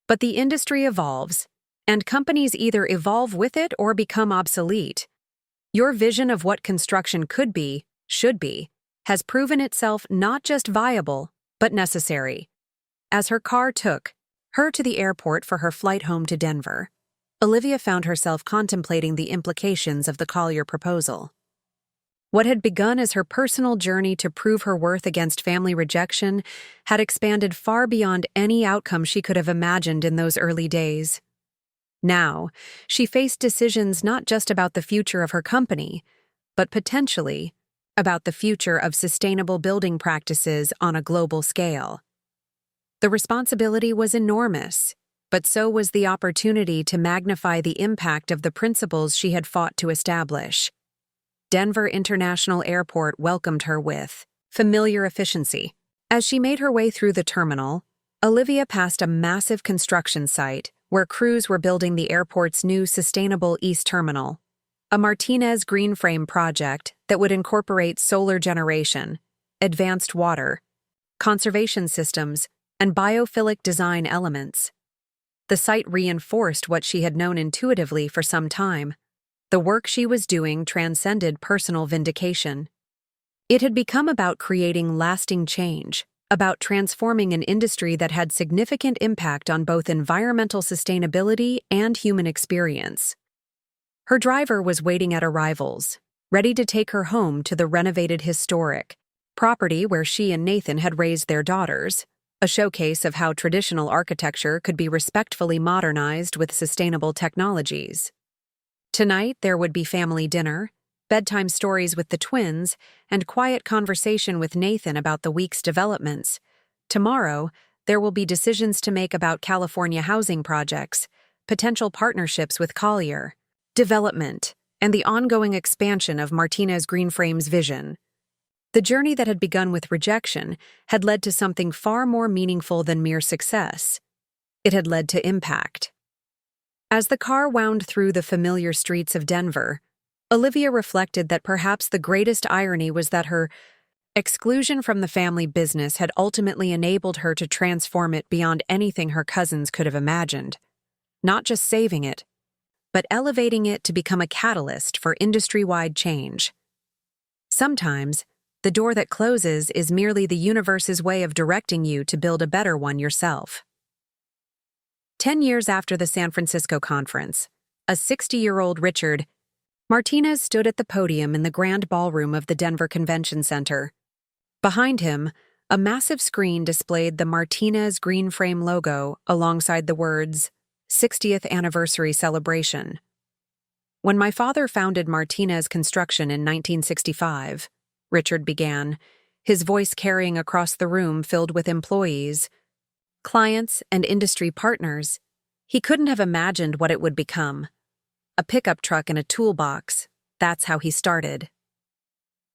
But the industry evolves, and companies either evolve with it or become obsolete. Your vision of what construction could be, should be, has proven itself not just viable, but necessary. As her car took her to the airport for her flight home to Denver, Olivia found herself contemplating the implications of the Collier proposal. What had begun as her personal journey to prove her worth against family rejection had expanded far beyond any outcome she could have imagined in those early days. Now, she faced decisions not just about the future of her company, but potentially about the future of sustainable building practices on a global scale. The responsibility was enormous, but so was the opportunity to magnify the impact of the principles she had fought to establish. Denver International Airport welcomed her with familiar efficiency. As she made her way through the terminal, Olivia passed a massive construction site where crews were building the airport's new Sustainable East Terminal, a Martinez Greenframe project that would incorporate solar generation, advanced water, conservation systems, and biophilic design elements. The site reinforced what she had known intuitively for some time. The work she was doing transcended personal vindication. It had become about creating lasting change, about transforming an industry that had significant impact on both environmental sustainability and human experience. Her driver was waiting at arrivals, ready to take her home to the renovated historic property where she and Nathan had raised their daughters, a showcase of how traditional architecture could be respectfully modernized with sustainable technologies. Tonight, there would be family dinner, bedtime stories with the twins, and quiet conversation with Nathan about the week's developments. Tomorrow, there will be decisions to make about California housing projects, potential partnerships with Collier, development, and the ongoing expansion of Martinez Greenframe's vision. The journey that had begun with rejection had led to something far more meaningful than mere success. It had led to impact. As the car wound through the familiar streets of Denver, Olivia reflected that perhaps the greatest irony was that her exclusion from the family business had ultimately enabled her to transform it beyond anything her cousins could have imagined. Not just saving it, but elevating it to become a catalyst for industry-wide change. Sometimes, the door that closes is merely the universe's way of directing you to build a better one yourself. 10 years after the San Francisco conference, a 60-year-old Richard Martinez stood at the podium in the grand ballroom of the Denver Convention Center. Behind him, a massive screen displayed the Martinez Greenframe logo alongside the words, 60th Anniversary Celebration. When my father founded Martinez Construction in 1965, Richard began, his voice carrying across the room filled with employees, clients, and industry partners. He couldn't have imagined what it would become. A pickup truck and a toolbox. That's how he started.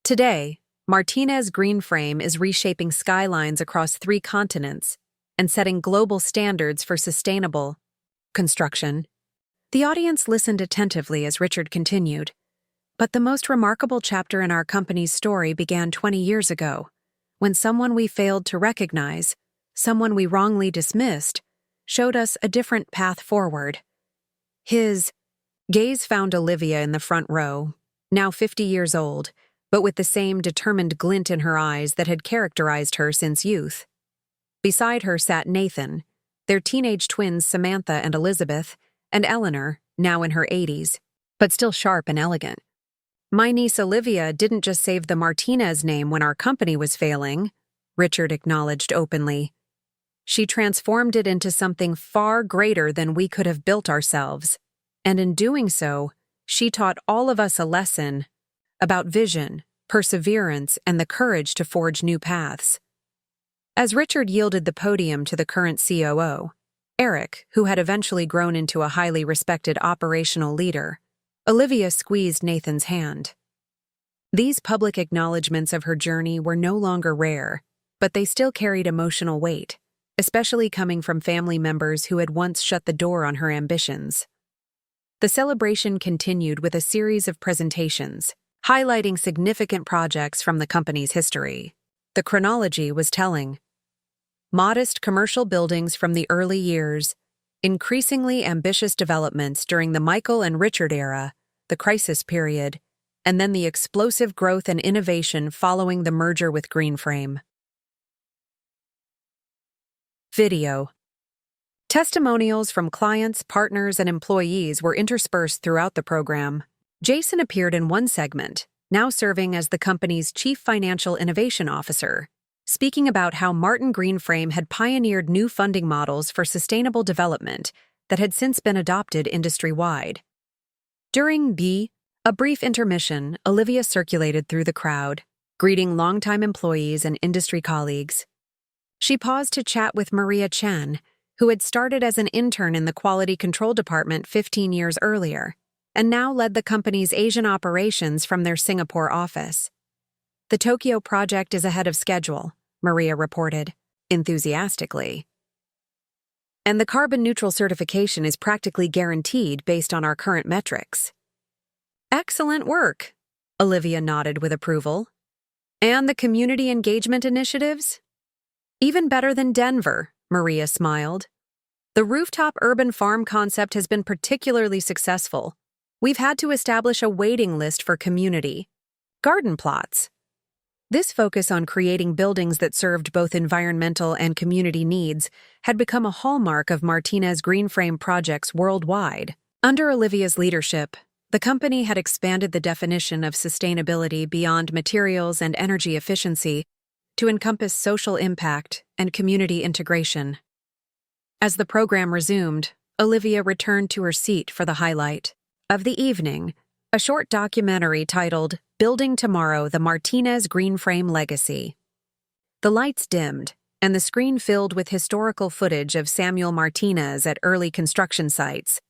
Today, Martinez Green Frame is reshaping skylines across 3 continents and setting global standards for sustainable construction. The audience listened attentively as Richard continued. But the most remarkable chapter in our company's story began 20 years ago, when someone we failed to recognize, someone we wrongly dismissed, showed us a different path forward. His gaze found Olivia in the front row, now 50 years old, but with the same determined glint in her eyes that had characterized her since youth. Beside her sat Nathan, their teenage twins Samantha and Elizabeth, and Eleanor, now in her 80s, but still sharp and elegant. My niece Olivia didn't just save the Martinez name when our company was failing, Richard acknowledged openly. She transformed it into something far greater than we could have built ourselves. And in doing so, she taught all of us a lesson about vision, perseverance, and the courage to forge new paths. As Richard yielded the podium to the current COO, Eric, who had eventually grown into a highly respected operational leader, Olivia squeezed Nathan's hand. These public acknowledgments of her journey were no longer rare, but they still carried emotional weight, especially coming from family members who had once shut the door on her ambitions. The celebration continued with a series of presentations, highlighting significant projects from the company's history. The chronology was telling. Modest commercial buildings from the early years, increasingly ambitious developments during the Michael and Richard era, the crisis period, and then the explosive growth and innovation following the merger with Greenframe. Video. Testimonials from clients, partners, and employees were interspersed throughout the program. Jason appeared in one segment, now serving as the company's Chief Financial Innovation Officer, speaking about how Martin Greenframe had pioneered new funding models for sustainable development that had since been adopted industry-wide. During a brief intermission, Olivia circulated through the crowd, greeting longtime employees and industry colleagues. She paused to chat with Maria Chen, who had started as an intern in the Quality Control Department 15 years earlier, and now led the company's Asian operations from their Singapore office. The Tokyo project is ahead of schedule, Maria reported, enthusiastically. And the carbon-neutral certification is practically guaranteed based on our current metrics. Excellent work, Olivia nodded with approval. And the community engagement initiatives? Even better than Denver, Maria smiled. The rooftop urban farm concept has been particularly successful. We've had to establish a waiting list for community garden plots. This focus on creating buildings that served both environmental and community needs had become a hallmark of Martinez Greenframe projects worldwide. Under Olivia's leadership, the company had expanded the definition of sustainability beyond materials and energy efficiency to encompass social impact and community integration. As the program resumed, Olivia returned to her seat for the highlight of the evening, a short documentary titled Building Tomorrow: The Martinez Greenframe Legacy. The lights dimmed, and the screen filled with historical footage of Samuel Martinez at early construction sites,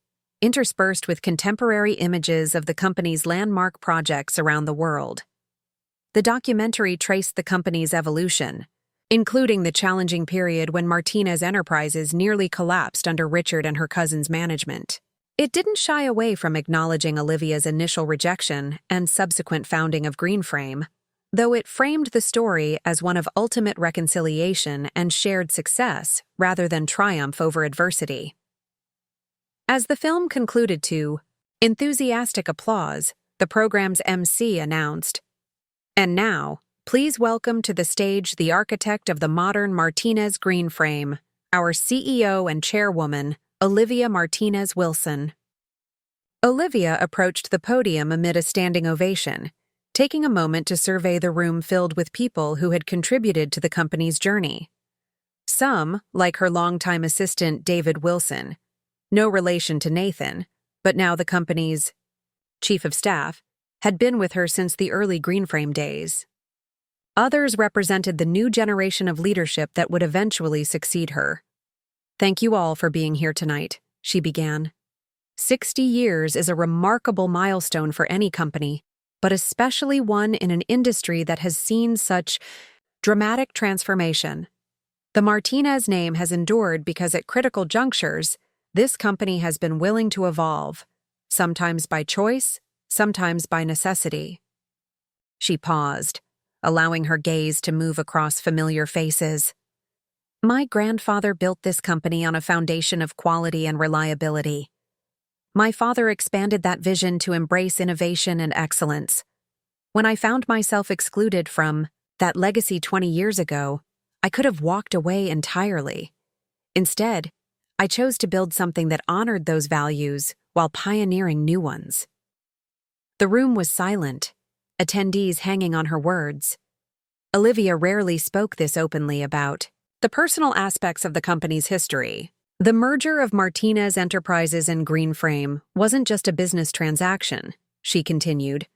interspersed with contemporary images of the company's landmark projects around the world. The documentary traced the company's evolution, including the challenging period when Martinez Enterprises nearly collapsed under Richard and her cousin's management. It didn't shy away from acknowledging Olivia's initial rejection and subsequent founding of Greenframe, though it framed the story as one of ultimate reconciliation and shared success rather than triumph over adversity. As the film concluded to enthusiastic applause, the program's MC announced, "And now, please welcome to the stage the architect of the modern Martinez Greenframe, our CEO and chairwoman, Olivia Martinez Wilson." Olivia approached the podium amid a standing ovation, taking a moment to survey the room filled with people who had contributed to the company's journey. Some, like her longtime assistant David Wilson, no relation to Nathan, but now the company's chief of staff, had been with her since the early Greenframe days. Others represented the new generation of leadership that would eventually succeed her. "Thank you all for being here tonight," she began. 60 years is a remarkable milestone for any company, but especially one in an industry that has seen such dramatic transformation. The Martinez name has endured because at critical junctures, this company has been willing to evolve, sometimes by choice, sometimes by necessity. She paused, allowing her gaze to move across familiar faces. "My grandfather built this company on a foundation of quality and reliability. My father expanded that vision to embrace innovation and excellence. When I found myself excluded from that legacy 20 years ago, I could have walked away entirely. Instead, I chose to build something that honored those values while pioneering new ones." The room was silent, attendees hanging on her words. Olivia rarely spoke this openly about the personal aspects of the company's history. The merger of Martinez Enterprises and Greenframe wasn't just a business transaction, she continued.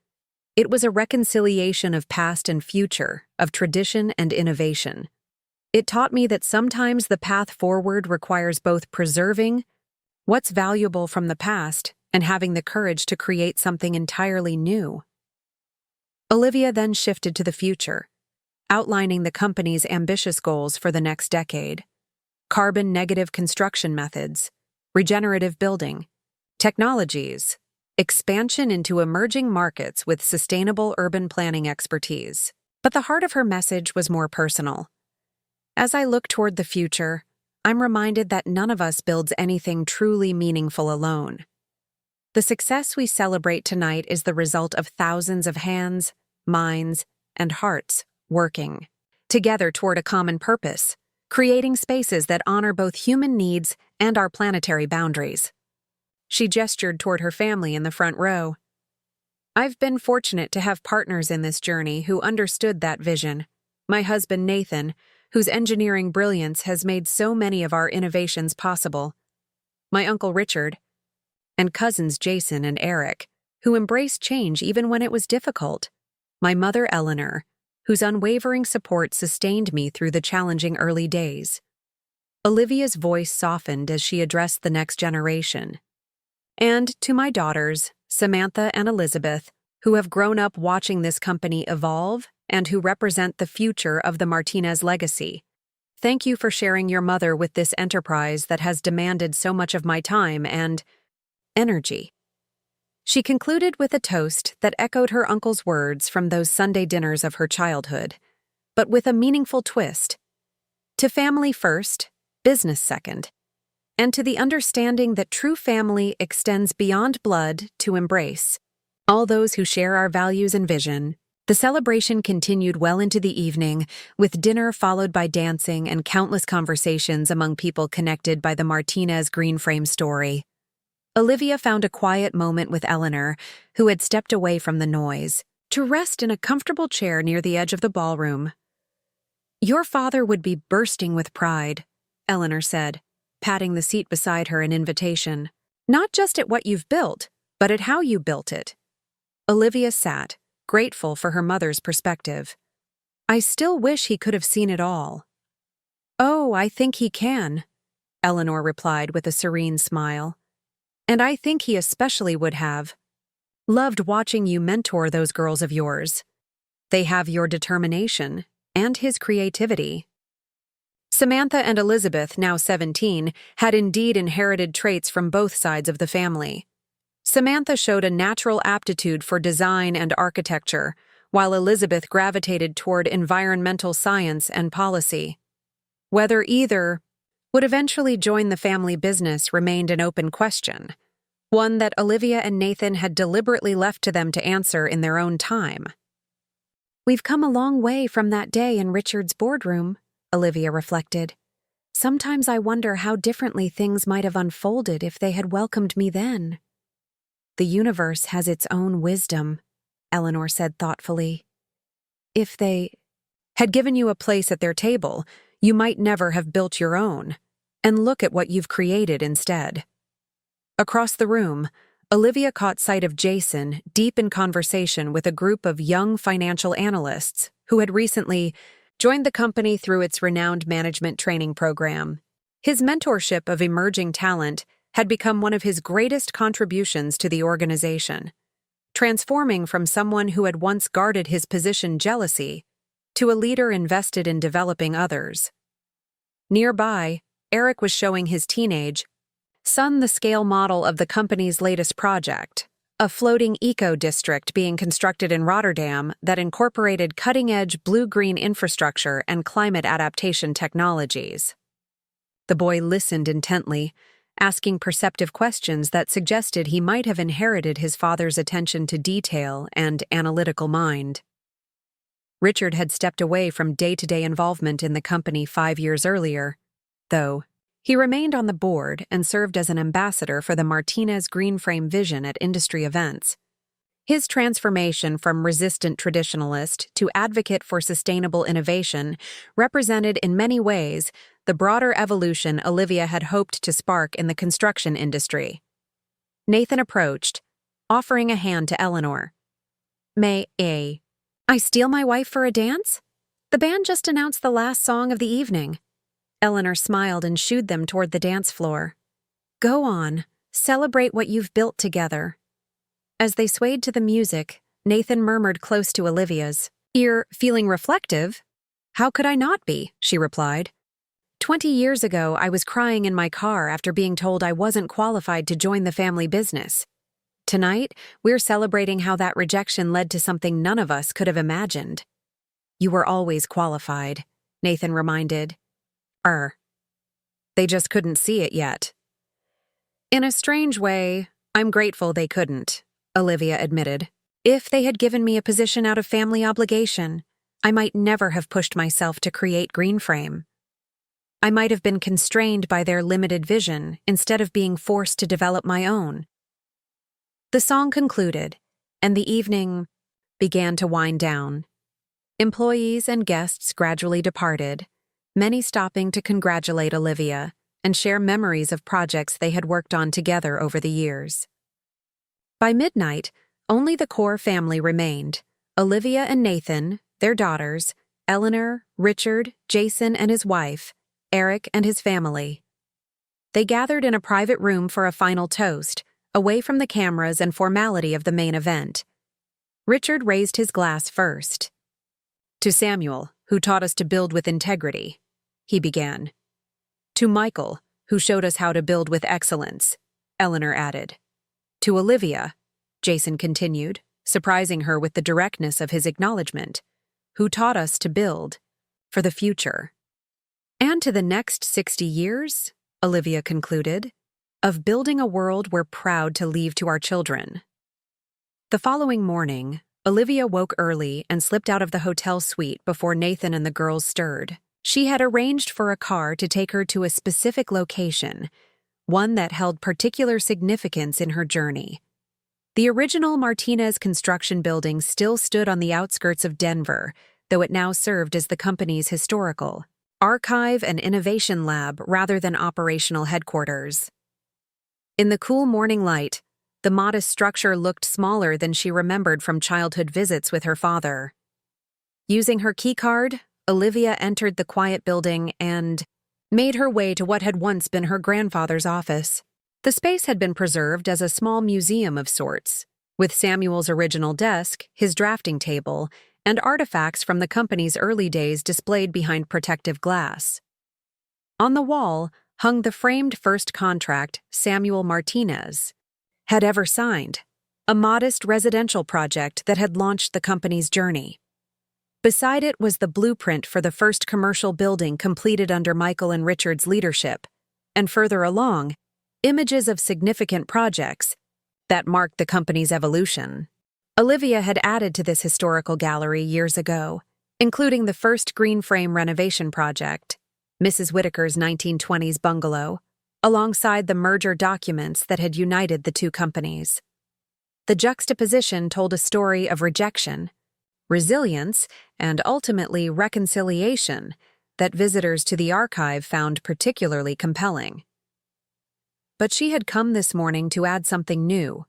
It was a reconciliation of past and future, of tradition and innovation. It taught me that sometimes the path forward requires both preserving what's valuable from the past and having the courage to create something entirely new. Olivia then shifted to the future, outlining the company's ambitious goals for the next decade: carbon-negative construction methods, regenerative building, technologies, expansion into emerging markets with sustainable urban planning expertise. But the heart of her message was more personal. "As I look toward the future, I'm reminded that none of us builds anything truly meaningful alone. The success we celebrate tonight is the result of thousands of hands, minds, and hearts working together toward a common purpose, creating spaces that honor both human needs and our planetary boundaries." She gestured toward her family in the front row. "I've been fortunate to have partners in this journey who understood that vision. My husband, Nathan, whose engineering brilliance has made so many of our innovations possible. My uncle Richard, and cousins Jason and Eric, who embraced change even when it was difficult. My mother, Eleanor, whose unwavering support sustained me through the challenging early days." Olivia's voice softened as she addressed the next generation. "And to my daughters, Samantha and Elizabeth, who have grown up watching this company evolve and who represent the future of the Martinez legacy. Thank you for sharing your mother with this enterprise that has demanded so much of my time and energy." She concluded with a toast that echoed her uncle's words from those Sunday dinners of her childhood, but with a meaningful twist. To family first, business second, and to the understanding that true family extends beyond blood to embrace all those who share our values and vision. The celebration continued well into the evening, with dinner followed by dancing and countless conversations among people connected by the Martinez Greenframe story. Olivia found a quiet moment with Eleanor, who had stepped away from the noise, to rest in a comfortable chair near the edge of the ballroom. "Your father would be bursting with pride," Eleanor said, patting the seat beside her in invitation. "Not just at what you've built, but at how you built it." Olivia sat, grateful for her mother's perspective. "I still wish he could have seen it all." "Oh, I think he can," Eleanor replied with a serene smile. "And I think he especially would have. Loved watching you mentor those girls of yours. They have your determination and his creativity." Samantha and Elizabeth, now 17, had indeed inherited traits from both sides of the family. Samantha showed a natural aptitude for design and architecture, while Elizabeth gravitated toward environmental science and policy. Whether either would eventually join the family business remained an open question, one that Olivia and Nathan had deliberately left to them to answer in their own time. "We've come a long way from that day in Richard's boardroom," Olivia reflected. "Sometimes I wonder how differently things might have unfolded if they had welcomed me then." "The universe has its own wisdom," Eleanor said thoughtfully. "If they had given you a place at their table, you might never have built your own. And look at what you've created instead." Across the room, Olivia caught sight of Jason deep in conversation with a group of young financial analysts who had recently joined the company through its renowned management training program. His mentorship of emerging talent had become one of his greatest contributions to the organization, transforming from someone who had once guarded his position jealously to a leader invested in developing others. Nearby, Eric was showing his teenage son the scale model of the company's latest project, a floating eco-district being constructed in Rotterdam that incorporated cutting-edge blue-green infrastructure and climate adaptation technologies. The boy listened intently, asking perceptive questions that suggested he might have inherited his father's attention to detail and analytical mind. Richard had stepped away from day-to-day involvement in the company 5 years earlier, though he remained on the board and served as an ambassador for the Martinez Green Frame vision at industry events. His transformation from resistant traditionalist to advocate for sustainable innovation represented in many ways the broader evolution Olivia had hoped to spark in the construction industry. Nathan approached, offering a hand to Eleanor. "May I steal my wife for a dance? The band just announced the last song of the evening." Eleanor smiled and shooed them toward the dance floor. "Go on, celebrate what you've built together." As they swayed to the music, Nathan murmured close to Olivia's ear, feeling reflective. "How could I not be?" she replied. 20 years ago, I was crying in my car after being told I wasn't qualified to join the family business. Tonight, we're celebrating how that rejection led to something none of us could have imagined." "You were always qualified," Nathan reminded. They just couldn't see it yet." "In a strange way, I'm grateful they couldn't," Olivia admitted. "If they had given me a position out of family obligation, I might never have pushed myself to create Greenframe. I might have been constrained by their limited vision instead of being forced to develop my own." The song concluded, and the evening began to wind down. Employees and guests gradually departed, many stopping to congratulate Olivia and share memories of projects they had worked on together over the years. By midnight, only the core family remained: Olivia and Nathan, their daughters, Eleanor, Richard, Jason and his wife, Eric and his family. They gathered in a private room for a final toast, away from the cameras and formality of the main event. Richard raised his glass first. "To Samuel, who taught us to build with integrity," he began. "To Michael, who showed us how to build with excellence," Eleanor added. "To Olivia," Jason continued, surprising her with the directness of his acknowledgement, "who taught us to build for the future." "And to the next 60 years," Olivia concluded, "of building a world we're proud to leave to our children." The following morning, Olivia woke early and slipped out of the hotel suite before Nathan and the girls stirred. She had arranged for a car to take her to a specific location, one that held particular significance in her journey. The original Martinez construction building still stood on the outskirts of Denver, though it now served as the company's historical archive and innovation lab rather than operational headquarters. In the cool morning light, the modest structure looked smaller than she remembered from childhood visits with her father. Using her keycard, Olivia entered the quiet building and made her way to what had once been her grandfather's office. The space had been preserved as a small museum of sorts, with Samuel's original desk, his drafting table, and artifacts from the company's early days displayed behind protective glass. On the wall hung the framed first contract Samuel Martinez had ever signed, a modest residential project that had launched the company's journey. Beside it was the blueprint for the first commercial building completed under Michael and Richard's leadership, and further along, images of significant projects that marked the company's evolution. Olivia had added to this historical gallery years ago, including the first green frame renovation project, Mrs. Whitaker's 1920s bungalow, alongside the merger documents that had united the two companies. The juxtaposition told a story of rejection, resilience, and ultimately reconciliation that visitors to the archive found particularly compelling. But she had come this morning to add something new,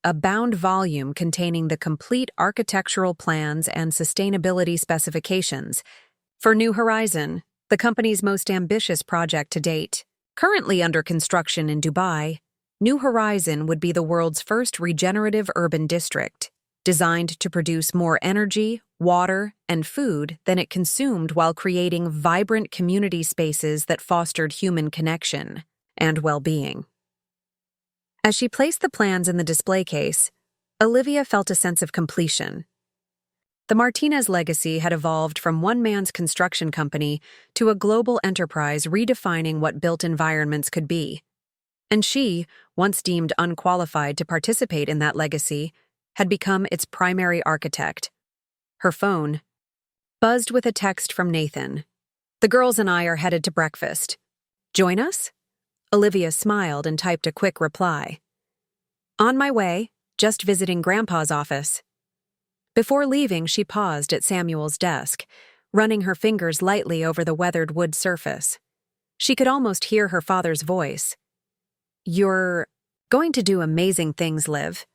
a bound volume containing the complete architectural plans and sustainability specifications for New Horizon, the company's most ambitious project to date. Currently under construction in Dubai, New Horizon would be the world's first regenerative urban district, designed to produce more energy, water, and food than it consumed while creating vibrant community spaces that fostered human connection and well-being. As she placed the plans in the display case, Olivia felt a sense of completion. The Martinez legacy had evolved from one man's construction company to a global enterprise redefining what built environments could be. And she, once deemed unqualified to participate in that legacy, had become its primary architect. Her phone buzzed with a text from Nathan. "The girls and I are headed to breakfast. Join us?" Olivia smiled and typed a quick reply. "On my way, just visiting Grandpa's office." Before leaving, she paused at Samuel's desk, running her fingers lightly over the weathered wood surface. She could almost hear her father's voice. "You're going to do amazing things, Liv."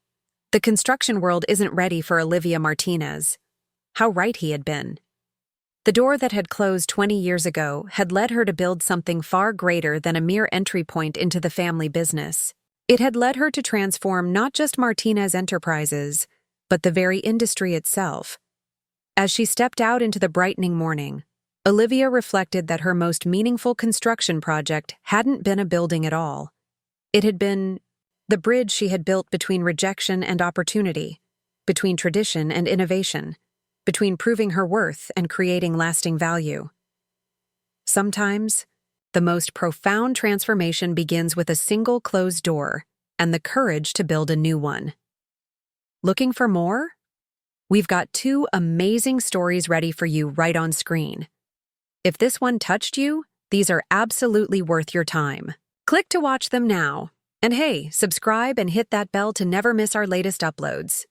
The construction world isn't ready for Olivia Martinez. How right he had been. The door that had closed 20 years ago had led her to build something far greater than a mere entry point into the family business. It had led her to transform not just Martinez Enterprises, but the very industry itself. As she stepped out into the brightening morning, Olivia reflected that her most meaningful construction project hadn't been a building at all. It had been the bridge she had built between rejection and opportunity, between tradition and innovation, between proving her worth and creating lasting value. Sometimes, the most profound transformation begins with a single closed door and the courage to build a new one. Looking for more? We've got 2 amazing stories ready for you right on screen. If this one touched you, these are absolutely worth your time. Click to watch them now. And hey, subscribe and hit that bell to never miss our latest uploads.